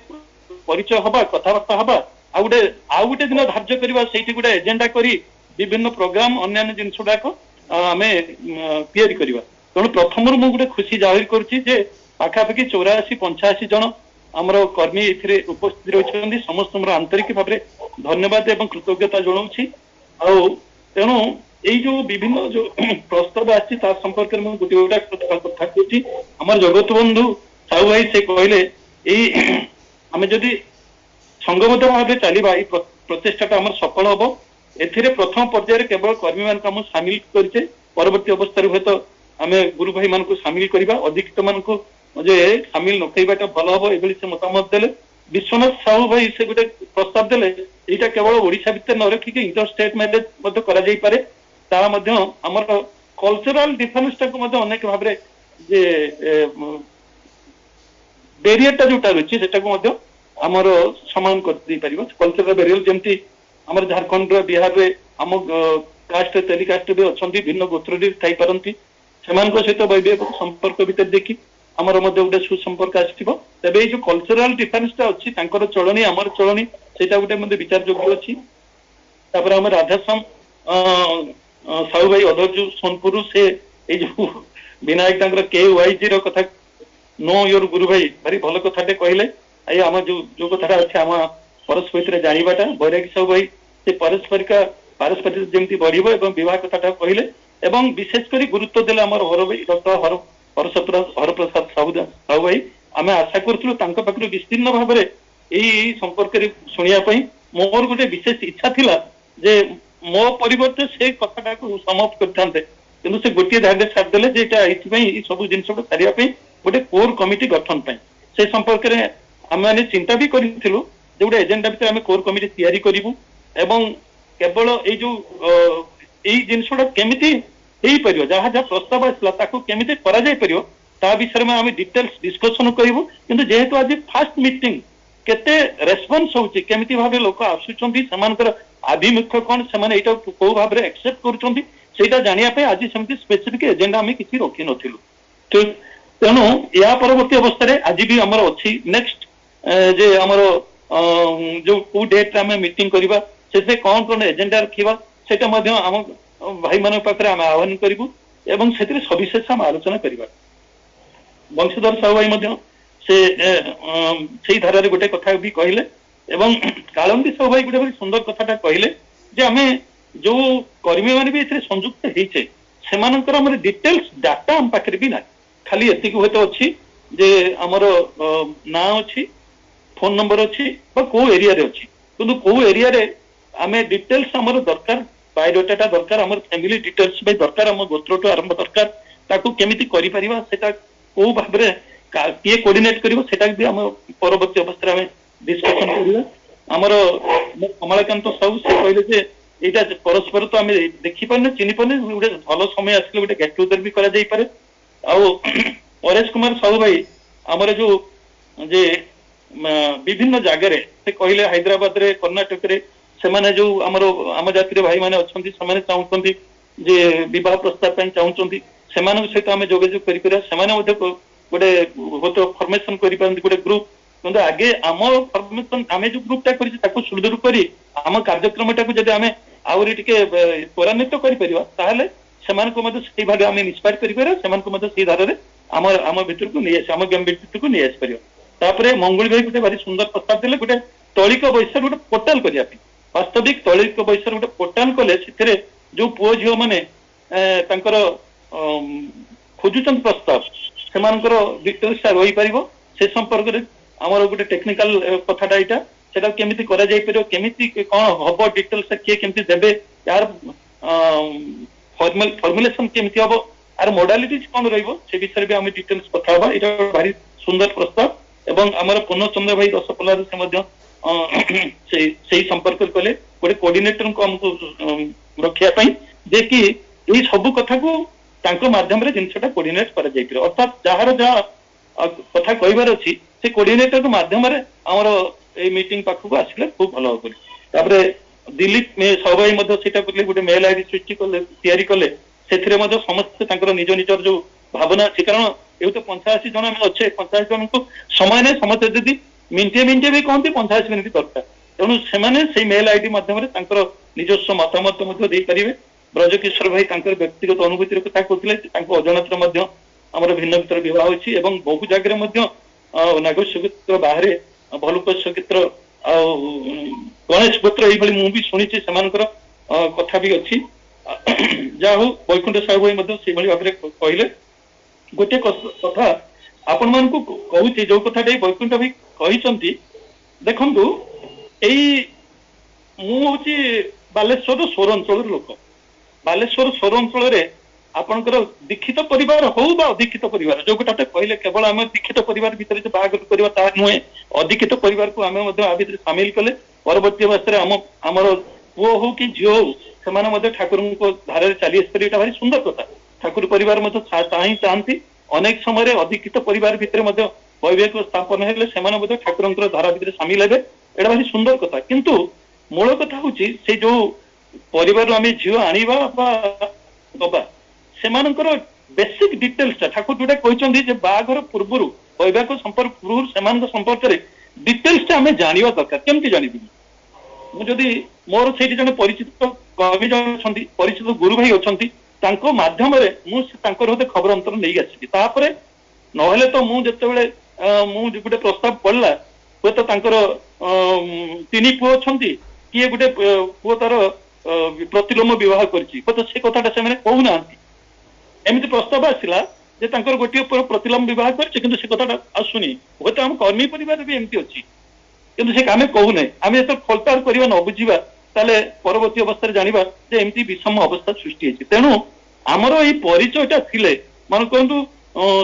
परिचय हवा कथबार्ता हवा आउ गोटे दिन धार्य करवा सेठी गोटे एजेंडा करी विभिन्न प्रोग्राम अन्य जिनस गुड़ाक आम तैयारी करवा तेणु प्रथम मुझे गोटे खुशी जाहिर करुच्ची पाखापाखि 84-85 जन आमर कर्मी ए उपस्थित रही समस्त आंतरिक भाव धन्यवाद एवं कृतज्ञता जनाऊँगी तेणु यही जो विभिन्न जो प्रस्ताव आसी संपर्क में गोटे गोटा कथा कहूँ आम जगत बंधु साहू भाई से कहले आम जदि संगबद्ध भाव चलवा प्रचेषा आम सफल हम एथिरे प्रथम पर्यायर केवल कर्मी मान सामिल करें परवर्ती अवस्था हे तो आम गुरु भाई मान सामिल करवा अधिकृत मान जे सामिल नकईटा भल हम ये से मतामत देले विश्वनाथ साहू भाई से गोटे प्रस्ताव देले यहाँ केवल ओडिशा भितर न रखिक इंटर स्टेट मैरिज करा जाई पारे आमर कल्चरल डिफरेन्स टाक अनेक भाव जे बेरियरटा जोटा रही है आमर समान कर कल्चरल बेरियर जमती आमर झारखंड बिहार में आम कास्ट तेली कास्ट भी अच्छा भिन्न गोत्र थी पारती सहित वैवाहिक संपर्क भितर देखी आमर गोटे सुसंपर्क आसो तेज जो कल्चरल डिफरेन्सटा अच्छी चलनी आमर चलनी से गोटे विचार योग्य अच्छी आम राधाश्याम साहू भाई अधर्जु सोनपुर से जो विनायक के वाईजी कथा नो योर गुरु भाई भारी भल कथाटे कहले आई आम जो कथा अच्छे आम परस्पर जानाटा बैरागी साहू भाई से पारस्परिक जमी बढ़ बह कथा कहले एवं विशेषकर गुरुत्व देले आम हर भाई डॉक्टर हरप्रसाद साहू भाई आम आशा करूँ विस्तीर्ण भाव में यही संपर्क शुणापी मोर गोटे विशेष इच्छा थिला जे ମୋ ପରିବର୍ତ୍ତେ ସେ କଥାଟାକୁ ସମାପ୍ତ କରିଥାନ୍ତେ କିନ୍ତୁ ସେ ଗୋଟିଏ ଧାଡ଼ିରେ ଛାଡ଼ିଦେଲେ ଯେ ଏଇଟା ଏଇଥିପାଇଁ ଏଇ ସବୁ ଜିନିଷକୁ ସାରିବା ପାଇଁ ଗୋଟେ କୋର କମିଟି ଗଠନ ପାଇଁ ସେ ସମ୍ପର୍କରେ ଆମେ ଚିନ୍ତା ବି କରିଥିଲୁ ଯେ ଗୋଟେ ଏଜେଣ୍ଡା ଭିତରେ ଆମେ କୋର କମିଟି ତିଆରି କରିବୁ ଏବଂ କେବଳ ଏଇ ଯୋଉ ଏଇ ଜିନିଷଟା କେମିତି ହେଇପାରିବ ଯାହା ଯାହା ପ୍ରସ୍ତାବ ଆସିଲା ତାକୁ କେମିତି କରାଯାଇପାରିବ ତା ବିଷୟରେ ଆମେ ଡିଟେଲ୍ସ ଡିସ୍କସନ କରିବୁ କିନ୍ତୁ ଯେହେତୁ ଆଜି ଫାଷ୍ଟ ମିଟିଂ କେତେ ରେସ୍ପନ୍ସ ହଉଛି କେମିତି ଭାବେ ଲୋକ ଆସୁଛନ୍ତି ସେମାନଙ୍କର ଆଭିମୁଖ୍ୟ କଣ ସେମାନେ ଏଇଟା କୋଉ ଭାବରେ ଆକ୍ସେପ୍ଟ କରୁଛନ୍ତି ସେଇଟା ଜାଣିବା ପାଇଁ ଆଜି ସେମିତି ସ୍ପେସିଫିକ ଏଜେଣ୍ଡା ଆମେ କିଛି ରଖିନଥିଲୁ ତେଣୁ ଏହା ପରବର୍ତ୍ତୀ ଅବସ୍ଥାରେ ଆଜି ବି ଆମର ଅଛି ନେକ୍ସଟ ଯେ ଆମର ଯୋଉ କୋଉ ଡେଟ୍ରେ ଆମେ ମିଟିଂ କରିବା ସେଥିରେ କଣ କଣ ଏଜେଣ୍ଡା ରଖିବା ସେଇଟା ମଧ୍ୟ ଆମ ଭାଇମାନଙ୍କ ପାଖରେ ଆମେ ଆହ୍ୱାନ କରିବୁ ଏବଂ ସେଥିରେ ସବିଶେଷ ଆମେ ଆଲୋଚନା କରିବା ବଂଶୀଧର ସାହୁ ଭାଇ ମଧ୍ୟ ସେ ସେଇ ଧାରାରେ ଗୋଟେ କଥା ବି କହିଲେ ଏବଂ କାଳନ୍ଦୀ ସାହୁ ଭାଇ ଗୋଟେ ଭାରି ସୁନ୍ଦର କଥାଟା କହିଲେ ଯେ ଆମେ ଯୋଉ କର୍ମୀମାନେ ବି ଏଥିରେ ସଂଯୁକ୍ତ ହେଇଛେ ସେମାନଙ୍କର ଆମର ଡିଟେଲ୍ସ ଡାଟା ଆମ ପାଖରେ ବି ନାହିଁ ଖାଲି ଏତିକି ହୁଏତ ଅଛି ଯେ ଆମର ନାଁ ଅଛି ଫୋନ ନମ୍ବର ଅଛି ବା କୋଉ ଏରିଆରେ ଅଛି କିନ୍ତୁ କୋଉ ଏରିଆରେ ଆମେ ଡିଟେଲ୍ସ ଆମର ଦରକାର ବାୟୋଡାଟା ଦରକାର ଆମର ଫ୍ୟାମିଲି ଡିଟେଲ୍ସ ପାଇଁ ଦରକାର ଆମ ଗୋତ୍ରଠୁ ଆରମ୍ଭ ଦରକାର ତାକୁ କେମିତି କରିପାରିବା ସେଟା କୋଉ ଭାବରେ କିଏ କୋର୍ଡିନେଟ କରିବ ସେଟା ବି ଆମ ପରବର୍ତ୍ତୀ ଅବସ୍ଥାରେ ଆମେ ଡିସ୍କସନ କରିବା ଆମର କମଳାକାନ୍ତ ସାହୁ ସେ କହିଲେ ଯେ ଏଇଟା ପରସ୍ପର ତ ଆମେ ଦେଖିପାରୁନେ ଚିହ୍ନି ପାରୁନେ ଗୋଟେ ଭଲ ସମୟ ଆସିଲେ ଗୋଟେ ଗେଟ୍ ଟୁଗେଦର ବି କରାଯାଇପାରେ ଆଉ ପରେଶ କୁମାର ସାହୁ ଭାଇ ଆମର ଯୋଉ ଯେ ବିଭିନ୍ନ ଜାଗାରେ ସେ କହିଲେ ହାଇଦ୍ରାବାଦରେ କର୍ଣ୍ଣାଟକରେ ସେମାନେ ଯୋଉ ଆମର ଆମ ଜାତିର ଭାଇମାନେ ଅଛନ୍ତି ସେମାନେ ଚାହୁଁଛନ୍ତି ଯେ ବିବାହ ପ୍ରସ୍ତାବ ପାଇଁ ଚାହୁଁଛନ୍ତି ସେମାନଙ୍କ ସହିତ ଆମେ ଯୋଗାଯୋଗ କରିପାରିବା ସେମାନେ ମଧ୍ୟ ଗୋଟେ ଫର୍ମେସନ କରିପାରନ୍ତି ଗୋଟେ ଗ୍ରୁପ କିନ୍ତୁ ଆଗେ ଆମ ଫର୍ମେସନ ଆମେ ଯୋଉ ଗ୍ରୁପଟା କରିଛୁ ତାକୁ ସୁଦୃଢ କରି ଆମ କାର୍ଯ୍ୟକ୍ରମଟାକୁ ଯଦି ଆମେ ଆହୁରି ଟିକେ ତ୍ୱରାନ୍ୱିତ କରିପାରିବା ତାହେଲେ ସେମାନଙ୍କୁ ମଧ୍ୟ ସେଇ ଭାବେ ଆମେ ଇନ୍ସପାୟାର କରିପାରିବା ସେମାନଙ୍କୁ ମଧ୍ୟ ସେଇ ଧାରାରେ ଆମ ଭିତରକୁ ନେଇ ଆସି ଆମ ଗେମ୍ ଭିତରକୁ ନେଇ ଆସିପାରିବା ତାପରେ ମଙ୍ଗୁଳି ଭାଇ ଗୋଟେ ଭାରି ସୁନ୍ଦର ପ୍ରସ୍ତାବ ଦେଲେ ଗୋଟେ ତଳିକ ବୟସରେ ଗୋଟେ ପୋର୍ଟାଲ କରିବା ପାଇଁ ବାସ୍ତବିକ ତଳିକ ବୟସରେ ଗୋଟେ ପୋର୍ଟାଲ କଲେ ସେଥିରେ ଯୋଉ ପୁଅ ଝିଅ ମାନେ ତାଙ୍କର ଖୋଜୁଛନ୍ତି ପ୍ରସ୍ତାବ ସେମାନଙ୍କର ଡିଟେଲ୍ସଟା ରହିପାରିବ ସେ ସମ୍ପର୍କରେ ଆମର ଗୋଟେ ଟେକ୍ନିକାଲ କଥାଟା ଏଇଟା ସେଟା କେମିତି କରାଯାଇପାରିବ କେମିତି କଣ ହବ ଡିଟେଲ୍ସଟା କିଏ କେମିତି ଦେବେ यार फॉर्मुलेशन केमती हम यार मोडालिटीज कौन रहिबो से विषय भी आमे डिटेल्स कथा हबा एटा भारी सुंदर प्रस्ताव एवं हमर पूर्णचंद्र भाई दशपल्ला से मध्य से संपर्क कले गोटे कोऑर्डिनेटर को हमको रखिया पई जे कि एई सब कथा को तांको माध्यम रे जिनसटा कोऑर्डिनेट करा जाय पिरो अर्थात जहार जहा कथा कहबार अछि से कोऑर्डिनेटर के माध्यम रे हमर ए मीटिंग पाखु को आसिले खूब भलो होबो तापरे दिल्ली में सबाई मध्य सेटा करले गोटे मेल आईडी सृष्टि करले तयारी करले सेथिरे मध्य समस्त तांकर निज निजर जो भावना अछि कारण एउ तो 85 जन हम अच्छे 85 जन को समय नै समस्त यदि मिनिटे मिनिटे भी कहते 85 मिनिट दरकार तेणु से से मेल आईडी माध्यम तांकर निजस्व मतामत मध्य दे परिबे ब्रजकिशोर भाई तांकर व्यक्तिगत अनुभूति कथा कहथिले तांको अजनतर मध्य हमर भिन्न भितर विवाह होछि एवं बहु जागरे मध्य नागर सुगित्र बाहरे भलुक सुगित्र गणेश पुत्र ये मु भी शुणी कथा भी अच्छी जा हो वैकुंठ साहू भाई भाव कहले गोटे कथा आपण मान कहूँ जो कथा वैकुंठ भाई कहते देखु मुझे बालेश्वर सोर अंचल लोक बालेश्वर सोर अंचल आपणकर दीक्षित परिवार हो अदीक्षित परिवार जो गोटा कहले केवल आम दीक्षित परिवार भितर जो बाहागर करवा ता नुहे अदीक्षित परिवार को आम सामिल कले परवर्ती अवस्था आमर पुओ हो कि झील हो से ठाकुर धारे चली आसपारे भारी सुंदर कथा ठाकुर परिवार चाहती अनेक समय अदीक्षित परिवार भितर वैवाहिक स्थापन हेले ठाकुर धारा भितर सामिल हे एटा भारी सुंदर कथा किंतु मूल कथा हूँ से जो परिवार आम झील आनिबा दबा सेमानकर बेसिक डिटेल्स ठाकुर जोटा कहते बाघर पूर्व वैवाहिक संपर्क पूर्व से संपर्क में डिटेल्स आम जाना दरकार केमती जानवी मुझे मोर से जन परिचित कवि जन अच्छा परिचित गुरु भाई अच्छा मध्यम मुझे खबर अंतर नहीं आसि ना तो मुझे गोटे प्रस्ताव पड़ा हे तो तीन पुओ अच्छा किए गोटे पुओ तार प्रतिलोम बह कर से कथा से कहूना एमती प्रस्ताव आसला गोटे प्रतिलोम बह कर कथा आसुनी हे तो आम कर्मी परिवार भी एमती अच्छी किंतु से आम कहूने आम जो खोलताड़ करवा न बुझा ताले परवर्ती अवस्था जानिबा जे एमती विषम अवस्था सृष्टि होइछि तेणु आमर एई परिचयटा थिले मन कहंतु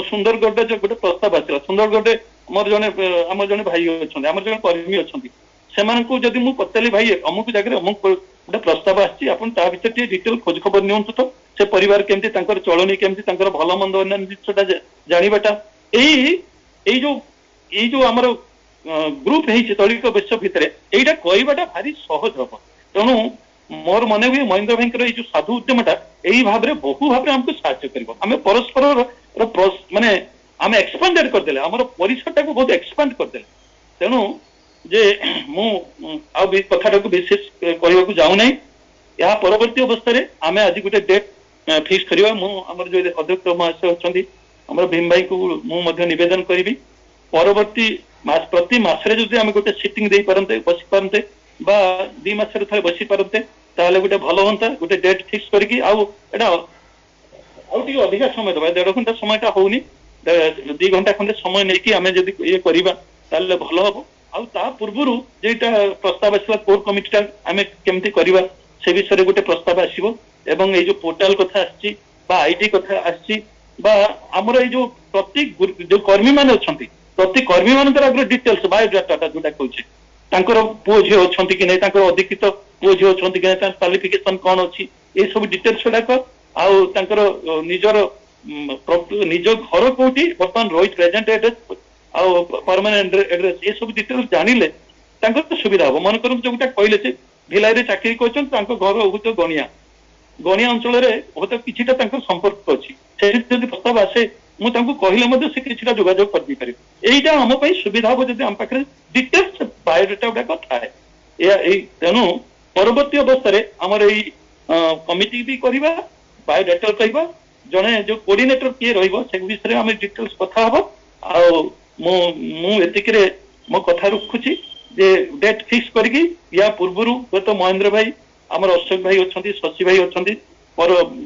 सुंदरगढ़ जो गोटे प्रस्ताव आसिला सुंदरगढ़ आमर जने भाई अछंती आमर जने कर्मी अछंती सेमानकु जदि मु पचाली भाई अमुक जगह अमुक गोटे प्रस्ताव आछि आपण ता भितर टी डिटेल खोज खबर नियंतु तो से परिवार केमती तांकर चलनी केमती तांकर भल मंद अन्य जिनिसटा जानिबाटा एई जो आमर ग्रुप है तौलिक वैश्य भितर यहीटा कहवाटा भारी सहज हम तेणु मोर मन हुए महेंद्र भाई जो साधु उद्यमटा यही भाव में बहु भाव आमको साहाय्य कर परस्पर माने आम एक्सपांडेड करदे आम परिसरटा को बहुत एक्सपांड करदे तेणु जे मु कथा को विशेष कहवाक जाऊना या परवर्ती अवस्था आम आज गोटे डेट फिक्स करवा मुझे जो अध्यक्ष महाशय अच्छा भीम भाई को मुझे निवेदन करी परवर्ती प्रति मासरे जदि आम गोटे सिटिंग दे पारते बसी पारते बा 2 मासरे थे बसी पारते ताले गोटे भल हम गोटे डेट फिक्स करके अधिका समय दबा 1.5 घंटा समयटा होनी 2 घंटा खंडे समय नहीं आम जब ये करवा भल हम आ पूर्व जेटा प्रस्ताव आसला कोर कमिटीटा आम केमती करवा से विषय गोटे प्रस्ताव आसो एवं ये जो पोर्टाल कथा आसी आईटी कथा आसी आमर ये जो प्रति जो कर्मी मान अच्छा प्रति कर्मी मान डिटेल्स बायोडाटा जोटा कहूँ पुओ झी अच्छा कि नहीं अधिकृत पुओ झी अच्छा कि नहीं क्वालिफिकेशन कौन अच्छी ये सब डिटेल्स गुड़ाक आर निजर निज घर कौटी बर्तमान रही प्रेजेंट एड्रेस परमानेंट एड्रेस ये सब डिटेल्स जानिले सुविधा हम मन कर जोटा कहले से भिलाई चाकरी कर घर हूँ गणिया गणिया अंचल हूँ किसी संपर्क अच्छी से प्रस्ताव आसे मुझे कहले से किसी जोगाजोग कर यहीटा आम सुविधा हम जब आम पाखे डिटेल्स बायोडाटा गुड़ाक थाए तेणु परवर्ती अवस्था आमर यही कमिटी भी करवा बायोडाटा कहवा जड़े जो कोऑर्डिनेटर किए से विषय आम डिटेल्स कथा हम आतिक मो कथा रखुची जे डेट फिक्स करके या पूर्व तो महेंद्र भाई आमर अशोक भाई अच्छा शशि भाई अच्छा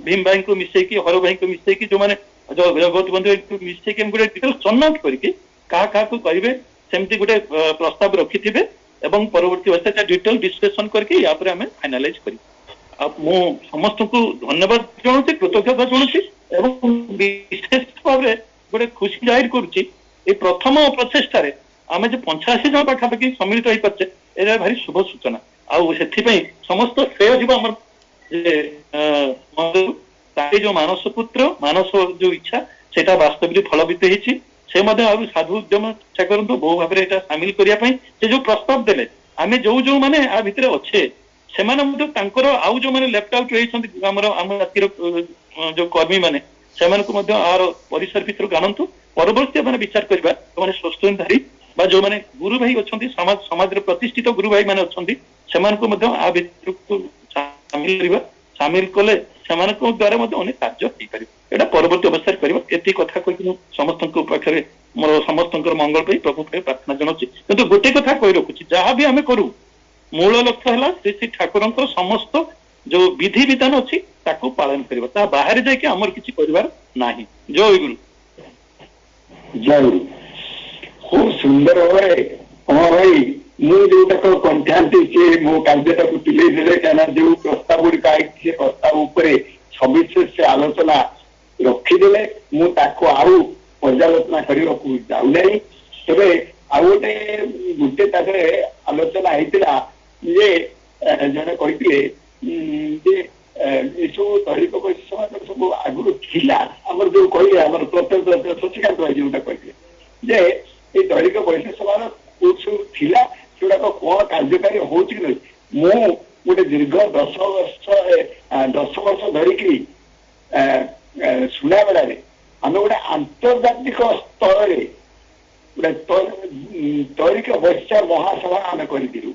भीम भाई को मिसेकी हर भाई को मिसेकी जो मैंने जगत बंधु मिसेकी गोटे डिटेल्स चर्नआउट करके क्या करेंगे सेमती गोटे प्रस्ताव रखि थे एवं परवर्ती अवस्था डिटेल डिस्कसन करके या आम फाइनालाइज कर समस्त को धन्यवाद जनाऊँ कृतज्ञता जनाऊँ विशेष भाव में गोटे खुशी जाहिर करुच्ची प्रथम प्रचेषा आम जो 85 जन पाखापाखि सम्मिलित हो पारे ये भारी शुभ सूचना आउ समस्त श्रेय जीव आम जो मानस पुत्र मानस जो इच्छा से वास्तविक फलवित होती से साधु उद्यम चेष्टा करूँ बहु भाव में सामिल करने से जो प्रस्ताव देले आम जो जो मैंने आ भितर अच्छे से आउ जो मैंने लेफ्ट आउट होती आम जातिर जो कर्मी मैंने से आर परिसर भितर जानतु परवर्ती मैंने विचार करवा जो स्वच्छंदधारी जो मैंने गुरु भाई अच्छा समाज प्रतिष्ठित गुरु भाई मैंने अच्छा आ भितर सामिल करवा सामिल कले द्वारा अनेक कार्य यहाँ परवर्ती अवस्था करती कथा कही समस्त पाखे मोर समस्त मंगल पाई प्रभु पाई प्रार्थना जनाऊँ किंतु गोटे कथा कही रखुची जहाँ भी आम करूँ मूल लक्ष्य है श्री श्री ठाकुर समस्त जो विधि विधान अच्छी पालन करवा बाहर जाकि आमर किसी परिवार नाही। जय गुरु जय गुरु खूब सुंदर भाव हाँ भाई मुझे कंठाती सी मो कार्यटा को तुले क्या जो प्रस्ताव गुड़िक आई प्रस्ताव सविशेष से आलोचना रखीदे मुझे पर्यालोचना करने को जाऊना तेरे आउ गोटे गोटे आलोचना होता जे जड़े कहते सब तैलिक वैश्य सब आगुरी थिला आमर जो कहले आमर प्रत्येक शशिकांत भाई जोटा कहते जे ये तैलिक वैश्य सभा सब थिला सेगुड़ाक कौन कार्यकारी हो गोटे दीर्घ 10 वर्ष धरिकी सुना बेला आम गोटे आंतर्जातिक स्तर तैलिक वैश्य महासभा आम करूँ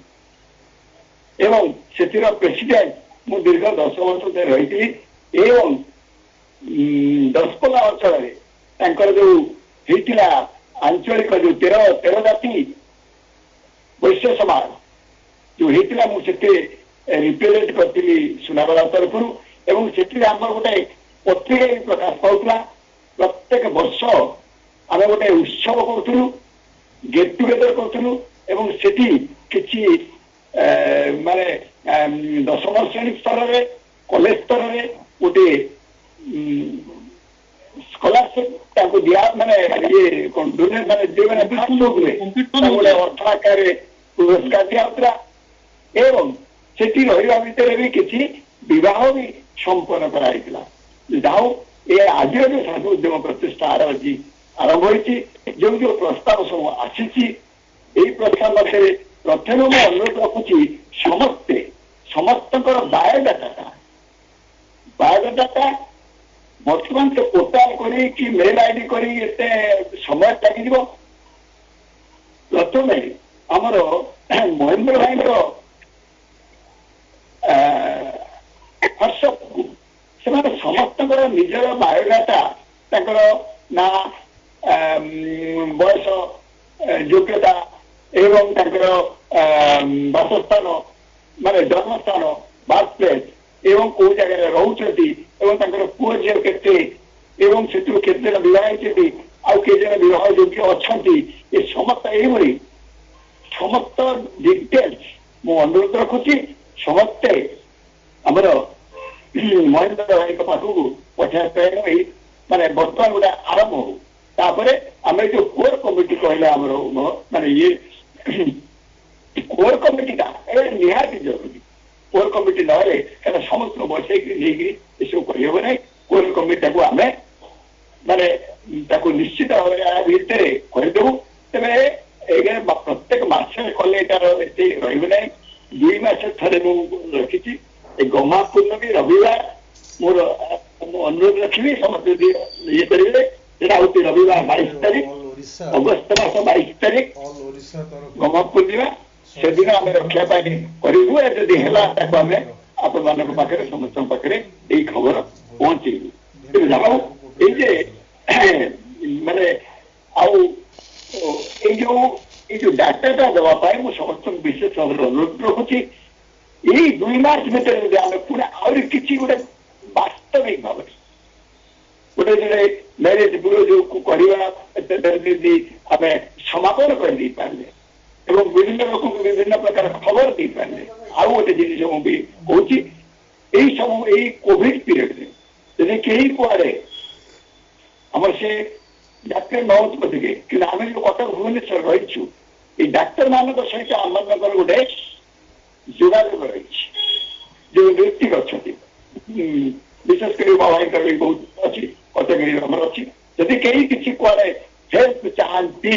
एवं से प्रेसिडेंट मु दीर्घ 10 वर्ष रही एवं 10 अंचल जो होता आंचलिक जो 13 जाति वैश्य समाज जो होता मुझे रिप्रेजेंट करी सुनाबेला तरफ एवं से आम गोटे पत्रिका प्रकाश पाला प्रत्येक वर्ष आम गोटे उत्सव करूँ गेट टुगेदर करूँ एवं से किसी माने ଦଶମ ଶ୍ରେଣୀ ସ୍ତରରେ କଲେଜ ସ୍ତରରେ ଗୋଟେ ସ୍କଲାରସିପ ତାଙ୍କୁ ଦିଆ ମାନେ ଇଏ ମାନେ ଯୋଉମାନେ ଫାଷ୍ଟ ହଉଥିଲେ ତାଙ୍କୁ ଗୋଟେ ଅର୍ଥ ଆକାରରେ ପୁରସ୍କାର ଦିଆଯାଉଥିଲା ଏବଂ ସେଠି ରହିବା ଭିତରେ ବି କିଛି ବିବାହ ବି ସମ୍ପନ୍ନ କରାଯାଇଥିଲା। ଯାଉ ଏ ଆଜିର ଯୋଉ ସାଧୁ ଉଦ୍ୟମ ପ୍ରତିଷ୍ଠା ଆଜି ଆରମ୍ଭ ହୋଇଛି ଯୋଉ ଯୋଉ ପ୍ରସ୍ତାବ ସବୁ ଆସିଛି ଏଇ ପ୍ରସ୍ତାବ ମଧ୍ୟରେ ପ୍ରଥମେ ମୁଁ ଅନୁରୋଧ ରଖୁଛି ସମସ୍ତଙ୍କର ବାୟୋଡାଟା ବର୍ତ୍ତମାନ ତ ପୋର୍ଟାଲ କରି କି ମେଲ ଆଇଡି କରି ଏତେ ସମୟ ଲାଗିଯିବ। ପ୍ରଥମେ ଆମର ମହେନ୍ଦ୍ର ଭାଇଙ୍କର ହ୍ୱାଟ୍ସଆପକୁ ସେମାନେ ସମସ୍ତଙ୍କର ନିଜର ବାୟୋଡାଟା ତାଙ୍କର ନା ବୟସ ଯୋଗ୍ୟତା ଏବଂ ତାଙ୍କର ବାସସ୍ଥାନ ମାନେ ଜନ୍ମସ୍ଥାନ ବାର୍ଥ ପ୍ଲେସ୍ ଏବଂ କୋଉ ଜାଗାରେ ରହୁଛନ୍ତି ଏବଂ ତାଙ୍କର ପୁଅ ଝିଅ କେତେ ଏବଂ ସେଥିରୁ କେତେ ଜଣ ବିବାହ ହେଇଛନ୍ତି ଆଉ କେତେ ଜଣ ବିବାହ ଯୋଗ୍ୟ ଅଛନ୍ତି ଏ ସମସ୍ତ ଏଇଭଳି ସମସ୍ତ ଡିଟେଲ୍ସ ମୁଁ ଅନୁରୋଧ ରଖୁଛି ସମସ୍ତେ ଆମର ମହେନ୍ଦ୍ର ଭାଇଙ୍କ ପାଖକୁ ପଠାଇବା ପାଇଁ ମାନେ ବର୍ତ୍ତମାନ ଗୋଟେ ଆରମ୍ଭ ହଉ। ତାପରେ ଆମେ ଯୋଉ କୋର କମିଟି କହିଲେ ଆମର ମାନେ ଇଏ କୋର କମିଟିଟା ଏ ନିହାତି ଜରୁରୀ। କୋର କମିଟି ନହେଲେ କାରଣ ସମସ୍ତଙ୍କୁ ବସେଇକି ନେଇକି ଏସବୁ କରିହେବ ନାହିଁ। କୋର କମିଟିଟାକୁ ଆମେ ମାନେ ତାକୁ ନିଶ୍ଚିତ ଭାବରେ ଆ ଭିତରେ କରିଦେବୁ। ତେବେ ପ୍ରତ୍ୟେକ ମାସରେ କଲେ ଏଟାର ଏତେ ରହିବ ନାହିଁ। 2 ମାସ ଥରେ ମୁଁ ରଖିଛି ଏ ଗହ୍ମା ପୂର୍ଣ୍ଣମୀ ରବିବାର ମୋର ମୁଁ ଅନୁରୋଧ ରଖିବି ସମସ୍ତେ ଯଦି ଇଏ କରିବେ ସେଟା ହଉଛି ରବିବାର 22 ତାରିଖ ଅଗଷ୍ଟ ମାସ 22 ତାରିଖ ଗହ୍ମା ପୂର୍ଣ୍ଣିମା ସେଦିନ ଆମେ ରଖିବା ପାଇଁ କରିବୁ। ଯଦି ହେଲା ତାକୁ ଆମେ ଆପଣମାନଙ୍କ ପାଖରେ ସମସ୍ତଙ୍କ ପାଖରେ ଏଇ ଖବର ପହଞ୍ଚେଇବୁ। ଯାଉ ଏଇ ଯେ ମାନେ ଆଉ ଏଇ ଯୋଉ ଡାଟାଟା ଦେବା ପାଇଁ ମୁଁ ସମସ୍ତଙ୍କୁ ବିଶେଷ ଭାବରେ ଅନୁରୋଧ ରଖୁଛି। ଏଇ 2 ମାସ ଭିତରେ ଯଦି ଆମେ ପୁରା ଆହୁରି କିଛି ଗୋଟେ ବାସ୍ତବିକ ଭାବରେ ଗୋଟେ ମ୍ୟାରେଜ ବ୍ୟୁରୋ ଯୋଉ କରିବା ଯଦି ଆମେ ସମାପନ କରିଦେଇ ପାରିଲେ ଏବଂ ବିଭିନ୍ନ ଲୋକଙ୍କୁ ବିଭିନ୍ନ ପ୍ରକାର ଖବର ଦେଇପାରିଲେ। ଆଉ ଗୋଟେ ଜିନିଷ ମୁଁ ବି କହୁଛି ଏଇ ସବୁ ଏଇ କୋଭିଡ ପିରିୟଡରେ ଯଦି କେହି କୁଆଡେ ଆମର ସେ ଡାକ୍ତର ନଉଛୁ ପଛକେ କିନ୍ତୁ ଆମେ ଯୋଉ କଟକ ଭୁବନେଶ୍ୱର ରହିଛୁ ଏଇ ଡାକ୍ତର ମାନଙ୍କ ସହିତ ଆମମାନଙ୍କର ଗୋଟେ ଯୋଗାଯୋଗ ରହିଛି। ଯୋଉ ବ୍ୟକ୍ତି ଅଛନ୍ତି ବିଶେଷ କରି ମୋ ଭାଇଙ୍କର ବି ବହୁତ ଅଛି କଟକରେ ଆମର ଅଛି। ଯଦି କେହି କିଛି କୁଆଡେ ହେଲ୍ପ ଚାହାନ୍ତି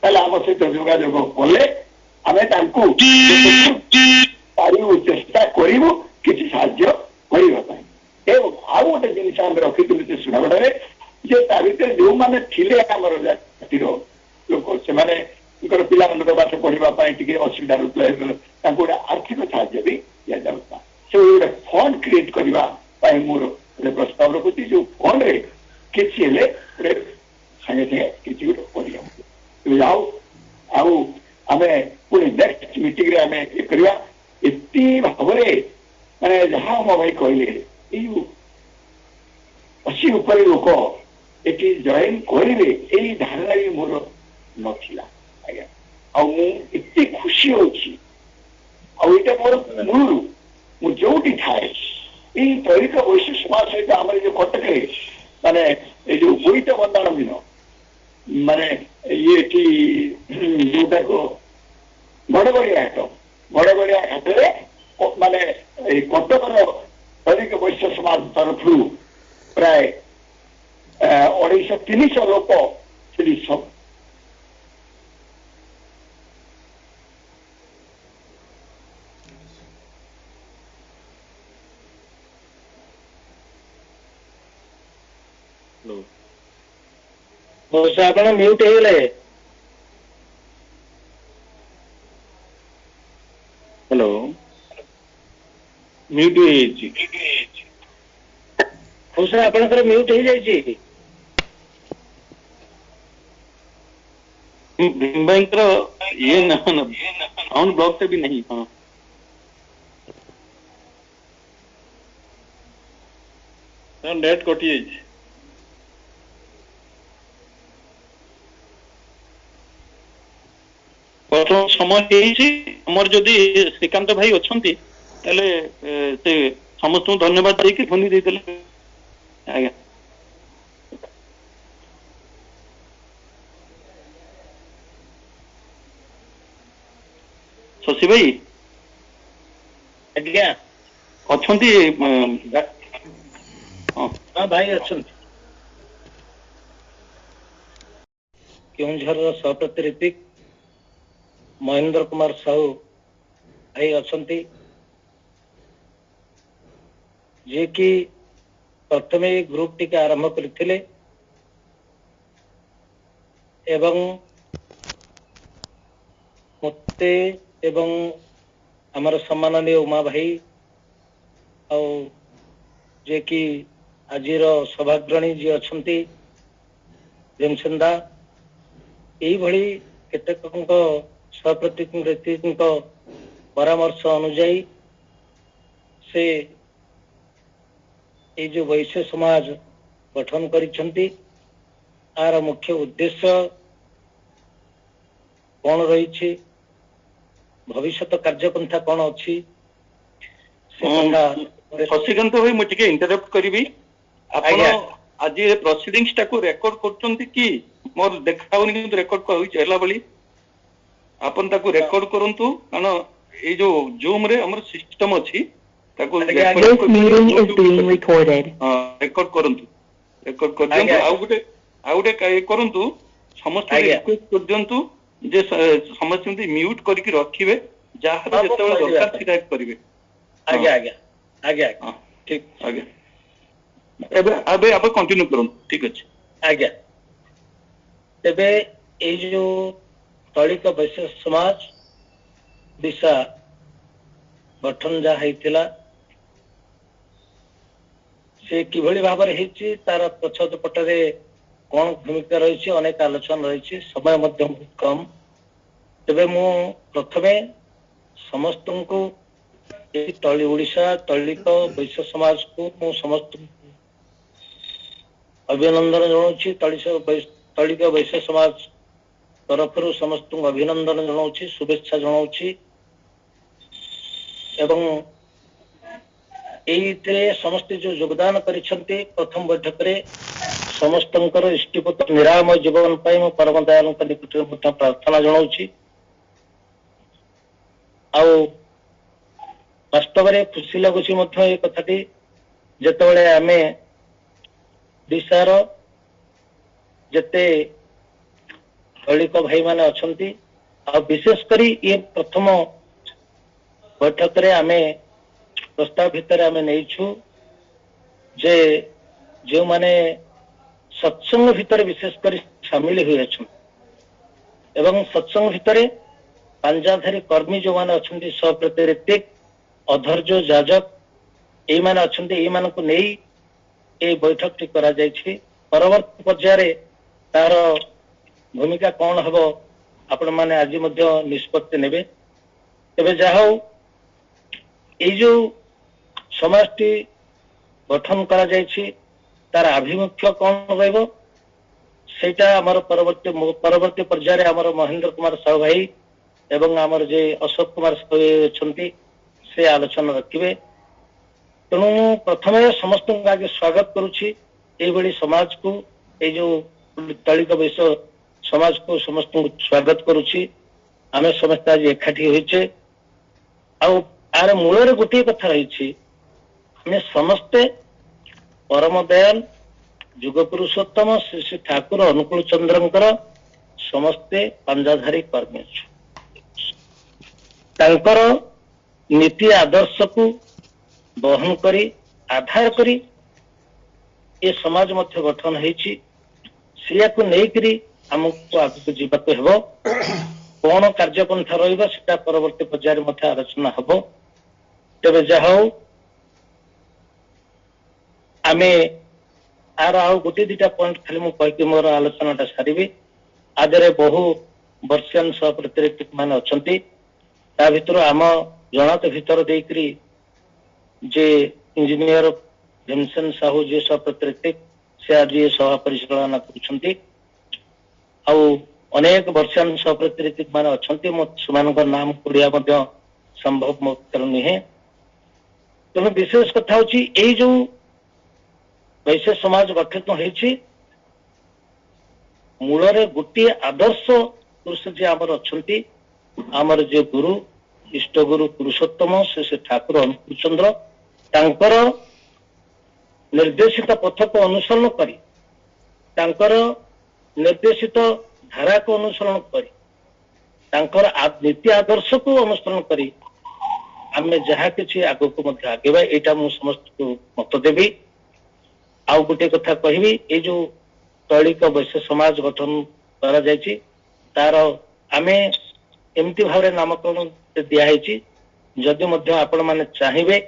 ତାହେଲେ ଆମ ସହିତ ଯୋଗାଯୋଗ କଲେ ଆମେ ତାଙ୍କୁ ପାରିବୁ ଚେଷ୍ଟା କରିବୁ କିଛି ସାହାଯ୍ୟ କରିବା ପାଇଁ। ଏବଂ ଆଉ ଗୋଟେ ଜିନିଷ ଆମେ ରଖିଥିଲୁ ସେ ସୁନାଗଡ଼ାରେ ଯେ ତା ଭିତରେ ଯୋଉମାନେ ଥିଲେ ଆମର ଜାତିର ଲୋକ ସେମାନେ ପିଲାମାନଙ୍କ ପାଠ ପଢିବା ପାଇଁ ଟିକେ ଅସୁବିଧା ରହୁଥିଲା ତାଙ୍କୁ ଗୋଟେ ଆର୍ଥିକ ସାହାଯ୍ୟ ବି ଦିଆଯାଉଥିଲା। ସେ ଗୋଟେ ଫଣ୍ଡ କ୍ରିଏଟ କରିବା ପାଇଁ ମୋର ଗୋଟେ ପ୍ରସ୍ତାବ ରଖୁଛି। ଯୋଉ ଫଣ୍ଡରେ କିଛି ହେଲେ ଗୋଟେ ସାଙ୍ଗେ ସାଙ୍ଗେ କିଛି ଗୋଟେ କରିହେବ। ଆଉ ଆମେ ପୁଣି ନେକ୍ସଟ ମିଟିଂରେ ଆମେ ଇଏ କରିବା। ଏତେ ଭାବରେ ମାନେ ଯାହା ମୋ ଭାଇ କହିଲେ ଏଇ 80 ଉପରେ ଲୋକ ଏଠି ଜଏନ୍ କରିବେ ଏଇ ଧାରଣା ବି ମୋର ନଥିଲା ଆଜ୍ଞା। ଆଉ ମୁଁ ଏତେ ଖୁସି ହଉଛି ଆଉ ଏଇଟା ମୋର ମୂଳରୁ ମୁଁ ଯୋଉଠି ଥାଏ ଏଇ ଦୈନିକ ବୈଶ୍ୟ ସମାଜ ସହିତ ଆମର ଯୋଉ କଟକରେ ମାନେ ଏଇ ଯୋଉ ବୋଇତ ବନ୍ଦାଣ ଦିନ ମାନେ ଇଏ ଏଠି ଯୋଉଟାକୁ ଗଡଗଡିଆ ଘାଟରେ ମାନେ ଏଇ କଟକର ଦୈନିକ ବୈଶ୍ୟ ସମାଜ ତରଫରୁ ପ୍ରାୟ 250-300 ଲୋକ ସେଠି ଆପଣ ମ୍ୟୁଟ ହେଇଗଲେ। ହ୍ୟାଲୋ ମ୍ୟୁଟ ହେଇଯାଇଛି। ହଉ ସାର୍ ଆପଣଙ୍କର ମ୍ୟୁଟ ହେଇଯାଇଛି। ଭାଇଙ୍କର ଇଏ ସାଉଣ୍ଡ ବ୍ଲକ୍ ବି ନାହିଁ। ହଁ ନେଟ୍ କଟି ଯାଇଛି। ବର୍ତ୍ତମାନ ସମୟ ହେଇଛି। ଆମର ଯଦି ଶ୍ରୀକାନ୍ତ ଭାଇ ଅଛନ୍ତି ତାହେଲେ ସେ ସମସ୍ତଙ୍କୁ ଧନ୍ୟବାଦ ଦେଇକି ଧ୍ୱନି ଦେଇଦେଲେ। ଆଜ୍ଞା ଶଶୀ ଭାଇ ଆଜ୍ଞା ଅଛନ୍ତି? ହଁ ଭାଇ ଅଛନ୍ତି। କେଉଁଝରର ସଭାପତି ଋତିକ ମହେନ୍ଦ୍ର କୁମାର ସାହୁ ଭାଇ ଅଛନ୍ତି, ଯିଏକି ପ୍ରଥମେ ଏହି ଗ୍ରୁପ ଟିকে ଆରମ୍ଭ କରିଥିଲେ ଏବଂ ମୋତେ ଏବଂ ଆମର ସମ୍ମାନନୀୟ ଉମା ଭାଇ ଆଉ ଯିଏକି ଆଜିର ସଭାଗ୍ରଣୀ ଯିଏ ଅଛନ୍ତି ଭୀମସେନ୍ଦା, ଏଇଭଳି କେତେକଙ୍କ ସଭାପତିଙ୍କ ପରାମର୍ଶ ଅନୁଯାୟୀ ସେ ଏଇ ଯୋଉ ବୈଶ୍ୟ ସମାଜ ଗଠନ କରିଛନ୍ତି। ଆର ମୁଖ୍ୟ ଉଦ୍ଦେଶ୍ୟ କଣ ରହିଛି, ଭବିଷ୍ୟତ କାର୍ଯ୍ୟପନ୍ଥା କଣ ଅଛି, ଶଶିକାନ୍ତ ଭାଇ ମୁଁ ଟିକେ ଇଣ୍ଟରପ୍ଟ କରିବି। ଆପଣ ଆଜି ପ୍ରୋସିଡିଂସ୍ ଟାକୁ ରେକର୍ଡ କରୁଛନ୍ତି କି? ମୋର ଦେଖାଉନି କିନ୍ତୁ ରେକର୍ଡ ହେଉଛି ହେଲା ଭଳି। ଆପଣ ତାକୁ ରେକର୍ଡ କରନ୍ତୁ, କାରଣ ଏଇ ଯୋଉ ଜୁମ ରେ ଆମର ସିଷ୍ଟମ ଅଛି, ତାକୁ ରେକର୍ଡ କରନ୍ତୁ, ରେକର୍ଡ କରିଦିଅନ୍ତୁ। ଆଉ ଗୋଟେ କରନ୍ତୁ, ସମସ୍ତେ ରିକ୍ୱେଷ୍ଟ କରିଦିଅନ୍ତୁ ଯେ ସମସ୍ତେ ମ୍ୟୁଟ କରିକି ରଖିବେ, ଯାହାର ଯେତେବେଳେ ଦରକାର ସେଟା କରିବେ। ଆଜ୍ଞା ଆଜ୍ଞା ଆଜ୍ଞା ଠିକ ଆଜ୍ଞା ଏବେ ଏବେ ଆପଣ କଣ୍ଟିନ୍ୟୁ କରନ୍ତୁ। ଠିକ ଅଛି ଆଜ୍ଞା। ତେବେ ଏଇ ଯୋଉ ଦଳିତ ବୈଶ୍ୟ ସମାଜ ଦିଶା ଗଠନ ଯାହା ହେଇଥିଲା, ସେ କିଭଳି ଭାବରେ ହେଇଛି, ତାର ପଛତ ପଟରେ କଣ ଭୂମିକା ରହିଛି, ଅନେକ ଆଲୋଚନା ରହିଛି, ସମୟ ମଧ୍ୟ ବହୁତ କମ। ତେବେ ମୁଁ ପ୍ରଥମେ ସମସ୍ତଙ୍କୁ ଏହି ଓଡ଼ିଶା ଦଳିତ ବୈଶ୍ୟ ସମାଜକୁ ମୁଁ ସମସ୍ତଙ୍କୁ ଅଭିନନ୍ଦନ ଜଣାଉଛି। ଦଳିତ ବୈଶ୍ୟ ସମାଜ ତରଫରୁ ସମସ୍ତଙ୍କୁ ଅଭିନନ୍ଦନ ଜଣାଉଛି, ଶୁଭେଚ୍ଛା ଜଣାଉଛି। ଏବଂ ଏଇଥିରେ ସମସ୍ତେ ଯୋଉ ଯୋଗଦାନ କରିଛନ୍ତି ପ୍ରଥମ ବୈଠକରେ, ସମସ୍ତଙ୍କର ଇଷ୍ଟିପତ ନିରାମୟ ଜୀବନ ପାଇଁ ମୁଁ ପରମ ଦୟାଳୁଙ୍କ ନିକଟରେ ମଧ୍ୟ ପ୍ରାର୍ଥନା ଜଣାଉଛି। ଆଉ ବାସ୍ତବରେ ଖୁସି ଲାଗୁଛି ମଧ୍ୟ ଏ କଥାଟି, ଯେତେବେଳେ ଆମେ ଓଡ଼ିଶାର ଯେତେ ଦଳିତ ଭାଇମାନେ ଅଛନ୍ତି, ଆଉ ବିଶେଷ କରି ଇଏ ପ୍ରଥମ ବୈଠକରେ ଆମେ ପ୍ରସ୍ତାବ ଭିତରେ ଆମେ ନେଇଛୁ ଯେ ଯେଉଁମାନେ ସତ୍ସଙ୍ଗ ଭିତରେ ବିଶେଷ କରି ସାମିଲ ହୋଇଅଛନ୍ତି ଏବଂ ସତ୍ସଙ୍ଗ ଭିତରେ ପାଞ୍ଜାଧାରୀ କର୍ମୀ ଯେଉଁମାନେ ଅଛନ୍ତି, ସଭାପତି ଋତିକ, ଅଧୈର୍ଯ୍ୟ ଯାଜକ ଏଇମାନେ ଅଛନ୍ତି, ଏଇମାନଙ୍କୁ ନେଇ এই ବୈଠକଟି କରାଯାଇଛି। ପରବର୍ତ୍ତୀ ପର୍ଯ୍ୟାୟରେ ତାର ଭୂମିକା କଣ ହେବ ଆପଣମାନେ ଆଜି ମଧ୍ୟ ନିଷ୍ପତ୍ତି ନେବେ। ତେବେ ଯାହା ହଉ, ଏଇ ଯୋଉ ସମାଜଟି ଗଠନ କରାଯାଇଛି ତାର ଆଭିମୁଖ୍ୟ କଣ ରହିବ, ସେଇଟା ଆମର ପରବର୍ତ୍ତୀ ପର୍ଯ୍ୟାୟରେ ଆମର ମହେନ୍ଦ୍ର କୁମାର ସାହୁ ଭାଇ ଏବଂ ଆମର ଯେ ଅଶୋକ କୁମାର ସାହୁ ଅଛନ୍ତି ସେ ଆଲୋଚନା ରଖିବେ। ତେଣୁ ମୁଁ ପ୍ରଥମେ ସମସ୍ତଙ୍କୁ ଆଗେ ସ୍ୱାଗତ କରୁଛି এইଭଳି ସମାଜକୁ, ଏଇ ଯୋଉ ଦଳିତ ବୈଶ୍ୟ ସମାଜକୁ ସମସ୍ତଙ୍କୁ ସ୍ୱାଗତ କରୁଛି। ଆମେ ସମସ୍ତେ ଆଜି ଏକାଠି ହୋଇଛେ। ଆଉ ଆର ମୂଳରେ ଗୋଟିଏ କଥା ରହିଛି, ଆମେ ସମସ୍ତେ ପରମ ଦୟାଲ ଯୁଗ ପୁରୁଷୋତ୍ତମ ଶ୍ରୀ ଶ୍ରୀ ଠାକୁର ଅନୁକୂଳ ଚନ୍ଦ୍ରଙ୍କର ସମସ୍ତେ ପାଞ୍ଜାଧାରୀ କର୍ମୀ ଅଛୁ। ତାଙ୍କର ନୀତି ଆଦର୍ଶକୁ ବହନ କରି ଆଧାର କରି ଏ ସମାଜ ମଧ୍ୟ ଗଠନ ହେଇଛି। ସେଇଆକୁ ନେଇକରି ଆମକୁ ଆଗକୁ ଯିବାକୁ ହେବ। କଣ କାର୍ଯ୍ୟପନ୍ଥା ରହିବ ସେଟା ପରବର୍ତ୍ତୀ ପର୍ଯ୍ୟାୟରେ ମଧ୍ୟ ଆଲୋଚନା ହେବ। ତେବେ ଯାହା ହଉ, ଆମେ ଆର ଆଉ ଗୋଟେ ଦିଟା ପଏଣ୍ଟ ଖାଲି ମୁଁ କହିକି ମୋର ଆଲୋଚନାଟା ସାରିବି। ଆଦେହରେ ବହୁ ବର୍ଷିୟାନ ସହପ୍ରତିନିଧି ମାନେ ଅଛନ୍ତି, ତା ଭିତରୁ ଆମ ଜଣାତ ଭିତର ଦେଇକରି ଯେ ଇଞ୍ଜିନିୟର ଭୀମସେନ ସାହୁ ଯିଏ ସହପ୍ରତିନିଧି, ସେ ଆଜି ସଭା ପରିଚାଳନା କରୁଛନ୍ତି। ଆଉ ଅନେକ ବର୍ଷିୟାନ ସହପ୍ରତିନିଧି ମାନେ ଅଛନ୍ତି, ମୁଁ ସେମାନଙ୍କ ନାମ କୋଡ଼ିଆ ମଧ୍ୟ ସମ୍ଭବ ମୋ ନୁହେଁ। तेणु विशेष कथा हूँ यही जो वैश्य समाज गठित होती मूल गोटे आदर्श पुरुष जी आमर अच्छा आमर जे गुरु इष्ट गुरु पुरुषोत्तम से ठाकुर अनुकूलचंद्र तांकर निर्देशित पथ को अनुसरण करी तांकर निर्देशित धारा को अनुसरण करी तांकर नीति आदर्श को अनुसरण करी आमे जहा किछि आगो को मध्य आगेबा एटा मु समस्त को मत देबी आउ गोटे कथा कहबी ए जो तौलिक वैश्य समाज गठन करा जायछि तार आमे एमती भाव नामकरण दिया जदि मध्य आपण माने चाहिए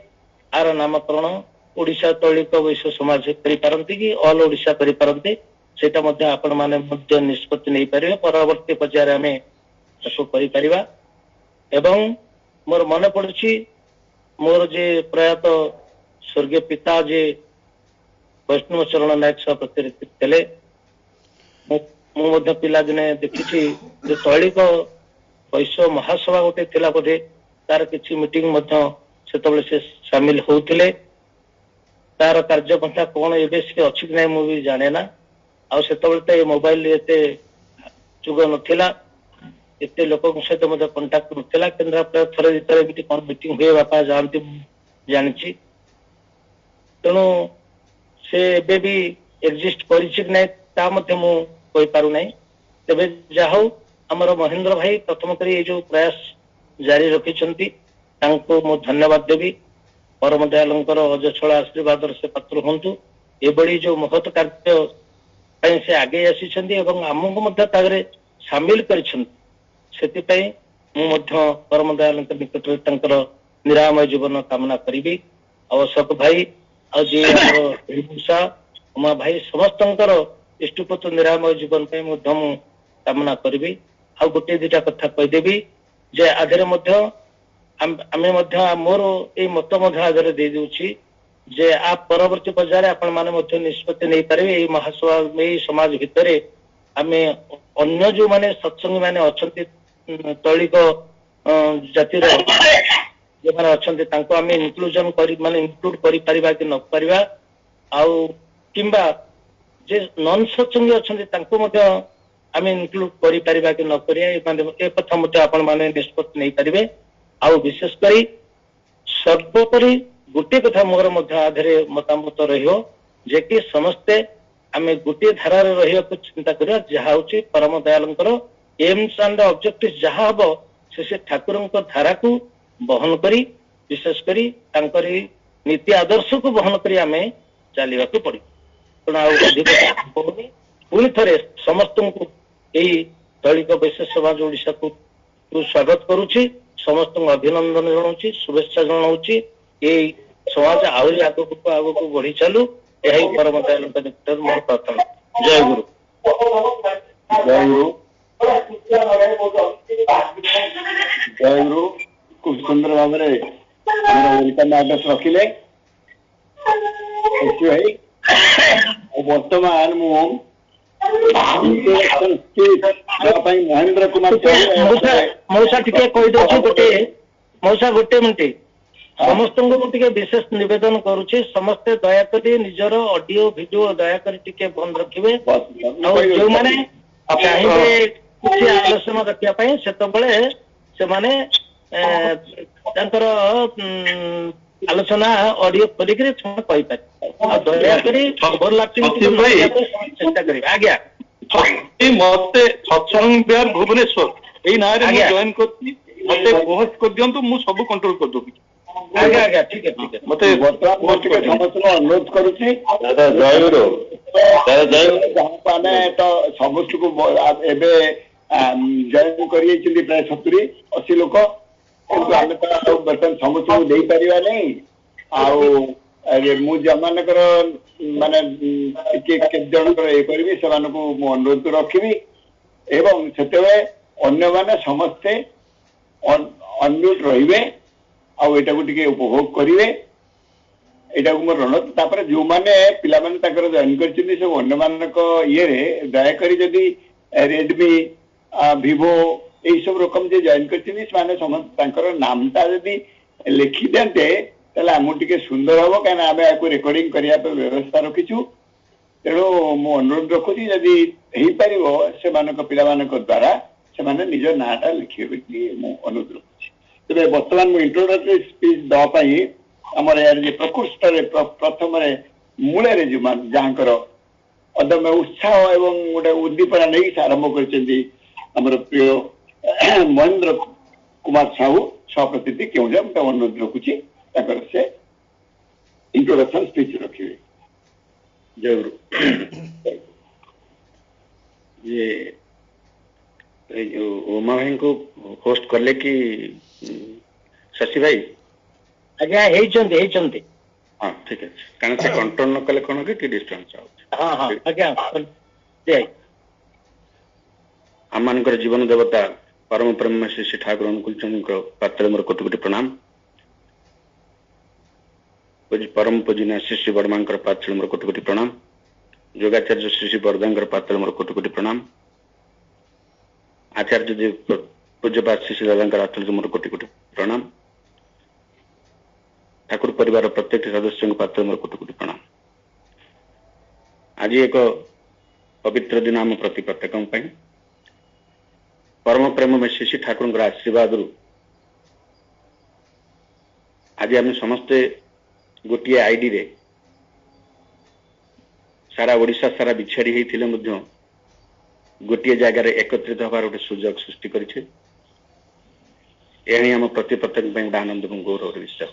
आर नामकरण ओडिशा तौलिक वैश्य समाज करि पारंती कि ऑल ओडिशा करि पारंती सेटा मध्य आपण माने मध्य निष्पत्ति नै परिबे परवर्ती पर्याय रे आमे ताको करि परिबा एवं मोर मन पड़ुछि मोर जे प्रयात स्वर्गीय पिता जे वैष्णव चरण नायक सभापति थे मुझे पिला दिने देखी जे तौलिक वैश्य महासभा गोटे थिला बोधे तार किछि मीटिंग से सामिल होउथिले तार कार्यपंथा कौन एबे से अछि कि नै मु भी जाने ना आ से मोबाइल एते जुग नथिला एते लोक सहित मध्य कंटाक्ट नथिला केन्द्रापड़ा थरे भीतर एमती कौन मीटिंग हुए बापा जानती जानी तेणु से एबे भी एक्जिस्ट करिछि कि नै ता मध्य मु कहि पारु नै तबे जाहौ हमर महेंद्र भाई प्रथम करी ये जो प्रयास जारी रखिछंती तांको मु धन्यवाद देबी परम दयालंकर अजछला आशीर्वाद से पात्र हंतु एबड़ी जो महत कार्य पई से आगे आसीछंती एवं हमको मध्य तागरे शामिल करिछंती सेति पई मु मध्य परम दयालंकर निकट रे तांकर निरामय जीवन कामना करिबी अशोक भाई आ जे हमर भूषा उमा भाई समस्तंकर इष्टपुत्र निरामय जीवन पई मध्य मु कामना करिबी आ गोटे दुटा कथा कहदेवी जे आधे आमे मोर ये मत आगे दे दूची जे आप परवर्ती पर्याय आपण माने निष्पत्ति नहीं पारे ये महासभा ये समाज भितर आमे अन्य जो माने सत्संगी माने अछंती तौलिक जातिर जो माने अछंती तांको आमे इंक्लूजन करी माने इंक्लूड करि परिबा कि न परिबा आउ किंबा जे नॉन सत्संगी अछंती तांको मध्य आमे इंक्लूड करि परिबा कि न करिया ए कथा मते आपण माने निष्पत्ति नहीं पारिबे आउ विशेष करी सर्वोपरि गोटे कथा मोर मध्य आधरे मतामत रहियो जे कि समस्ते आमे गोटे धारा रे रहियो को चिंता करिया जहा होची परम दयालंकर एम्स एंड ऑब्जेक्टिव जहा हबो से ठाकुरंक धारा को बहन करी विशेष करी तांकरी नीति आदर्श को बहन करी आमे चालिबा को पड़ी पण आ अधिक पुनी थरे समस्त को यही तौलिक वैश्य समाज ओडिशा को स्वागत करुछि समस्त अभिनंदन जनाऊँ शुभेच्छा जनाऊँ ये समाज आहरी आगक बढ़ी चलू यही परम दयालंक निकट मोर प्रार्थना जय गुरु जय गुरु जय गुरु खूब सुंदर भाव वेलकम आड्रेस रखिले भाई वर्तमान मु महेंद्र कुमार मौसा टिके कहि दउछि मौसा गोटे मिनिट समस्त को टिके विशेष निवेदन करूछि समस्ते दया करी निजर ऑडियो वीडियो दया करी टिके बंद रखिबे जो माने चाहिए कुछ आलोचना रखिया पई सेतबेले से माने तांकर आलोचना ऑडियो करिकरी कहि पारे दया करी ओवरलैपिंग चेष्टा करिबे आज्ञा मते सत्संग बिहार भुवनेश्वर एई नारे मु जॉइन करती मते पहुंच कर दियंतु मु सब कंट्रोल कर दोबी आज्ञा आज्ञा ठीक है मते वर्तमान टिके समस्त अनुरोध करूची दादा जय गुरु माने तो समस्त को एबे जॉइन करिए चिंदी प्राय 70-80 लोक किंतु आमे तो वर्तमान समस्त को देई परिबा नै आउ मु जमानकर माने के जनकर ए करबी सेमानकु मु अनुरोध रखिबी एवं सेतेबे अन्य माने समस्ते अनम्यूट रहिबे आउ एटा को टिके उपभोग करिवे एटा को मोर रणत तापर जो माने पिला माने ताकर जॉइन करचिनी सब अन्य मानक ये रे दया करी जदी रेडमी विवो ए सब रकम जे जॉइन करचिनी माने समस्त ताकर नामटा जदी लिखि देते ताले आमु टिके सुंदर हबो काना आमे आकु रिकॉर्डिंग करिया पे व्यवस्था रखिछु तेणु मु अनुरोध रखुची यदि हेई परिबो से मानक पिला मानक द्वारा से माने निज नाटा लिखिबे कि मु अनुरोध रखुची तबे वर्तमान मु इंट्रोडक्टरी स्पीच द पई हमर यार जे प्रकृष्ट रे प्रथम रे मूले रे जहाँकर अदम्य उत्साह एवं गोटे उद्दीपना नहीं आरंभ कर प्रिय महेंद्र कुमार साहू सभापति क्यों अनुरोध रखुची से इंट्रोडक्शन स्पीच रखिए। जय गुरु। ये उमा भाई को होस्ट करले कि शशि भाई आज्ञा हेइचंती हाँ ठीक है कारण से कंट्रोल न कले कौन कि डिस्टर्बेंस हाँ हाँ आज्ञा जय आम जीवन देवता परम प्रेम श्री श्री ठाकुर अनुकूल चंद्र पात्र मोर कोटि कोटि प्रणाम परम पूजनीय श्री श्री वर्मा पात्र मोर कोटि कोटि प्रणाम योगाचार्य श्री श्री वर्धा पात्र मोर कोटि कोटि प्रणाम आचार्य जी पूज्यपात श्री श्री दादा आचार्य मोर कोटि कोटि प्रणाम ठाकुर परिवार प्रत्येक सदस्य पात्र मोर कोटि कोटि प्रणाम। आज एक पवित्र दिन आम प्रति प्रत्येक परम प्रेम में श्री ठाकुर आशीर्वाद आज आम समस्ते गोटे आईडी रे सारा ओडिशा सारा बिछाड़ी होते गोटे जगार एकत्रित हबार गोटे सुजोग सृष्टि करें आम प्रति प्रत्येक गोटे आनंद और गौरव विषय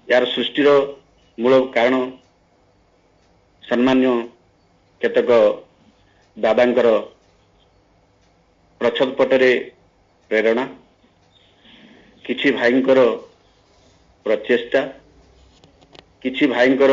यार सृष्टिर मूल कारण सम्मान्य केतक दादांकर प्रच्छद पटरे प्रेरणा किछि भाईंकर प्रचेष्टा किछि भाईंकर